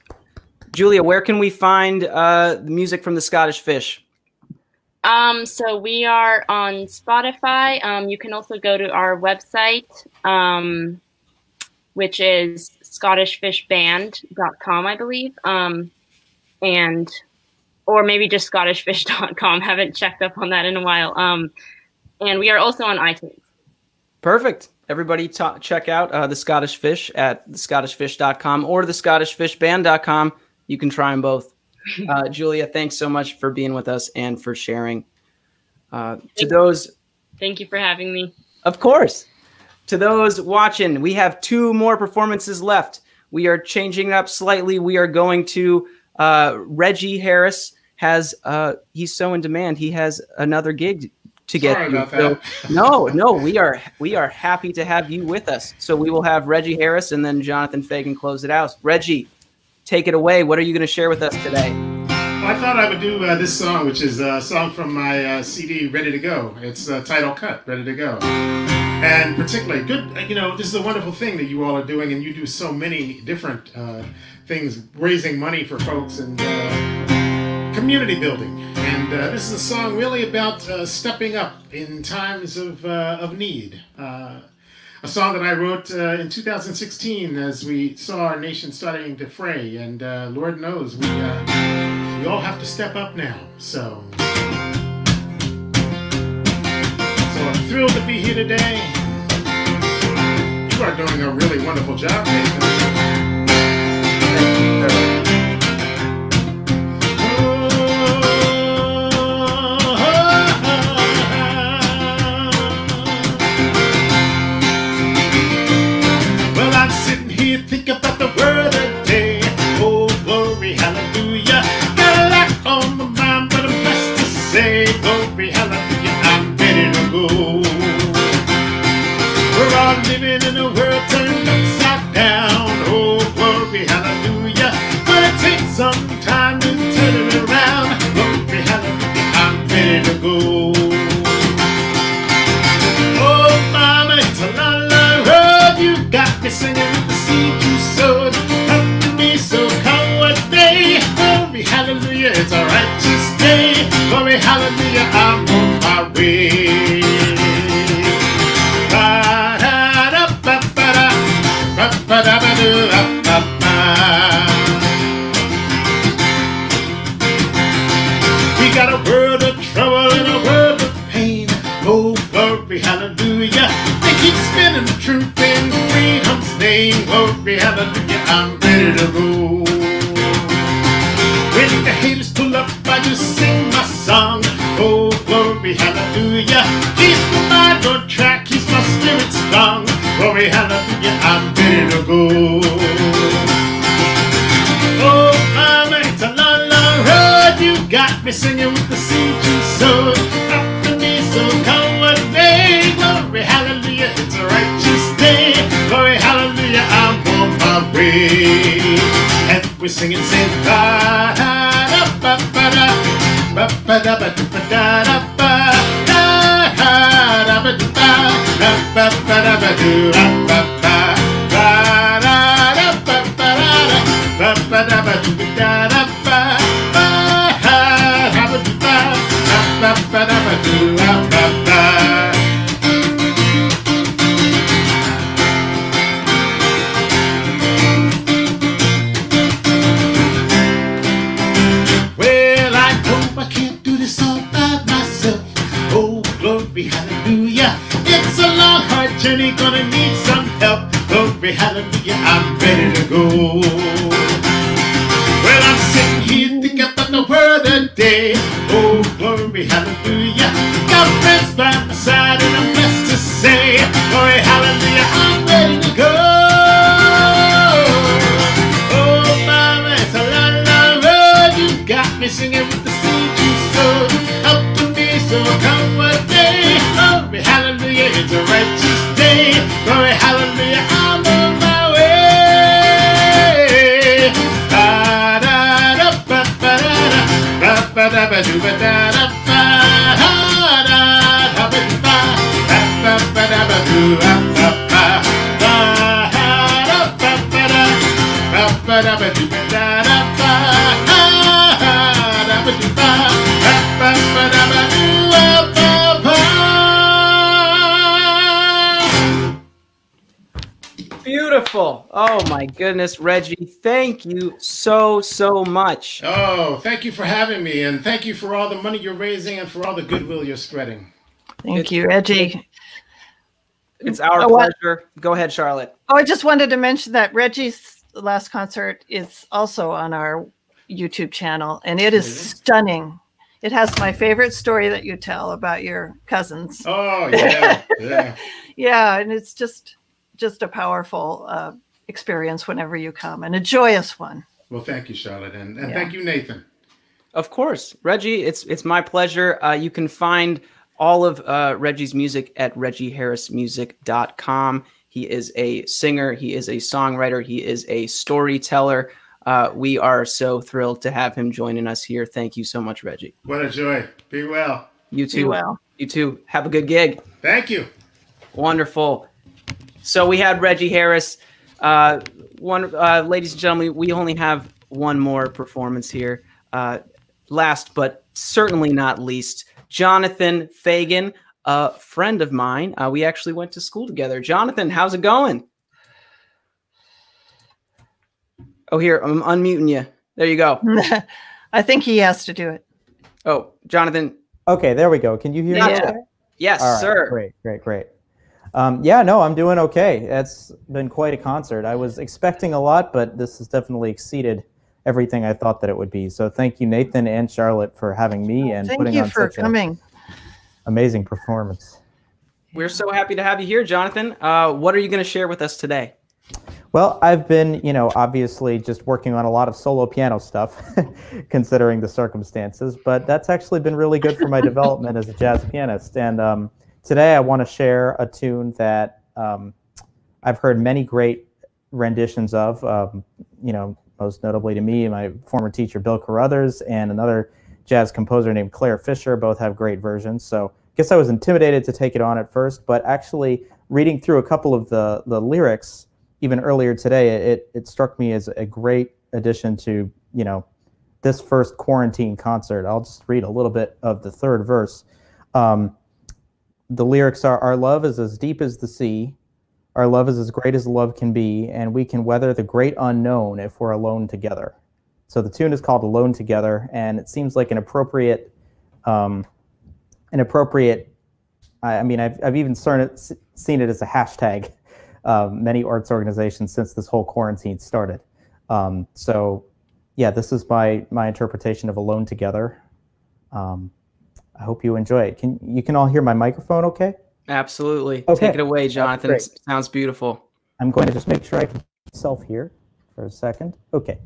Speaker 1: Julia, where can we find the music from the Scottish Fish?
Speaker 5: So we are on Spotify. You can also go to our website, which is scottishfishband.com, I believe. Or maybe just scottishfish.com. Haven't checked up on that in a while. And we are also on iTunes.
Speaker 1: Perfect. Everybody check out the Scottish Fish at thescottishfish.com or thescottishfishband.com. You can try them both. Julia, thanks so much for being with us and for sharing.
Speaker 5: Thank you for having me.
Speaker 1: Of course. To those watching, we have 2 more performances left. We are changing up slightly. We are going to Reggie Harris has he's so in demand. He has another gig to get.
Speaker 6: Sorry about that.
Speaker 1: No, we are happy to have you with us. So we will have Reggie Harris and then Jonathan Fagan close it out. Reggie, take it away. What are you going to share with us today?
Speaker 6: Well, I thought I would do this song, which is a song from my CD, Ready to Go. It's title cut, Ready to Go. And particularly good, this is a wonderful thing that you all are doing, and you do so many different things, raising money for folks and community building. And this is a song really about stepping up in times of need. A song that I wrote in 2016 as we saw our nation starting to fray, and Lord knows we all have to step up now. So I'm thrilled to be here today. You are doing a really wonderful job, Nathan. Well, I'm sitting here thinking about the word of day. Oh, glory, hallelujah. Got a lot on my mind, but I'm blessed to say, glory, hallelujah, I'm ready to go. We're all living in a world turned upside down. Oh, glory, hallelujah. But it takes some time to turn it around. Glory, hallelujah, I'm ready to go. Oh, mama, it's a la-la road. You got me singing with the seed you sowed. Up to me, so come what day. Glory, hallelujah, it's a righteous day. Glory, hallelujah, I'm on my way. We got a world of trouble and a world of pain. Oh, glory, hallelujah. They keep spinning the truth in freedom's name. Glory, hallelujah, I'm ready to go. When the haters pull up, I just sing my song. Oh, glory, hallelujah. Keeps my mind on track, keeps my spirit strong. Glory, hallelujah, I'm ready to go. Oh, mama, it's a long, long road. You got me singing with the seed you sowed. After me, so come what may. Glory, hallelujah, it's a righteous day. Glory, hallelujah, I'm on my way. And we're singing, say, ba-da-da-ba-ba-da, ba-ba-da-ba-da-ba-da-ba, da-da-da-ba-da-ba, ba-ba-da-ba-da-ba-da-ba. Well, I know I can't do this all by myself. Oh, glory, hallelujah. It's a long, hard journey, gonna need some help. Glory, hallelujah, I'm ready to go. Well, I'm sitting here thinking about the word of day. Oh, glory, hallelujah. Got friends by my side and I'm blessed to say, glory, hallelujah, I'm ready to go. Oh, mama, it's a long, long road. You got me singing with the seed you sowed. Up to me, so come what day. Glory, hallelujah, it's a righteous day. Glory, hallelujah, I'm on my way.
Speaker 1: Beautiful. Oh my goodness, Reggie. Thank you so much.
Speaker 6: Oh, thank you for having me, and thank you for all the money you're raising and for all the goodwill you're spreading.
Speaker 2: Thank you, Reggie.
Speaker 1: It's our pleasure. Go ahead, Charlotte.
Speaker 2: Oh, I just wanted to mention that Reggie's last concert is also on our YouTube channel, and it is stunning. It has my favorite story that you tell about your cousins.
Speaker 6: Oh, yeah. Yeah.
Speaker 2: Yeah, and it's just a powerful experience whenever you come, and a joyous one.
Speaker 6: Well, thank you, Charlotte, and thank you, Nathan.
Speaker 1: Of course, Reggie. It's my pleasure. You can find all of Reggie's music at reggieharrismusic.com. He is a singer. He is a songwriter. He is a storyteller. We are so thrilled to have him joining us here. Thank you so much, Reggie.
Speaker 6: What a joy. Be well.
Speaker 1: You too.
Speaker 2: Be well.
Speaker 1: You too. Have a good gig.
Speaker 6: Thank you.
Speaker 1: Wonderful. So we had Reggie Harris. Ladies and gentlemen, we only have one more performance here. Last but certainly not least, Jonathan Fagan, a friend of mine. We actually went to school together. Jonathan, how's it going? Oh, here, I'm unmuting you. There you go.
Speaker 2: I think he has to do it.
Speaker 1: Oh, Jonathan.
Speaker 7: Okay, there we go. Can you hear me?
Speaker 1: Yeah. Yes,
Speaker 7: all right,
Speaker 1: sir.
Speaker 7: Great. Yeah, no, I'm doing okay. It's been quite a concert. I was expecting a lot, but this has definitely exceeded everything I thought that it would be. So thank you, Nathan and Charlotte, for having me and putting on such an amazing performance.
Speaker 1: We're so happy to have you here, Jonathan. What are you going to share with us today?
Speaker 7: Well, I've been, obviously just working on a lot of solo piano stuff, considering the circumstances, but that's actually been really good for my development as a jazz pianist. And today I want to share a tune that I've heard many great renditions of, most notably to me, my former teacher, Bill Carruthers, and another jazz composer named Claire Fisher. Both have great versions. So I guess I was intimidated to take it on at first, but actually reading through a couple of the lyrics, even earlier today, it struck me as a great addition to, this first quarantine concert. I'll just read a little bit of the third verse. The lyrics are, "Our love is as deep as the sea. Our love is as great as love can be, and we can weather the great unknown if we're alone together." So the tune is called "Alone Together," and it seems like an appropriate. I've even seen it as a hashtag. Many arts organizations since this whole quarantine started. So yeah, this is my interpretation of "Alone Together." I hope you enjoy it. You can all hear my microphone okay?
Speaker 1: Absolutely.
Speaker 7: Okay.
Speaker 1: Take it away, Jonathan. It sounds beautiful.
Speaker 7: I'm going to just make sure I can myself here for a second. Okay.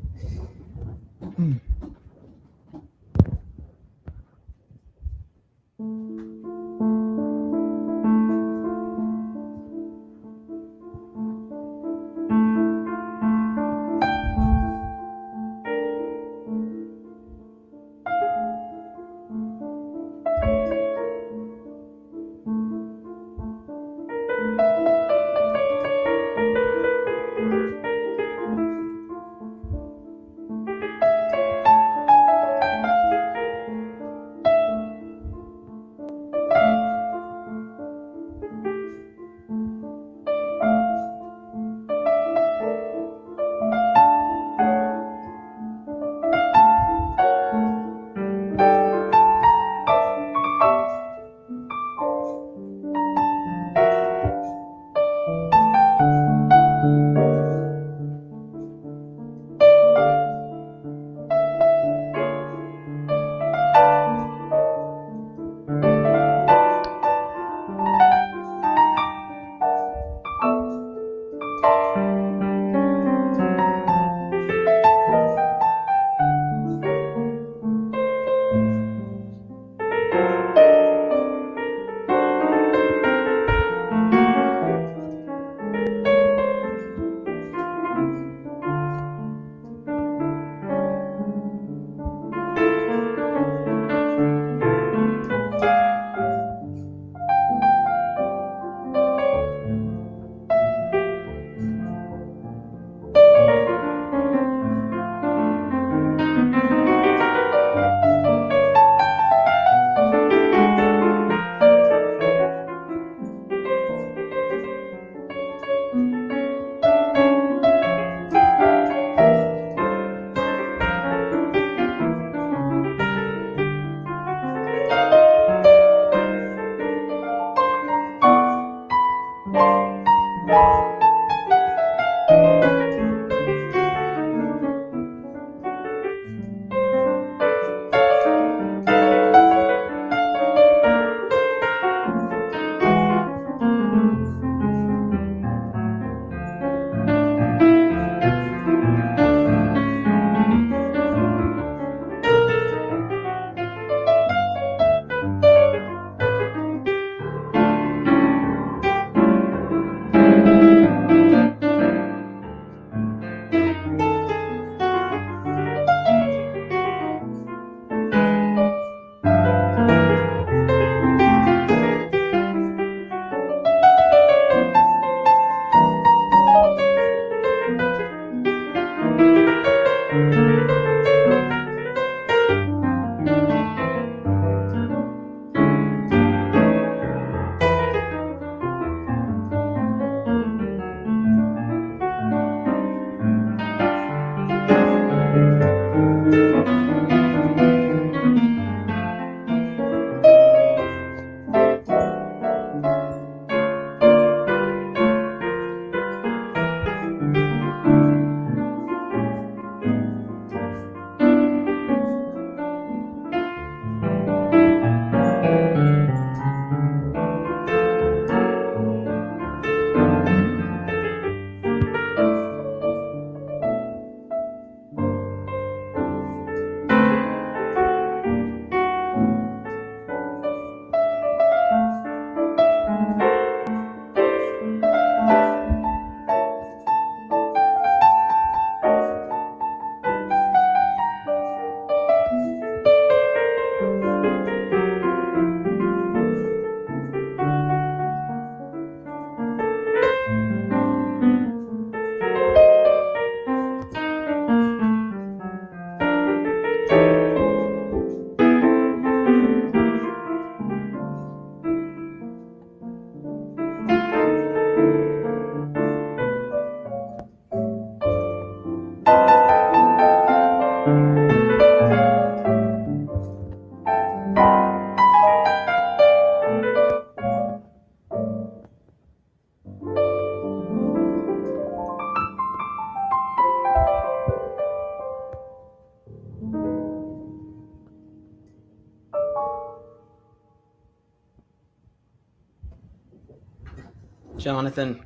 Speaker 1: Jonathan,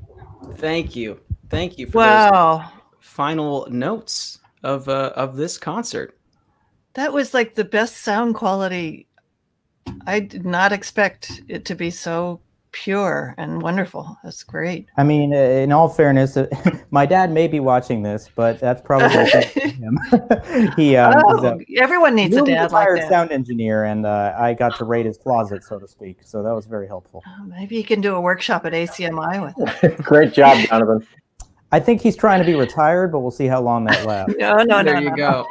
Speaker 1: thank you for those final notes of this concert.
Speaker 2: That was like the best sound quality. I did not expect it to be so pure and wonderful. That's great.
Speaker 7: I mean, in all fairness, my dad may be watching this, but that's probably him. He
Speaker 2: everyone needs a dad like that.
Speaker 7: Sound engineer, and I got to raid his closet, so to speak. So that was very helpful.
Speaker 2: Maybe you can do a workshop at ACMI with him.
Speaker 8: Great job, Jonathan.
Speaker 7: I think he's trying to be retired, but we'll see how long that lasts.
Speaker 2: There
Speaker 1: you go.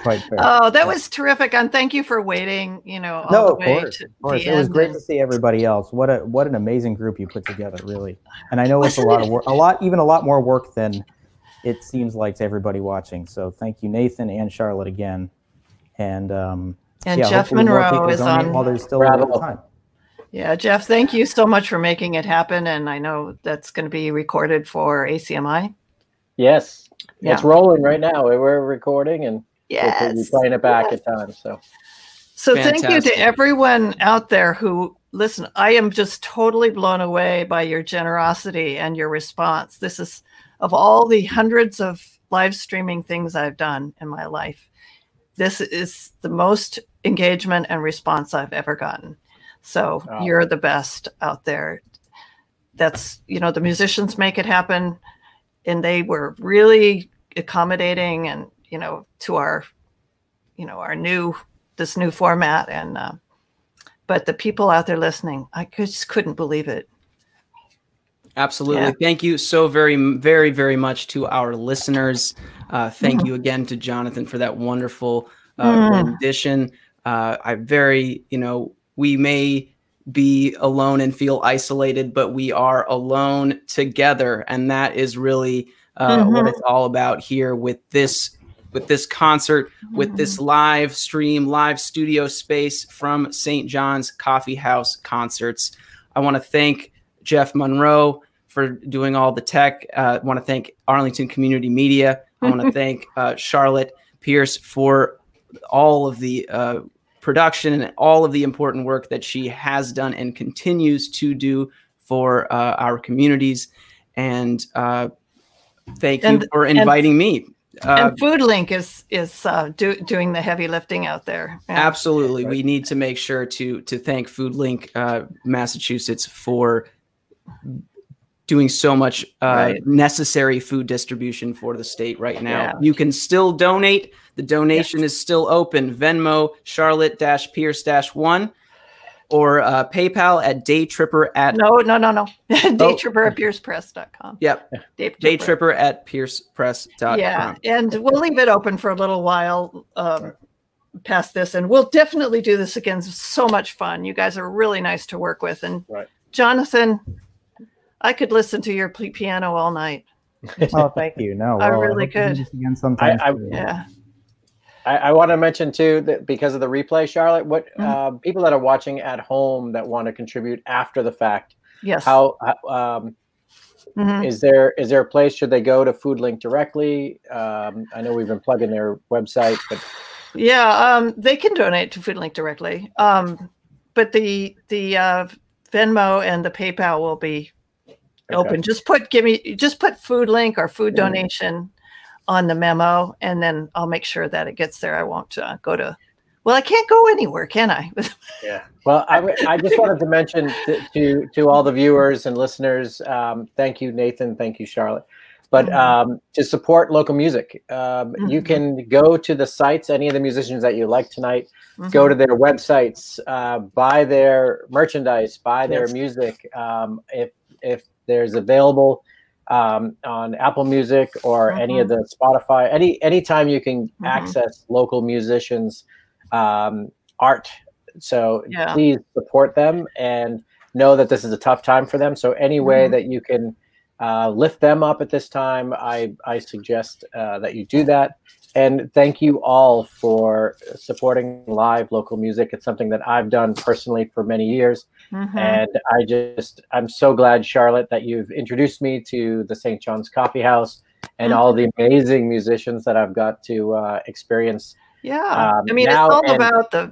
Speaker 7: Quite fair.
Speaker 2: Oh, that was terrific, and thank you for waiting. All the way to
Speaker 7: of course.
Speaker 2: the
Speaker 7: It was
Speaker 2: end.
Speaker 7: great to see everybody else. What an amazing group you put together, really. And I know it's a lot of work, a lot more work than it seems like to everybody watching. So thank you, Nathan and Charlotte, again. And
Speaker 2: Jeff Monroe is on
Speaker 7: while there's still a little time.
Speaker 2: Yeah, Jeff, thank you so much for making it happen, and I know that's going to be recorded for ACMI.
Speaker 8: Yes,
Speaker 2: Yeah.
Speaker 8: it's rolling right now. We're recording and we'll be playing it back at times.
Speaker 2: So thank you to everyone out there who listen. I am just totally blown away by your generosity and your response. This is, of all the hundreds of live streaming things I've done in my life, this is the most engagement and response I've ever gotten. So you're the best out there. That's, the musicians make it happen, and they were really accommodating and, to our, this new format. And, but the people out there listening, I just couldn't believe it.
Speaker 1: Absolutely.
Speaker 2: Yeah.
Speaker 1: Thank you so very, very, very much to our listeners. Thank you again to Jonathan for that wonderful rendition. We may be alone and feel isolated, but we are alone together. And that is really what it's all about here with this concert, with this live stream, live studio space from St. John's Coffeehouse Concerts. I want to thank Jeff Monroe for doing all the tech. I want to thank Arlington Community Media. I want to thank Charlotte Pierce for all of the production and all of the important work that she has done and continues to do for our communities. And thank you for inviting me.
Speaker 2: And FoodLink is doing the heavy lifting out there. Yeah.
Speaker 1: Absolutely. We need to make sure to thank FoodLink Massachusetts for doing so much necessary food distribution for the state right now.
Speaker 2: Yeah.
Speaker 1: You can still donate. The donation is still open. Venmo Charlotte-Pierce-1 or PayPal at daytripper at
Speaker 2: No. Daytripper at piercepress.com.
Speaker 1: Yep. Daytripper at piercepress.com.
Speaker 2: Yeah, and we'll leave it open for a little while past this, and we'll definitely do this again. It's so much fun. You guys are really nice to work with. And Jonathan, I could listen to your piano all night.
Speaker 7: Oh, thank you. No,
Speaker 2: I really could.
Speaker 7: Again, sometimes.
Speaker 8: I want to mention too that because of the replay, Charlotte, what people that are watching at home that want to contribute after the fact,
Speaker 2: yes,
Speaker 8: how is there a place? Should they go to FoodLink directly? I know we've been plugging their website, but
Speaker 2: they can donate to FoodLink directly. But the Venmo and the PayPal will be open. Just put FoodLink or food donation on the memo, and then I'll make sure that it gets there. I won't go to. Well, I can't go anywhere, can I?
Speaker 8: Yeah. Well, I just wanted to mention to all the viewers and listeners, thank you, Nathan. Thank you, Charlotte. But to support local music, you can go to the sites, any of the musicians that you like tonight, go to their websites, buy their merchandise, buy their music. If there's available on Apple Music or any of the Spotify, anytime you can access local musicians' art. So please support them and know that this is a tough time for them. So any way that you can lift them up at this time, I suggest that you do that. And thank you all for supporting live local music. It's something that I've done personally for many years. And I'm so glad, Charlotte, that you've introduced me to the St. John's Coffeehouse and all the amazing musicians that I've got to experience.
Speaker 2: Yeah. I mean, it's all about the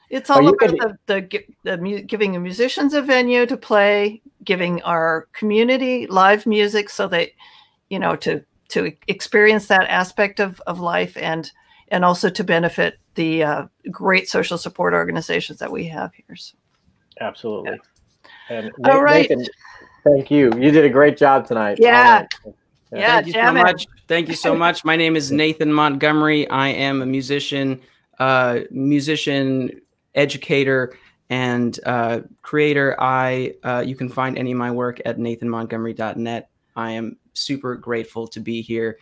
Speaker 2: It's all about giving the musicians a venue to play, giving our community live music so that, you know, to experience that aspect of life and also to benefit the great social support organizations that we have here. So.
Speaker 8: Absolutely.
Speaker 2: Yeah.
Speaker 8: And
Speaker 2: all right.
Speaker 8: Nathan, thank you. You did a great job tonight.
Speaker 2: Yeah.
Speaker 8: Yeah.
Speaker 1: Thank you so much. Thank you so much. My name is Nathan Montgomery. I am a musician, educator, and creator. You can find any of my work at nathanmontgomery.net. I am super grateful to be here.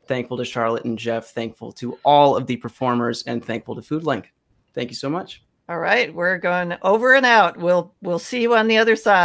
Speaker 1: Thankful to Charlotte and Jeff. Thankful to all of the performers, and thankful to FoodLink. Thank you so much.
Speaker 2: All right, we're going over and out. We'll see you on the other side.